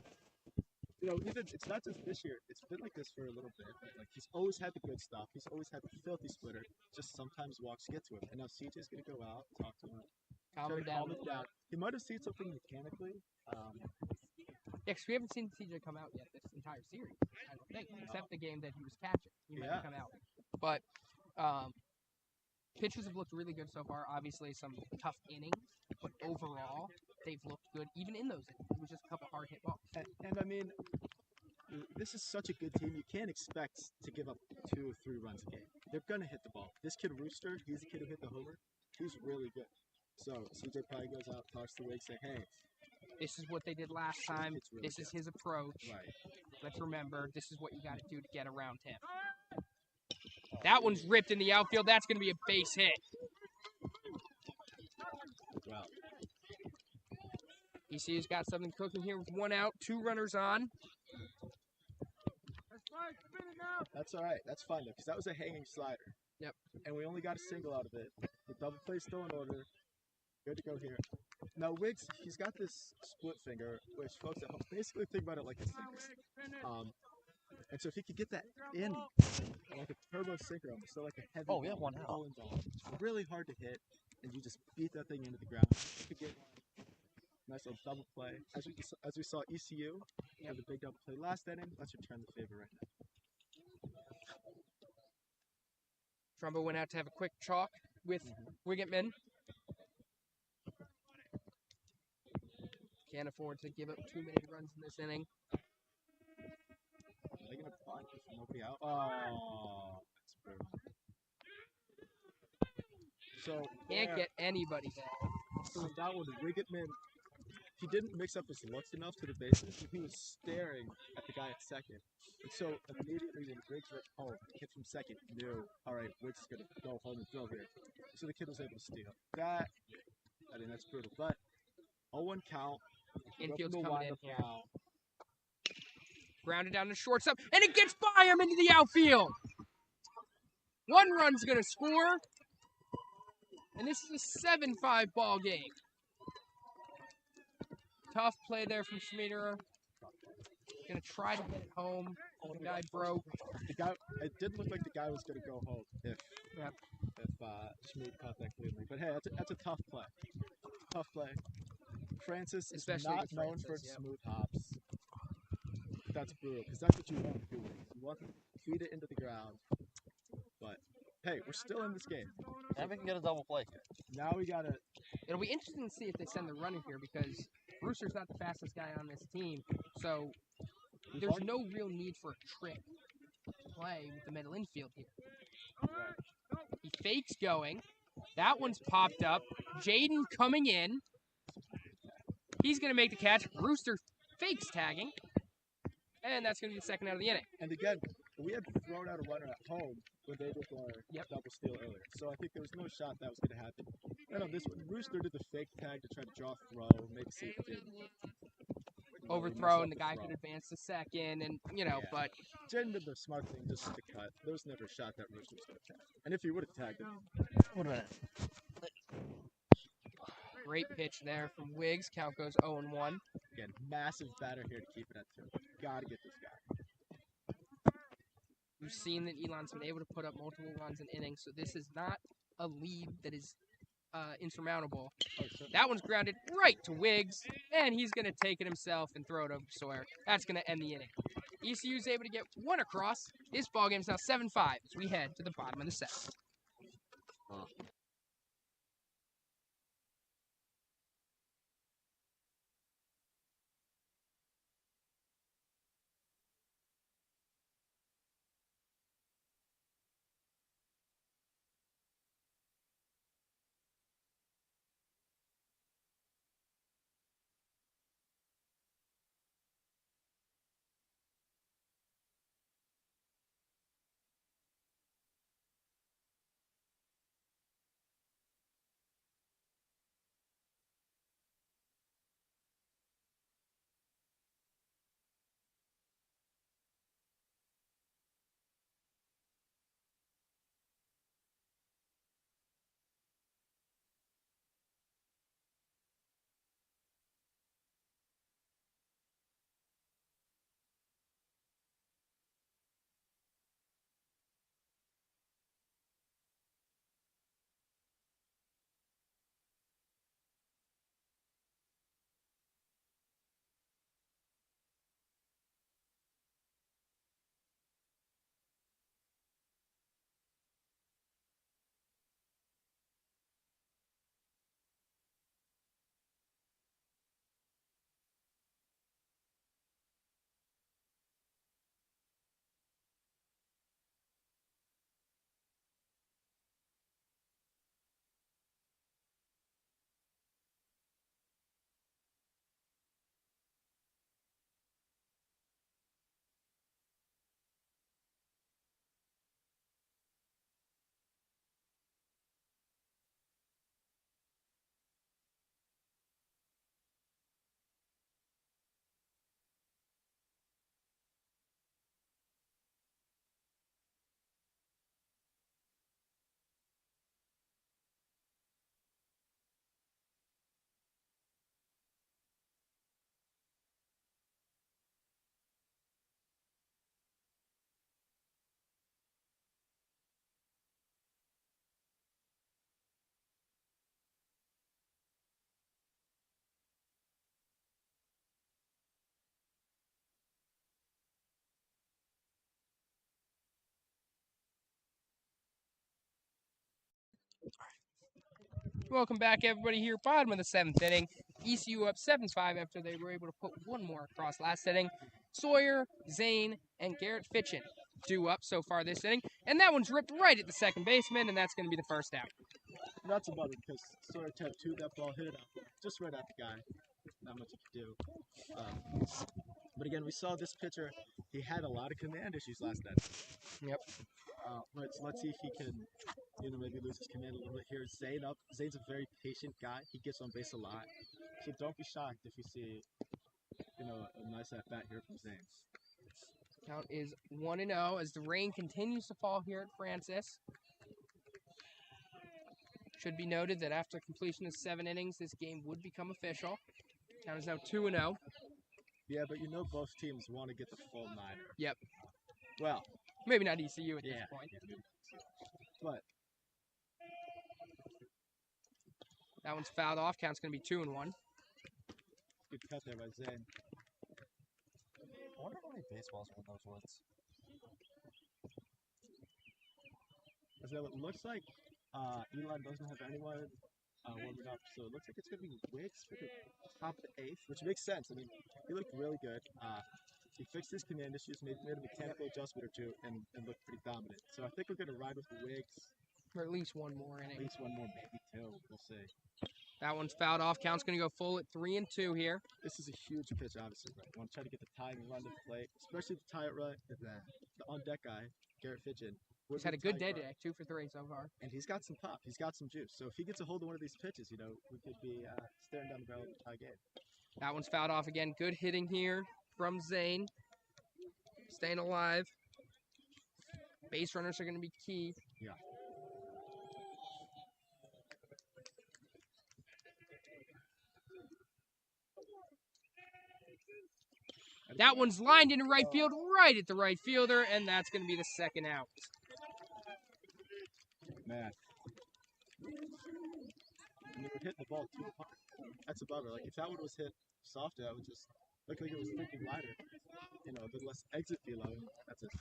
[SPEAKER 3] Even it's not just this year. It's been like this for a little bit. Like he's always had the good stuff. He's always had the filthy splitter. Just sometimes walks get to him. And now CJ's gonna go out, talk to him,
[SPEAKER 2] calm him down.
[SPEAKER 3] He might have seen something mechanically.
[SPEAKER 2] Yeah, because we haven't seen CJ come out yet this entire series. I don't think, except the game that he was catching. He might have come out. But pitchers have looked really good so far. Obviously, some tough innings, but overall, they've looked good, even in those innings. It was just a couple hard hit balls.
[SPEAKER 3] And I mean, this is such a good team. You can't expect to give up 2 or 3 runs a game. They're gonna hit the ball. This kid Rooster, he's the kid who hit the homer. He's really good. So CJ probably goes out, talks to Wicks, say, "Hey,
[SPEAKER 2] this is what they did last time.
[SPEAKER 3] Really
[SPEAKER 2] this is his approach.
[SPEAKER 3] Right.
[SPEAKER 2] Let's remember, this is what you got to do to get around him." That one's ripped in the outfield. That's going to be a base hit.
[SPEAKER 3] Wow.
[SPEAKER 2] ECU's got something cooking here with 1 out, 2 runners on.
[SPEAKER 3] That's all right. That's fine, though, because that was a hanging slider.
[SPEAKER 2] Yep.
[SPEAKER 3] And we only got a single out of it. The double play's still in order. Good to go here. Now, Wicks, he's got this split finger, which folks at home basically think about it like a sinker. And so if he could get that in, like a turbo sinker almost, so like a heavy
[SPEAKER 1] we have 1 out.
[SPEAKER 3] It's really hard to hit, and you just beat that thing into the ground. You could get nice little double play. As we saw ECU have the big double play last inning. Let's return the favor right now.
[SPEAKER 2] Trumbo went out to have a quick chalk with Wiggetman. Can't afford to give up too many runs in this inning.
[SPEAKER 3] Are they going to bunt with nobody out? Oh, that's brutal. So
[SPEAKER 2] can't get anybody there.
[SPEAKER 3] So that one, Wiggetman, he didn't mix up his looks enough to the bases. He was staring at the guy at second. And so immediately when Riggs went home, the kid from second knew, all right, Riggs is going to go home and throw here. So the kid was able to steal. That's brutal. But 0-1 count.
[SPEAKER 2] Infield's coming in here.
[SPEAKER 3] Now.
[SPEAKER 2] Grounded down to shortstop, and it gets by him into the outfield. 1 run's going to score, and this is a 7-5 ball game. Tough play there from Schmiederer. Going to try to get it home. The guy broke.
[SPEAKER 3] It didn't look like the guy was going to go home if Schmied caught that cleanly. But hey, that's a tough play. Tough play. Francis is not known for smooth hops. That's brutal, because that's what you want to do. You want to feed it into the ground. But, hey, we're still in this game.
[SPEAKER 1] And we can get a double play here.
[SPEAKER 3] Now we got to...
[SPEAKER 2] It'll be interesting to see if they send the runner here, because Brewster's not the fastest guy on this team, so there's no real need for a trick play with the middle infield here. He fakes going. That one's popped up. Jaden coming in. He's going to make the catch. Brewster fakes tagging. And that's going to be the second out of the inning.
[SPEAKER 3] And again, we had thrown out a runner at home when they did our double steal earlier. So I think there was no shot that was going to happen. And on this one, Brewster did the fake tag to try to draw a throw, maybe see if it did.
[SPEAKER 2] Overthrow, and the guy could advance to second, and, but...
[SPEAKER 3] Jaden did the smart thing, just to cut. There was never a shot that Brewster was going to tag. And if he would have tagged him, would have
[SPEAKER 2] Great pitch there from Wiggs. Count goes 0-1.
[SPEAKER 3] Again, massive batter here to keep it at 2. Gotta get this guy.
[SPEAKER 2] We've seen that Elon's been able to put up multiple runs in innings, so this is not a lead that is insurmountable. That one's grounded right to Wiggs, and he's going to take it himself and throw it over Sawyer. That's going to end the inning. ECU's able to get one across. This ballgame's now 7-5 as we head to the bottom of the 7th. Welcome back, everybody, here, bottom of the 7th inning. ECU up 7-5 after they were able to put one more across last inning. Sawyer, Zane, and Garrett Fitchin due up so far this inning. And that one's ripped right at the second baseman, and that's going to be the first out.
[SPEAKER 3] That's a bummer because Sawyer tapped 2 that ball, hit it out just right at the guy. Not much you could do. But again, we saw this pitcher. He had a lot of command issues last night.
[SPEAKER 2] Yep.
[SPEAKER 3] But let's see if he can, maybe lose his command a little bit here. Zane up. Zane's a very patient guy. He gets on base a lot. So don't be shocked if you see, a nice at bat here from Zane.
[SPEAKER 2] Count is 1-0 as the rain continues to fall here at Francis. Should be noted that after completion of 7 innings, this game would become official. Count is now 2-0.
[SPEAKER 3] Yeah, but both teams want to get the full 9er.
[SPEAKER 2] Yep.
[SPEAKER 3] Well,
[SPEAKER 2] maybe not ECU at this point.
[SPEAKER 3] But
[SPEAKER 2] that one's fouled off. Count's going to be 2-1.
[SPEAKER 3] Good cut there by Zane.
[SPEAKER 1] I wonder how many baseballs are in those woods.
[SPEAKER 3] So it looks like Elon doesn't have anyone warming up. So it looks like it's going to be Wicks for the top of the 8th, which makes sense. I mean, he looked really good. He fixed his command issues, made a mechanical adjustment or two, and looked pretty dominant. So I think we're going to ride with the Wicks.
[SPEAKER 2] For at least one more
[SPEAKER 3] At
[SPEAKER 2] inning.
[SPEAKER 3] least one more, maybe two. We'll see.
[SPEAKER 2] That one's fouled off. Count's going to go full at 3-2 here.
[SPEAKER 3] This is a huge pitch, obviously. Right? You want to try to get the tying run to the plate, especially the tie it run. The on-deck guy, Garrett Fitchin.
[SPEAKER 2] He's had a good day today, 2 for 3 so far.
[SPEAKER 3] And he's got some pop. He's got some juice. So if he gets a hold of one of these pitches, we could be staring down the barrel of a tie game.
[SPEAKER 2] That one's fouled off again. Good hitting here from Zane. Staying alive. Base runners are going to be key.
[SPEAKER 3] Yeah.
[SPEAKER 2] That one's lined into right field, right at the right fielder, and that's going to be the second out.
[SPEAKER 3] Man. And they were hitting the ball too hard. That's a bummer. Like, if that one was hit softer, that would just look like it was thinking lighter. A bit less exit velo. That's it.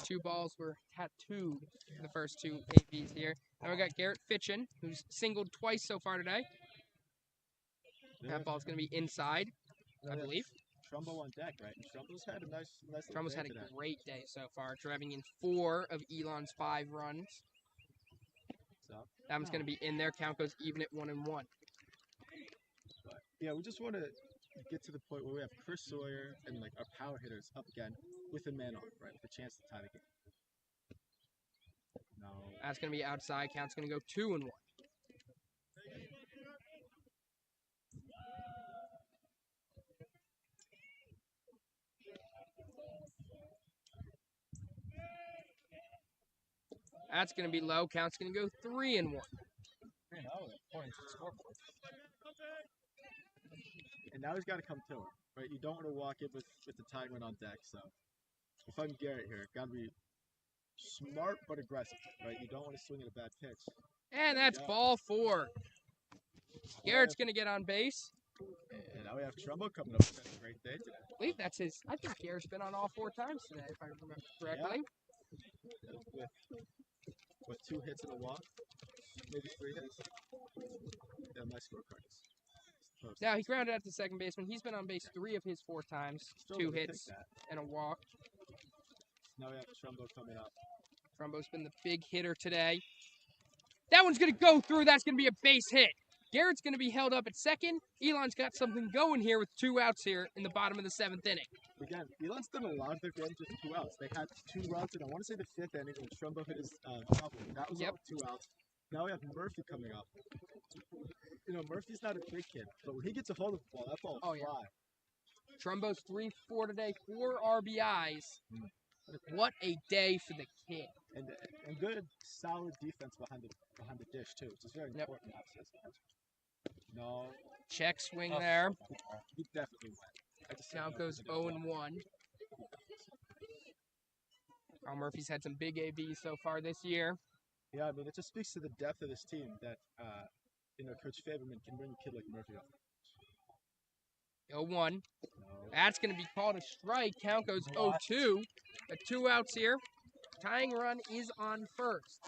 [SPEAKER 2] 2 balls were tattooed in the first 2 ABs here. Now we got Garrett Fitchin, who's singled twice so far today. That ball's going to be inside, I believe.
[SPEAKER 3] Trumbo on deck, right? And Trumbo's had a nice
[SPEAKER 2] Trumbo's had a great day so far, driving in 4 of Elon's 5 runs. That one's going to be in there. Count goes even at 1-1.
[SPEAKER 3] But, yeah, we just want to get to the point where we have Chris Sawyer and like our power hitters up again with a man on, right? With a chance to tie the game. No.
[SPEAKER 2] That's going to be outside. Count's going to go 2-1. That's going to be low. Count's going to go 3-1.
[SPEAKER 3] And now he's got to come to it, right? You don't want to walk in with the tying run on deck. So if I'm Garrett here, got to be smart but aggressive, right? You don't want to swing at a bad pitch.
[SPEAKER 2] And that's ball 4. Garrett's going to get on base.
[SPEAKER 3] And now we have Trumbo coming up with a great day today.
[SPEAKER 2] I believe that's his. I think Garrett's been on all 4 times today, if I remember correctly.
[SPEAKER 3] Yeah. With 2 hits and a walk, maybe 3 hits. Yeah, my scorecard is close.
[SPEAKER 2] Now he grounded out to second baseman. He's been on base 3 of his 4 times,
[SPEAKER 3] Still
[SPEAKER 2] 2
[SPEAKER 3] gonna
[SPEAKER 2] hits
[SPEAKER 3] take that.
[SPEAKER 2] and a walk.
[SPEAKER 3] Now we have Trumbo coming up.
[SPEAKER 2] Trumbo's been the big hitter today. That one's going to go through. That's going to be a base hit. Garrett's going to be held up at second. Elon's got something going here with 2 outs here in the bottom of the 7th inning.
[SPEAKER 3] Again, Elon's done a lot of their games with 2 outs. They had 2 runs, and I want to say the 5th inning when Trumbo hit his double. That was all with 2 outs. Now we have Murphy coming up. Murphy's not a big kid, but when he gets a hold of the ball, that ball will fly.
[SPEAKER 2] Trumbo's 3-4 today, 4 RBIs. What a day for the kid.
[SPEAKER 3] And good, solid defense behind the dish, too, which is very important. No.
[SPEAKER 2] Check swing there.
[SPEAKER 3] He definitely went.
[SPEAKER 2] Count goes 0-1. Carl Murphy's had some big ABs so far this year.
[SPEAKER 3] Yeah, I mean, it just speaks to the depth of this team that, Coach Faberman can bring a kid like Murphy up.
[SPEAKER 2] 0-1. That's going to be called a strike. Count goes 0-2. 2 outs here. Tying run is on first.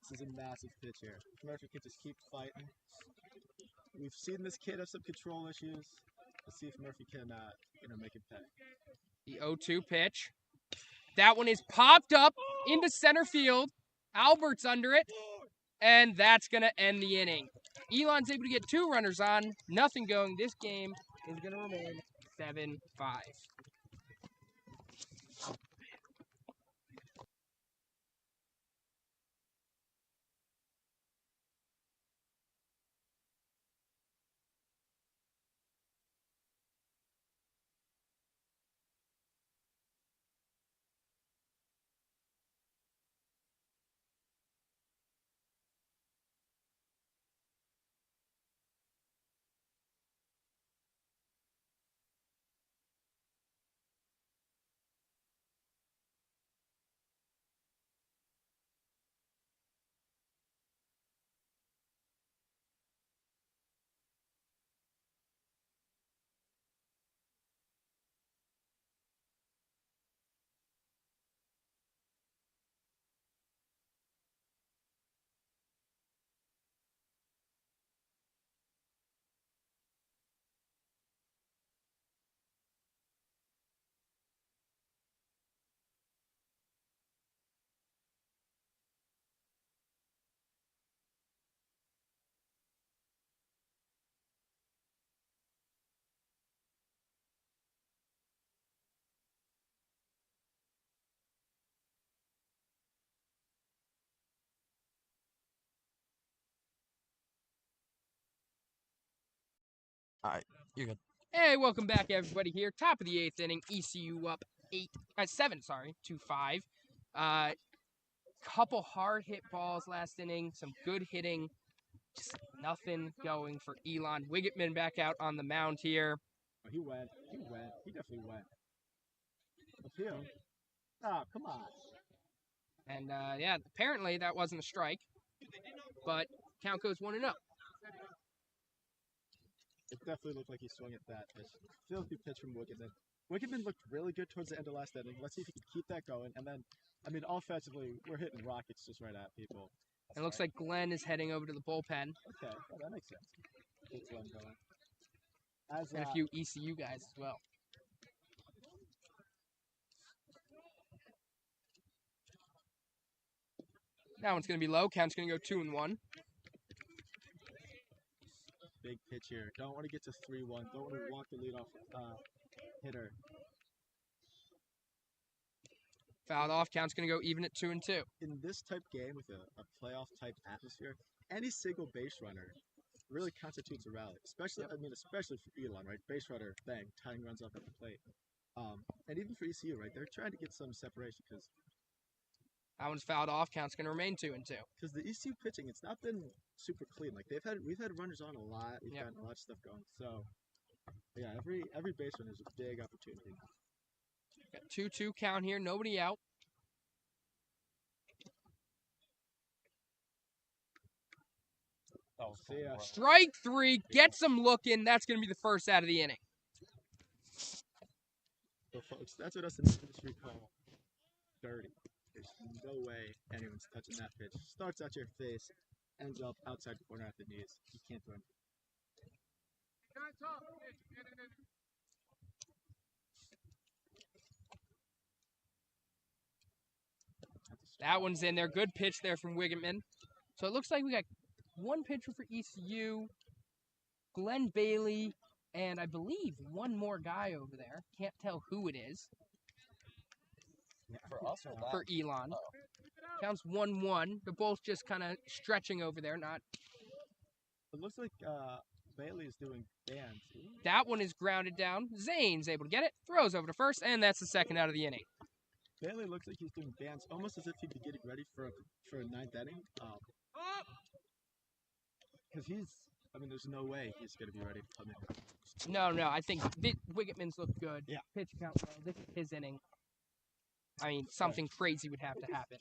[SPEAKER 3] This is a massive pitch here. Murphy can just keep fighting. We've seen this kid have some control issues. Let's see if Murphy can, make him pay.
[SPEAKER 2] The 0-2 pitch. That one is popped up into center field. Albert's under it. And that's going to end the inning. Elon's able to get 2 runners on. Nothing going. This game is going to remain 7-5.
[SPEAKER 1] You're good.
[SPEAKER 2] Hey, welcome back, everybody. Here, top of the 8th inning. ECU up 7. 2-5. Couple hard hit balls last inning. Some good hitting. Just nothing going for Elon. Wiggitman back out on the mound here.
[SPEAKER 3] Oh, he went. He definitely went. Appeal. Oh, come on.
[SPEAKER 2] And yeah, apparently that wasn't a strike. But count goes 1-0.
[SPEAKER 3] It definitely looked like he swung at that pitch. Filthy pitch from Wiggitman. Wiggitman looked really good towards the end of last inning. Let's see if he can keep that going. And then, I mean, offensively, we're hitting rockets just right at people.
[SPEAKER 2] It looks like Glenn is heading over to the bullpen.
[SPEAKER 3] Okay, well, that makes sense. Get Glenn going.
[SPEAKER 2] And a few ECU guys as well. That one's going to be low. Count's going to go 2-1.
[SPEAKER 3] Big pitch here. Don't want to get to 3-1. Don't want to walk the leadoff hitter.
[SPEAKER 2] Fouled off. Count's going to go even at 2-2.
[SPEAKER 3] In this type game with a playoff type atmosphere, any single base runner really constitutes a rally. Especially for Elon, right? Base runner, bang, tying runs up at the plate. And even for ECU, right? They're trying to get some separation because
[SPEAKER 2] that one's fouled off. Count's going to remain 2-2.
[SPEAKER 3] Because the ECU pitching, it's not been super clean. Like we've had runners on a lot. We've gotten a lot of stuff going. So yeah, every base runner is a big opportunity.
[SPEAKER 2] Got 2-2 count here. Nobody out.
[SPEAKER 3] See ya.
[SPEAKER 2] Strike 3. Gets him looking. That's going to be the first out of the inning.
[SPEAKER 3] So folks, that's what us in the industry call dirty. There's no way anyone's touching that pitch. Starts at your face, ends up outside the corner at the knees. You can't do anything.
[SPEAKER 2] That one's in there. Good pitch there from Wiggitman. So it looks like we got one pitcher for ECU, Glenn Bailey, and I believe one more guy over there. Can't tell who it is.
[SPEAKER 1] For us or that?
[SPEAKER 2] For Elon.
[SPEAKER 1] Oh.
[SPEAKER 2] Counts 1-1. They're both just kind of stretching over there. Not.
[SPEAKER 3] It looks like Bailey is doing bands.
[SPEAKER 2] That one is grounded down. Zane's able to get it. Throws over to first, and that's the second out of the inning.
[SPEAKER 3] Bailey looks like he's doing bands, almost as if he'd be getting ready for a ninth inning. Because there's no way he's going to be ready to come in.
[SPEAKER 2] No. I think Wiggitman's looked good.
[SPEAKER 3] Yeah.
[SPEAKER 2] Pitch count well. This is his inning. I mean, something crazy would have to happen.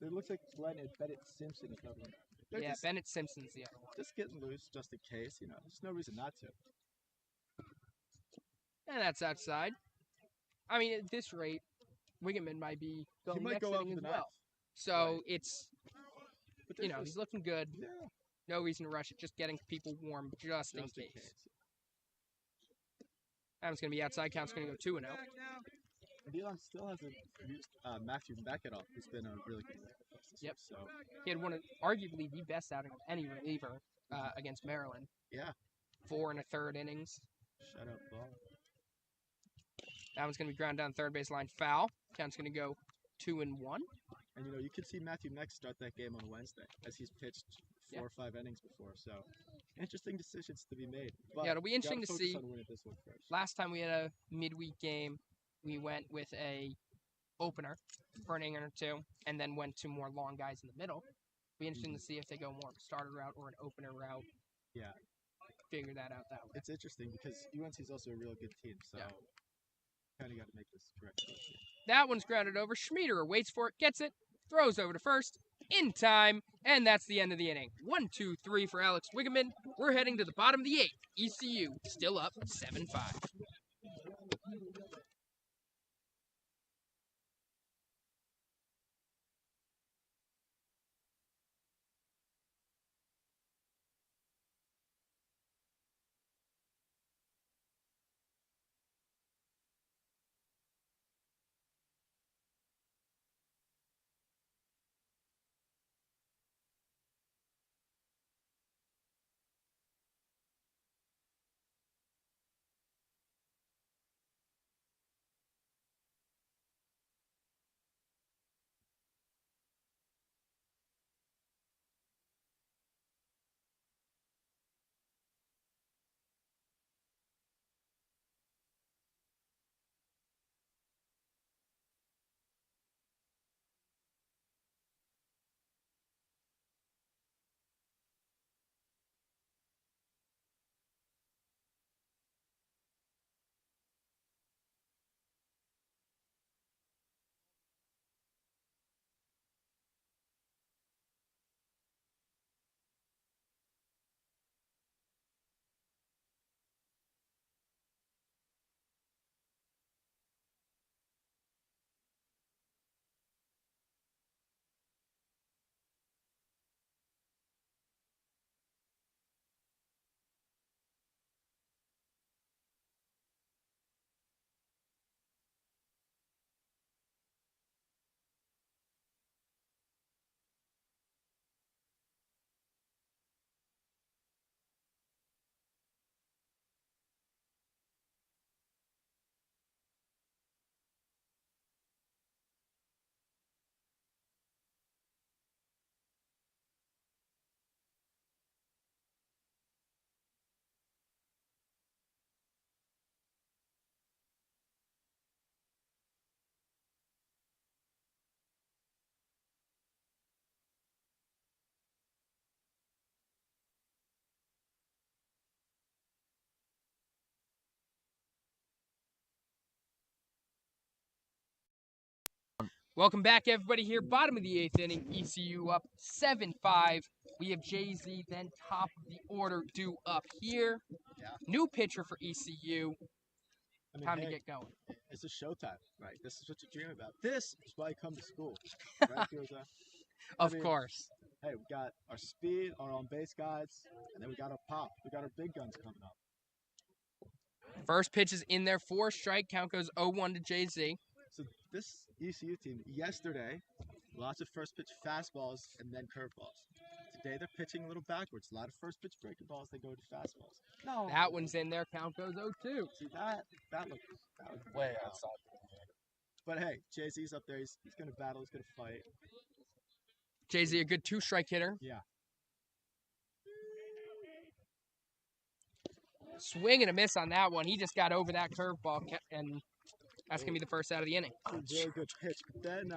[SPEAKER 3] It looks like Glenn and Bennett Simpson is another one.
[SPEAKER 2] Yeah, Bennett Simpson's the other one.
[SPEAKER 3] Just getting loose, just in case. There's no reason not to.
[SPEAKER 2] And that's outside. I mean, at this rate, Wiggitman might be going next inning as well. So it's, he's looking good.
[SPEAKER 3] Yeah.
[SPEAKER 2] No reason to rush it. Just getting people warm just in case. That one's going to be outside. Count's going to go 2-0.
[SPEAKER 3] Elon still hasn't used Matthew Beckett off. He's been a really good player for us this year, so.
[SPEAKER 2] He had one of arguably the best outing of any reliever against Maryland.
[SPEAKER 3] Yeah.
[SPEAKER 2] 4 1/3 innings.
[SPEAKER 3] Shut up, ball.
[SPEAKER 2] That one's going to be ground down third base line foul. Count's going to go 2-1.
[SPEAKER 3] And you can see Matthew next start that game on Wednesday, as he's pitched 4 or 5 innings before. So, interesting decisions to be made. But
[SPEAKER 2] yeah, it'll be interesting to see.
[SPEAKER 3] This one first.
[SPEAKER 2] Last time we had a midweek game, we went with a opener for an inning or two, and then went to more long guys in the middle. It'll be interesting to see if they go more of a starter route or an opener route.
[SPEAKER 3] Yeah.
[SPEAKER 2] Figure that out that way.
[SPEAKER 3] It's interesting because UNC is also a real good team, so kind of got to make this correct choice here.
[SPEAKER 2] That one's grounded over. Schmiederer waits for it, gets it, throws over to first, in time, and that's the end of the inning. 1-2-3 for Alex Wiggitman. We're heading to the bottom of the 8th. ECU still up 7-5. Welcome back, everybody, here. Bottom of the 8th inning. ECU up 7-5. We have Jay-Z, then top of the order, due up here.
[SPEAKER 3] Yeah.
[SPEAKER 2] New pitcher for ECU.
[SPEAKER 3] I mean,
[SPEAKER 2] Time
[SPEAKER 3] hey,
[SPEAKER 2] to get going.
[SPEAKER 3] It's a showtime, right? This is what you dream about. This is why you come to school, right, Firoza?
[SPEAKER 2] Of course.
[SPEAKER 3] Hey, we got our speed, our on-base guys, and then we got our pop. We got our big guns coming up.
[SPEAKER 2] First pitch is in there for a strike. Count goes 0-1 to Jay-Z.
[SPEAKER 3] So this ECU team, yesterday, lots of first pitch fastballs and then curveballs. Today they're pitching a little backwards. A lot of first pitch breaking balls, they go to fastballs. No.
[SPEAKER 2] That one's in there. Count goes 0-2.
[SPEAKER 3] See, that looked
[SPEAKER 1] way outside.
[SPEAKER 3] But hey, Jay-Z's up there. He's going to battle. He's going to fight.
[SPEAKER 2] Jay-Z, a good 2-strike hitter.
[SPEAKER 3] Yeah.
[SPEAKER 2] Swing and a miss on that one. He just got over that curveball, and that's going to be the first out of the inning.
[SPEAKER 3] Really good pitch. But then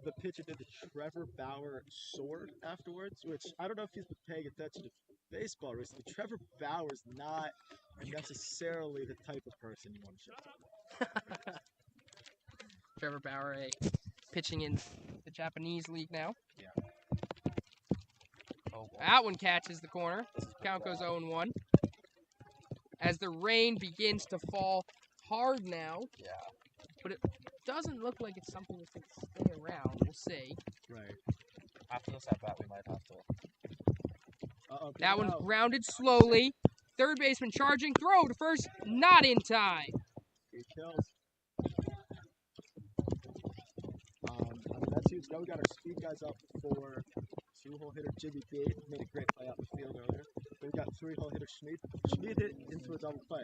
[SPEAKER 3] the pitcher did the Trevor Bauer sword afterwards, which I don't know if he's been paying attention to baseball recently. Trevor Bauer's not necessarily the type of person you want to show.
[SPEAKER 2] Trevor Bauer, pitching in the Japanese league now.
[SPEAKER 3] Yeah.
[SPEAKER 1] Oh,
[SPEAKER 2] That one catches the corner. Count goes 0-1. As the rain begins to fall hard now.
[SPEAKER 1] Yeah.
[SPEAKER 2] But it doesn't look like it's something that's going to stay around. We'll see.
[SPEAKER 3] Right.
[SPEAKER 1] After this at bat, we might have to.
[SPEAKER 3] Uh-oh.
[SPEAKER 2] That one's grounded slowly. Third baseman charging. Throw to first. Not in time.
[SPEAKER 3] He kills. That's huge. Now we got our speed guys up for two-hole hitter Jimmy B. Made a great play out in the field earlier. Then we got three-hole hitter Schmid. Schmid hit into a double play.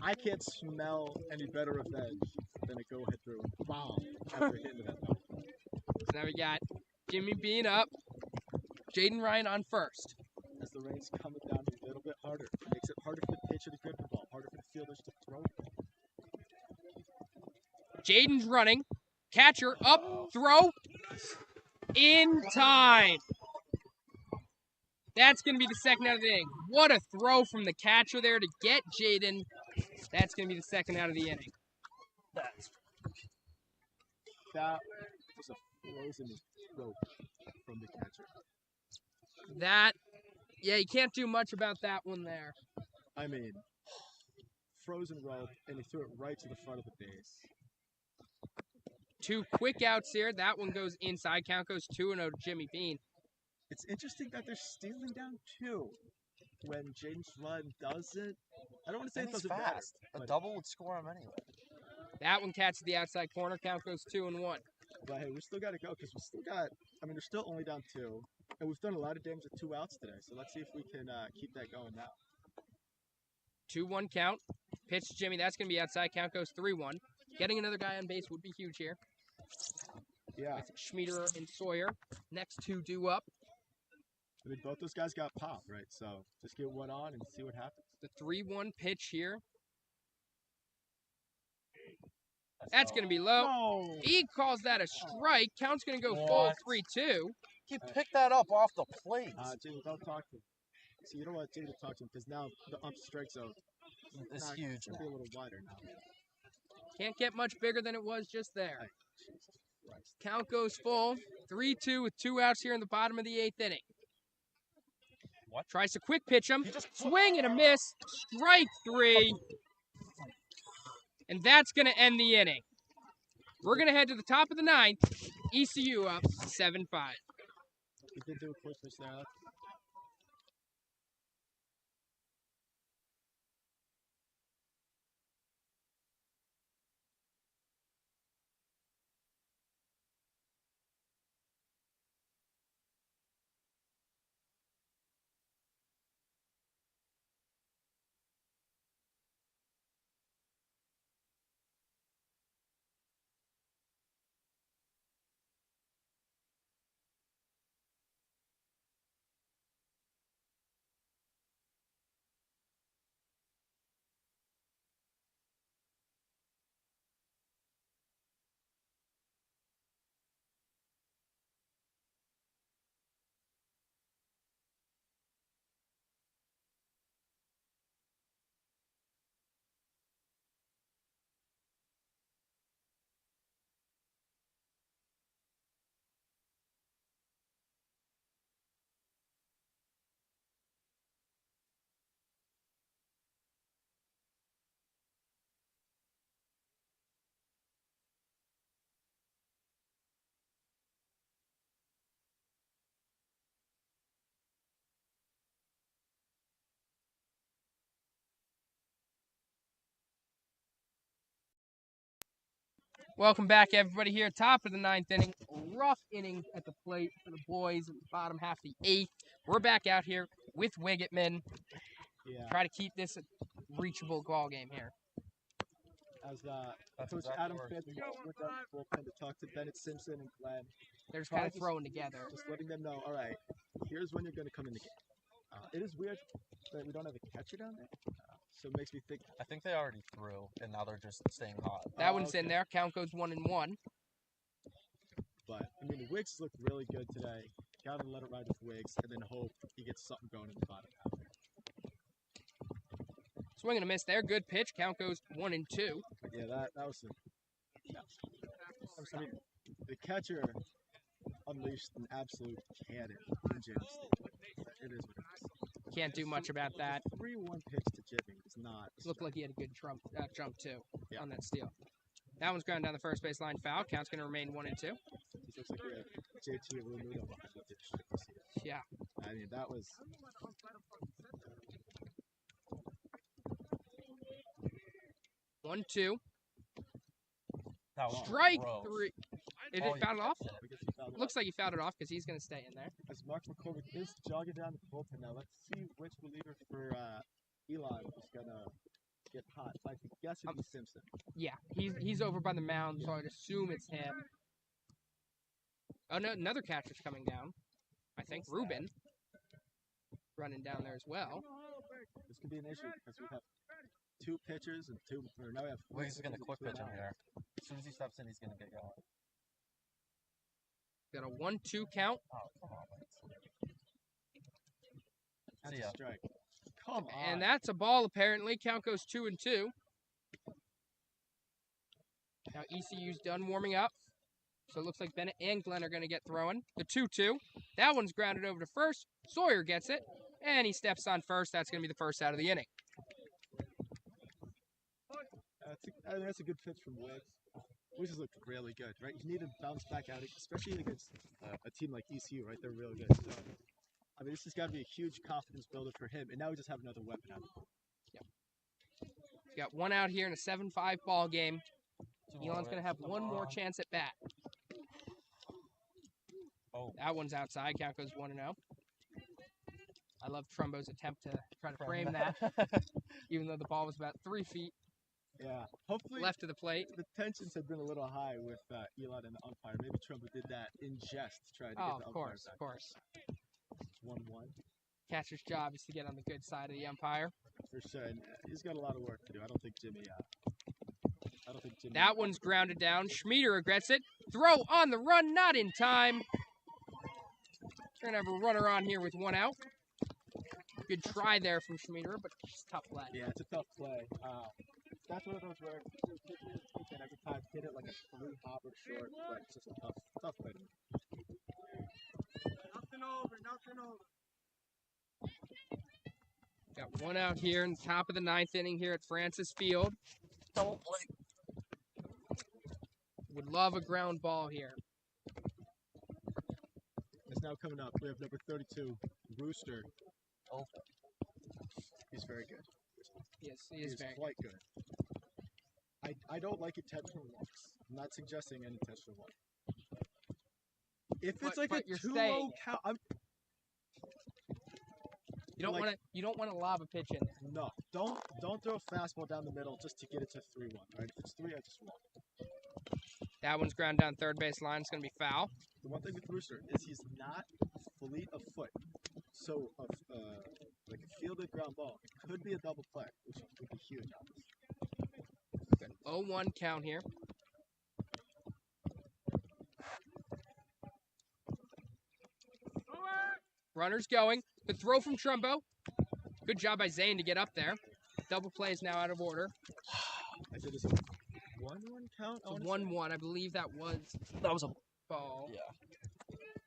[SPEAKER 3] I can't smell any better revenge than a go-ahead through bomb after hitting that double play.
[SPEAKER 2] So now we got Jimmy being up. Jaden Ryan on first.
[SPEAKER 3] As the rain's coming down a little bit harder, it makes it harder for the pitcher to grip the ball, harder for the fielders to throw it.
[SPEAKER 2] Jaden's running. Catcher up, throw, in time. That's going to be the second out of the inning. What a throw from the catcher there to get Jaden. That's going to be the second out of the inning.
[SPEAKER 3] That was a frozen throw from the catcher.
[SPEAKER 2] Yeah, you can't do much about that one there.
[SPEAKER 3] I mean, frozen rope, and he threw it right to the front of the base.
[SPEAKER 2] Two quick outs here. That one goes inside. Count goes 2-0 to Jimmy Bean.
[SPEAKER 3] It's interesting that they're stealing down two when James Run doesn't. I don't want to say it doesn't matter.
[SPEAKER 1] A double would score him anyway.
[SPEAKER 2] That one catches the outside corner. Count goes 2-1.
[SPEAKER 3] But hey, we still got to go because we still got. I mean, they're still only down two, and we've done a lot of damage with 2 outs today. So let's see if we can keep that going now.
[SPEAKER 2] 2-1 count. Pitch to Jimmy. That's going to be outside. Count goes 3-1. Getting another guy on base would be huge here.
[SPEAKER 3] Yeah.
[SPEAKER 2] With Schmieder and Sawyer. Next two due up.
[SPEAKER 3] I mean, both those guys got pop, right? So just get one on and see what happens.
[SPEAKER 2] The 3-1 pitch here. That's going to be low.
[SPEAKER 3] No.
[SPEAKER 2] He calls that a strike. Count's going to go full 3-2.
[SPEAKER 1] He picked that up off the plate.
[SPEAKER 3] Jimmy, don't talk to him. See, you don't want Jimmy to talk to him because now the strike zone
[SPEAKER 1] It's huge.
[SPEAKER 3] It's going to be a little wider now.
[SPEAKER 2] Can't get much bigger than it was just there.
[SPEAKER 3] Hey, Jesus Christ.
[SPEAKER 2] Count goes full. 3-2 with 2 outs here in the bottom of the 8th inning.
[SPEAKER 1] What?
[SPEAKER 2] Tries to quick pitch him. Swing and a miss. Strike 3. And that's going to end the inning. We're going to head to the top of the 9th. ECU up 7-5.
[SPEAKER 3] He did do a quick pitch there.
[SPEAKER 2] Welcome back, everybody, here. Top of the 9th inning. Rough inning at the plate for the boys in the bottom half of the 8th. We're back out here with Wiggitman.
[SPEAKER 3] Yeah.
[SPEAKER 2] Try to keep this a reachable ball game here.
[SPEAKER 3] As Coach Adam Fancy went down the bullpen to talk to Bennett Simpson and Glenn.
[SPEAKER 2] They're just kind of throwing together.
[SPEAKER 3] Just letting them know, all right, here's when you're going to come in the game. It is weird that we don't have a catcher down there. So it makes me think.
[SPEAKER 1] I think they already threw, and now they're just staying hot.
[SPEAKER 2] That one's in there. Count goes 1-1.
[SPEAKER 3] But, I mean, Wiggs looked really good today. Got to let it ride with Wiggs, and then hope he gets something going in the bottom half there.
[SPEAKER 2] Swing and a miss there. Good pitch. Count goes 1-2.
[SPEAKER 3] Yeah, that was I mean, the catcher unleashed an absolute cannon in Jimmy. It is what it is.
[SPEAKER 2] Can't do much about that.
[SPEAKER 3] 3-1 pitch to Jimmy is not.
[SPEAKER 2] Looked like he had a good jump too on that steal. That one's ground down the first base line foul. Count's going to remain 1-2.
[SPEAKER 3] He looks like we have JT Remuto behind the dish.
[SPEAKER 2] Yeah.
[SPEAKER 3] I mean, that was.
[SPEAKER 2] 1-2.
[SPEAKER 1] That was
[SPEAKER 2] Strike
[SPEAKER 1] gross.
[SPEAKER 2] 3. Did
[SPEAKER 1] Oh,
[SPEAKER 2] it foul it off?
[SPEAKER 3] I guess he fouled it
[SPEAKER 2] Looks
[SPEAKER 3] off.
[SPEAKER 2] like he fouled it off because he's going to stay in there.
[SPEAKER 3] As Mark McCormick is jogging down the bullpen now, let's see which reliever for Elon is going to get hot. I guess it'd be Simpson.
[SPEAKER 2] Yeah, he's over by the mound, so I'd assume it's him. Oh, no, another catcher's coming down. I think Ruben running down there as well.
[SPEAKER 3] This could be an issue because we have 2 pitchers and 2. Or now we have.
[SPEAKER 1] Wiggs is going to quick pitch in here. As soon as he steps in, he's going to get going.
[SPEAKER 2] Got a 1-2 count.
[SPEAKER 1] Oh, come on, Wiggs.
[SPEAKER 3] That's
[SPEAKER 1] See
[SPEAKER 3] a
[SPEAKER 1] ya.
[SPEAKER 3] strike. Come on.
[SPEAKER 2] And that's a ball, apparently. Count goes 2-2. Now ECU's done warming up. So it looks like Bennett and Glenn are going to get throwing. The 2-2. That one's grounded over to first. Sawyer gets it. And he steps on first. That's going to be the first out of the inning.
[SPEAKER 3] I think that's a good pitch from Wiggs. Wiggs has looked really good, right? He needed to bounce back out, especially against a team like ECU, right? They're really good. So, I mean, this has got to be a huge confidence builder for him. And now we just have another weapon out of him.
[SPEAKER 2] Yep. He's got one out here in a 7-5 ball game. Elon's going to have one more chance at bat.
[SPEAKER 1] Oh.
[SPEAKER 2] That one's outside. Count goes 1-0. I love Trumbo's attempt to try to frame that, even though the ball was about 3 feet
[SPEAKER 3] Yeah. Hopefully,
[SPEAKER 2] left of the plate.
[SPEAKER 3] the tensions had been a little high with Elon and the umpire. Maybe Trumbo did that in jest to try to get
[SPEAKER 2] Oh,
[SPEAKER 3] the
[SPEAKER 2] of
[SPEAKER 3] umpire
[SPEAKER 2] course,
[SPEAKER 3] back.
[SPEAKER 2] of course.
[SPEAKER 3] 1-1
[SPEAKER 2] Catcher's job is to get on the good side of the umpire.
[SPEAKER 3] for sure. And he's got a lot of work to do. I don't think Jimmy.
[SPEAKER 2] That one's grounded down. Schmieder regrets it. Throw on the run, not in time. We're going to have a runner on here with 1 out. Good try there from Schmieder, but it's tough play.
[SPEAKER 3] Yeah, it's a tough play. That's one of those where pitchers can every time hit it like a 3-hop or short, but it's just a tough play to make.
[SPEAKER 4] Nothing over.
[SPEAKER 2] Got 1 out here in the top of the 9th inning here at Francis Field.
[SPEAKER 1] Double play.
[SPEAKER 2] Would love a ground ball here.
[SPEAKER 3] It's now coming up. We have number 32, Rooster.
[SPEAKER 1] Oh.
[SPEAKER 3] He's very good.
[SPEAKER 2] Yes, he is very
[SPEAKER 3] quite good. I don't like intentional walks. I'm not suggesting an intentional walk. If it's
[SPEAKER 2] But-
[SPEAKER 3] like
[SPEAKER 2] but
[SPEAKER 3] a
[SPEAKER 2] you're
[SPEAKER 3] 2-0
[SPEAKER 2] saying-
[SPEAKER 3] count,
[SPEAKER 2] You don't
[SPEAKER 3] like-
[SPEAKER 2] want to lob a pitch in there.
[SPEAKER 3] no, don't throw a fastball down the middle just to get it to 3-1. Right? If it's 3, I just walk.
[SPEAKER 2] That one's ground down third base line. It's going to be foul.
[SPEAKER 3] The one thing with Rooster is he's not fleet of foot. So, like a fielded ground ball, it could be a double play, which would be huge.
[SPEAKER 2] Good 0-1 count here. Runner's going. The throw from Trumbo. Good job by Zane to get up there. Double play is now out of order.
[SPEAKER 3] I said, is it 1-1 count?
[SPEAKER 2] It's a 1-1. I believe that was
[SPEAKER 1] a
[SPEAKER 2] ball.
[SPEAKER 1] Yeah.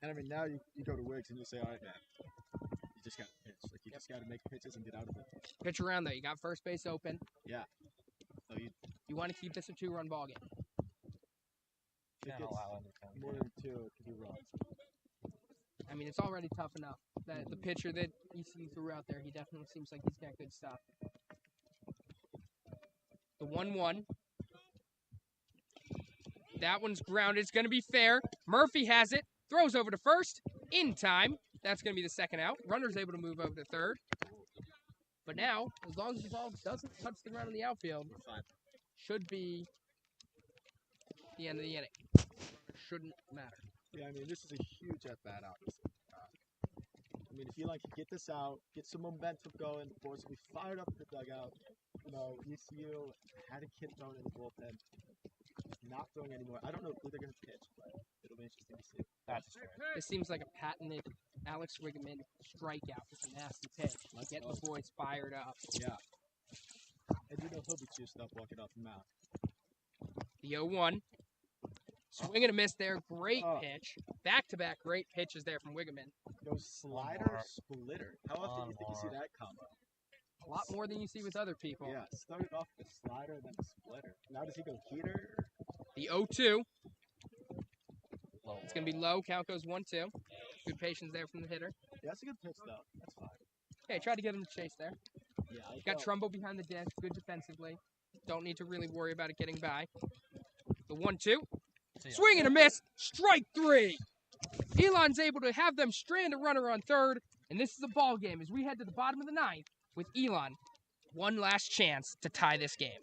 [SPEAKER 3] And I mean, now you go to Wiggs and you say, all right, man, you just got to pitch. Like, you just got to make pitches and get out of it.
[SPEAKER 2] Pitch around though. You got first base open.
[SPEAKER 3] So
[SPEAKER 2] You want to keep this a 2-run ball game.
[SPEAKER 3] if it
[SPEAKER 1] Can't
[SPEAKER 3] gets
[SPEAKER 1] allow anything.
[SPEAKER 3] more than 2, it could be wrong.
[SPEAKER 2] I mean, it's already tough enough. The pitcher that ECU threw out there, he definitely seems like he's got good stuff. The 1-1. That one's grounded. It's going to be fair. Murphy has it. Throws over to first. In time. That's going to be the second out. Runner's able to move over to third. But now, as long as the ball doesn't touch the ground in the outfield, should be the end of the inning. Shouldn't matter.
[SPEAKER 3] Yeah, I mean, this is a huge at-bat, obviously. I mean, if you like to get this out, get some momentum going, the boys will be fired up in the dugout. You know, ECU had a kid thrown in the bullpen. Not throwing anymore. I don't know who they're going to pitch, but it'll be interesting to see.
[SPEAKER 1] That's true.
[SPEAKER 2] This seems like a patented Alex Wiggeman strikeout with a nasty pitch. Getting the boys fired up.
[SPEAKER 3] Yeah. And you know he'll be juiced up walking off the mound.
[SPEAKER 2] The 0-1. Swing and a miss there. Great pitch. Back-to-back great pitches there from Wiggeman.
[SPEAKER 3] Goes slider, splitter. How often do you think you see that combo?
[SPEAKER 2] A lot more than you see with other people.
[SPEAKER 3] Yeah, started off with a slider and then a splitter. Now does he go heater?
[SPEAKER 2] The 0-2.
[SPEAKER 1] Low.
[SPEAKER 2] It's going to be low. Count goes 1-2. Good patience there from the hitter.
[SPEAKER 3] Yeah, that's a good pitch, though. That's fine.
[SPEAKER 2] Okay, tried to get him to chase there.
[SPEAKER 3] Yeah,
[SPEAKER 2] Got Trumbo behind the disc. Good defensively. Don't need to really worry about it getting by. The 1-2. Swing and a miss. Strike 3. Elon's able to have them strand a runner on third. And this is a ball game as we head to the bottom of the ninth with Elon. One last chance to tie this game.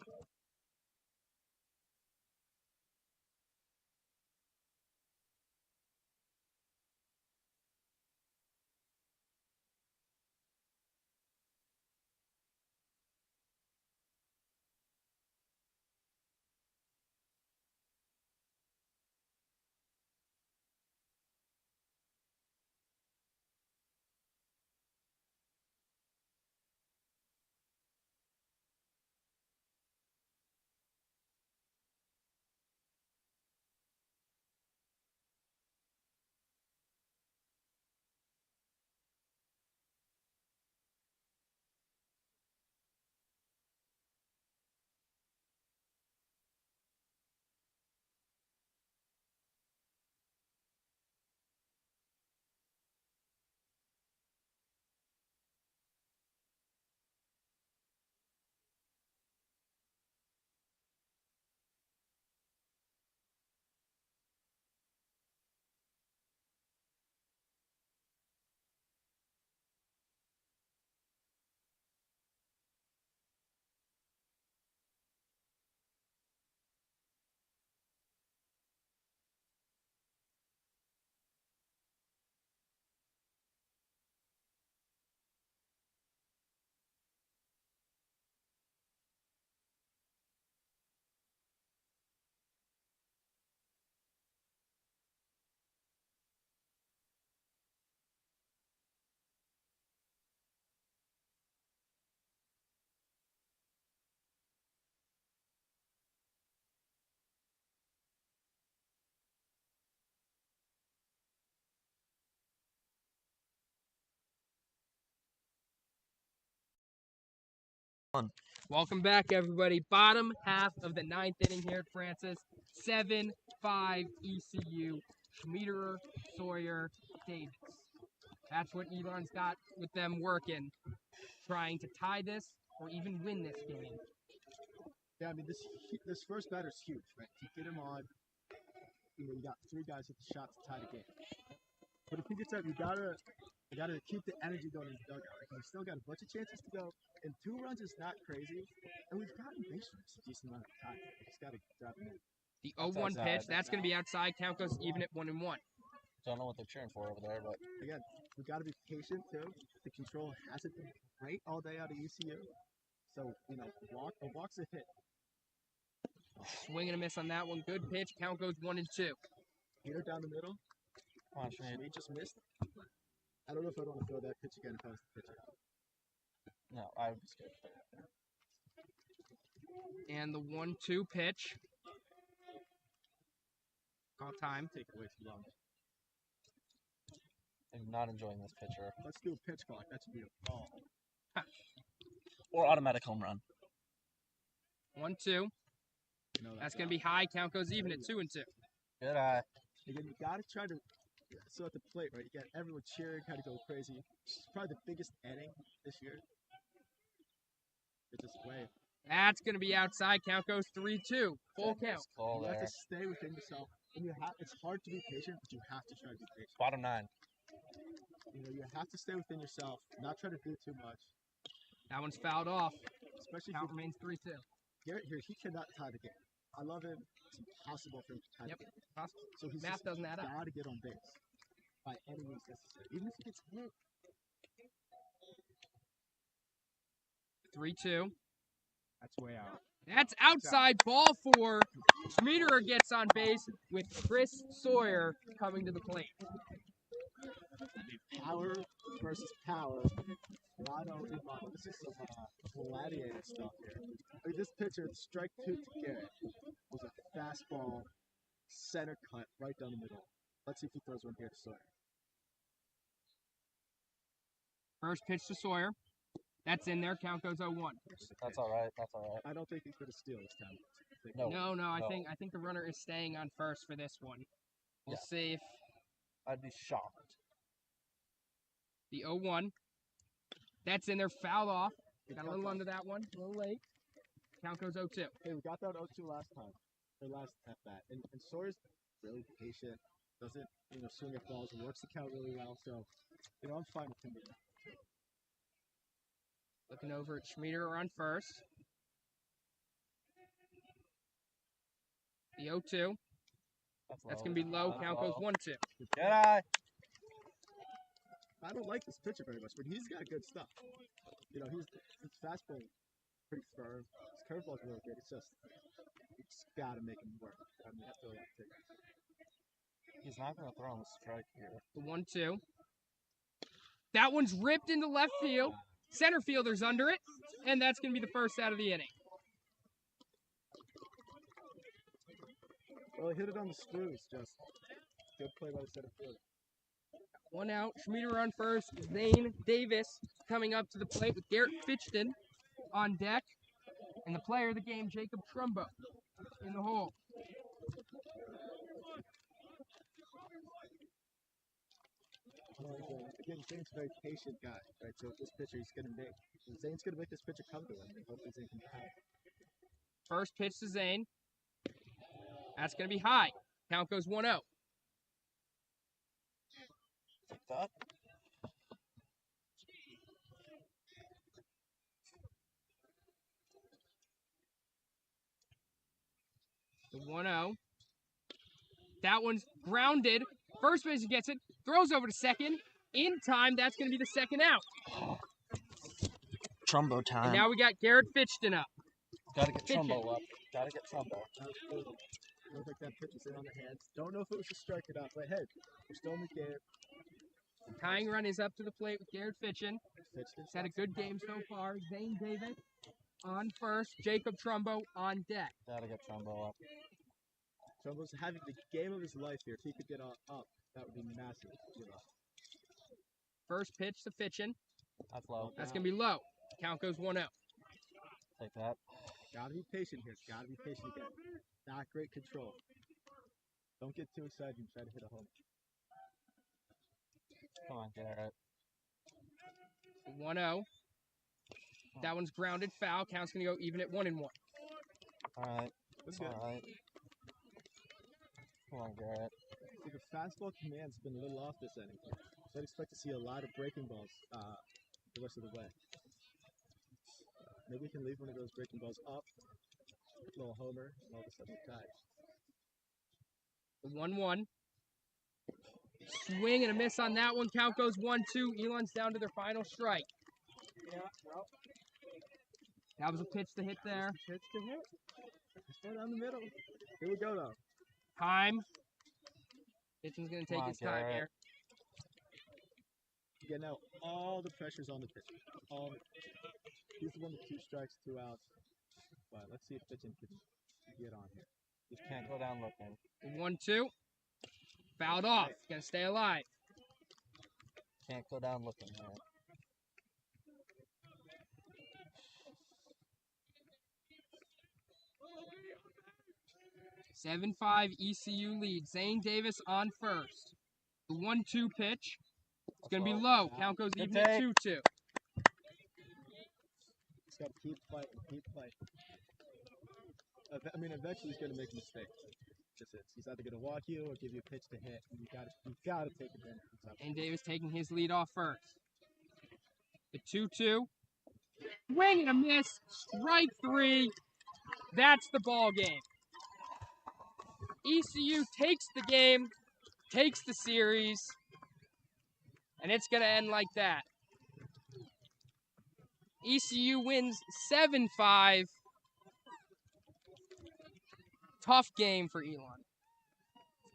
[SPEAKER 2] Welcome back, everybody. Bottom half of the ninth inning here at Francis. 7-5 ECU. Schmiederer, Sawyer, Davis. That's what Elon's got with them working, trying to tie this or even win this game.
[SPEAKER 3] Yeah, I mean, this first batter's huge, right? To get him on, you got 3 guys with the shot to tie the game. But if he gets up, you gotta keep the energy going in the dugout. Right? We still got a bunch of chances to go, and 2 runs is not crazy. And we've gotten base runners a decent amount of time. We just gotta drop it in.
[SPEAKER 2] The 0-1 pitch, that's going to be outside. Count goes even at 1-1.
[SPEAKER 1] Don't know what they're cheering for over there, but
[SPEAKER 3] again, we gotta be patient too. The control hasn't been great all day out of ECU, so a walk's a hit.
[SPEAKER 2] Swing and a miss on that one. Good pitch. Count goes 1-2.
[SPEAKER 3] Heater down the middle.
[SPEAKER 1] come on, Schmidt.
[SPEAKER 3] Schmidt just missed. I don't know if I'd want to throw that pitch again if I was the pitcher.
[SPEAKER 1] No, I would be scared.
[SPEAKER 2] And the 1-2 pitch. Call time.
[SPEAKER 3] Take it way too long.
[SPEAKER 1] I'm not enjoying this pitcher.
[SPEAKER 3] Let's do a pitch clock. That's beautiful.
[SPEAKER 1] Or automatic home run.
[SPEAKER 2] 1-2. That's going to be high. Count goes even at 2-2.
[SPEAKER 1] Good eye.
[SPEAKER 3] Again, you got to try to. So at the plate, right? You got everyone cheering, kind of go crazy. It's probably the biggest inning this year. It's just way.
[SPEAKER 2] That's going to be outside. Count goes 3-2. Full count.
[SPEAKER 1] Call
[SPEAKER 3] You have
[SPEAKER 1] there.
[SPEAKER 3] to stay within yourself. And it's hard to be patient, but you have to try to be patient.
[SPEAKER 1] Bottom 9.
[SPEAKER 3] You have to stay within yourself, not try to do too much.
[SPEAKER 2] That one's fouled off.
[SPEAKER 3] Especially
[SPEAKER 2] Count
[SPEAKER 3] if
[SPEAKER 2] remains 3-2.
[SPEAKER 3] Garrett here, he cannot tie the game. I love him. It's impossible for him to tie the game.
[SPEAKER 2] Possible.
[SPEAKER 3] So he's
[SPEAKER 2] Math doesn't add up.
[SPEAKER 3] got to get on base by any means necessary, even if he gets hit.
[SPEAKER 2] 3-2. That's way out. That's outside. Ball 4. Schmiederer gets on base with Chris Sawyer coming to the plate.
[SPEAKER 3] Power versus power. Mono and mono. This is some gladiator stuff here. I mean, this pitcher, strike 2 to Garrett, was a fastball, center cut right down the middle. Let's see if he throws one here to Sawyer.
[SPEAKER 2] First pitch to Sawyer. That's in there. Count goes 0-1.
[SPEAKER 1] That's all right. That's all right.
[SPEAKER 3] I don't think he's going to steal this time.
[SPEAKER 1] No.
[SPEAKER 2] No. I think the runner is staying on first for this one. We'll see if
[SPEAKER 1] I'd be shocked.
[SPEAKER 2] the 0-1. That's in there. Fouled off. Got a little under that one. A little late. Count goes 0-2.
[SPEAKER 3] Hey, we got that 0-2 last time. Or last at bat. And Sawyer's really patient. Doesn't, swing at balls. Works the count really well. So, I'm fine with him.
[SPEAKER 2] Looking over at Schmiederer on first. The 0-2. That's going to be low. Count goes 1-2.
[SPEAKER 1] Get eye.
[SPEAKER 3] I don't like this pitcher very much, but he's got good stuff. His fastball pretty firm. His curveball's really good. It's just, you just got to make him work. I mean, that's really what it takes.
[SPEAKER 1] He's not going to throw him a strike here.
[SPEAKER 2] The 1-2. That one's ripped into left field. Center fielder's under it, and that's going to be the first out of the inning.
[SPEAKER 3] Well, he hit it on the screws, just good play by the center fielder.
[SPEAKER 2] One out. Schmiederer on first. Zane Davis coming up to the plate with Garrett Fitchton on deck. And the player of the game, Jacob Trumbo, in the hole.
[SPEAKER 3] Again, Zane's a very patient guy, right? So this pitcher, Zane's going to make this pitcher come to him, and hopefully Zane can power.
[SPEAKER 2] First pitch to Zane. That's going to be high. Count goes 1-0.
[SPEAKER 1] Take that.
[SPEAKER 2] The 1-0. That one's grounded. First baseman gets it. Throws over to second. In time, that's going to be the second out.
[SPEAKER 1] Trumbo time.
[SPEAKER 2] And now we got Garrett Fitchton up.
[SPEAKER 1] Gotta get Trumbo up. Gotta get Trumbo.
[SPEAKER 3] Looks like that pitch was in on the hands. Don't know if it was a strike or not, but hey, we're still in the game.
[SPEAKER 2] The tying run is up to the plate with Garrett Fitchton. He's had a good game so far. Zane Davis on first. Jacob Trumbo on deck.
[SPEAKER 1] Gotta get Trumbo up.
[SPEAKER 3] Trumbo's having the game of his life here. If he could get up, that would be massive.
[SPEAKER 2] First pitch to Fitchin.
[SPEAKER 1] That's low.
[SPEAKER 2] That's going to be low. Count goes 1-0.
[SPEAKER 1] Take that.
[SPEAKER 3] Gotta be patient here. Gotta be patient again. Not great control. Don't get too excited and try to hit a home.
[SPEAKER 1] Come on, Garrett.
[SPEAKER 2] 1-0. That one's grounded. Foul. Count's going to go even at 1-1.
[SPEAKER 1] All right.
[SPEAKER 3] That's good.
[SPEAKER 1] All right. Come on, Garrett.
[SPEAKER 3] I think the fastball command's been a little off this inning. So I'd expect to see a lot of breaking balls the rest of the way. Maybe we can leave one of those breaking balls up. A little homer, and all of a sudden it ties.
[SPEAKER 2] 1-1. Swing and a miss on that one. Count goes 1-2. Elon's down to their final strike.
[SPEAKER 3] Yeah, well.
[SPEAKER 2] That was a pitch to hit there.
[SPEAKER 3] Pitch to hit. Just down the middle. Here we go, though.
[SPEAKER 2] Time. Pitching's going to take his time here.
[SPEAKER 3] Yeah, now all the pressure's on the pitcher. He's the one with 2 strikes, 2 outs. But let's see if pitching can get on here.
[SPEAKER 1] Just can't go down looking.
[SPEAKER 2] 1-2. Fouled off. Got to stay alive.
[SPEAKER 1] Can't go down looking, man.
[SPEAKER 2] (7-5) ECU lead. Zane Davis on first. The 1-2 pitch. It's going to be low. Count goes even at 2-2.
[SPEAKER 3] just got to keep fighting, keep fighting. I mean, eventually he's going to make a mistake. Just is. He's either going to walk you or give you a pitch to hit. And you got to take advantage of that.
[SPEAKER 2] And Davis taking his lead off first. The 2-2. Swing and a miss. Strike 3. That's the ball game. ECU takes the game, takes the series, and it's going to end like that. ECU wins 7-5. Tough game for Elon.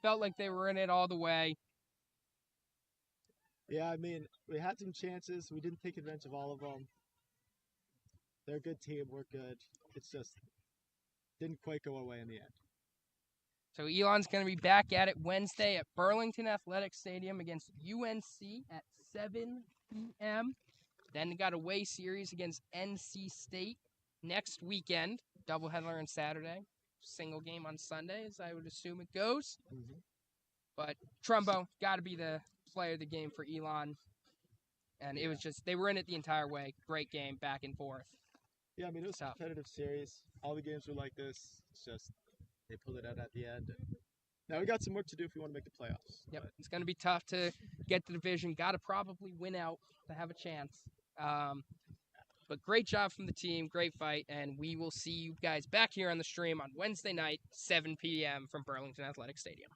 [SPEAKER 2] Felt like they were in it all the way.
[SPEAKER 3] Yeah, I mean, we had some chances. We didn't take advantage of all of them. They're a good team. We're good. It's just didn't quite go our way in the end.
[SPEAKER 2] So Elon's going to be back at it Wednesday at Burlington Athletic Stadium against UNC at 7 p.m. Then they got a away series against NC State next weekend. Doubleheader on Saturday. Single game on Sunday, as I would assume it goes.
[SPEAKER 3] Mm-hmm.
[SPEAKER 2] But Trumbo got to be the player of the game for Elon. And it was just, they were in it the entire way. Great game, back and forth.
[SPEAKER 3] Yeah, I mean, it was a competitive series. All the games were like this. It's just they pulled it out at the end. Now we got some work to do if we want to make the playoffs.
[SPEAKER 2] Yep, it's going to be tough to get the division. Got to probably win out to have a chance. But great job from the team, great fight, and we will see you guys back here on the stream on Wednesday night, 7 p.m. from Burlington Athletic Stadium.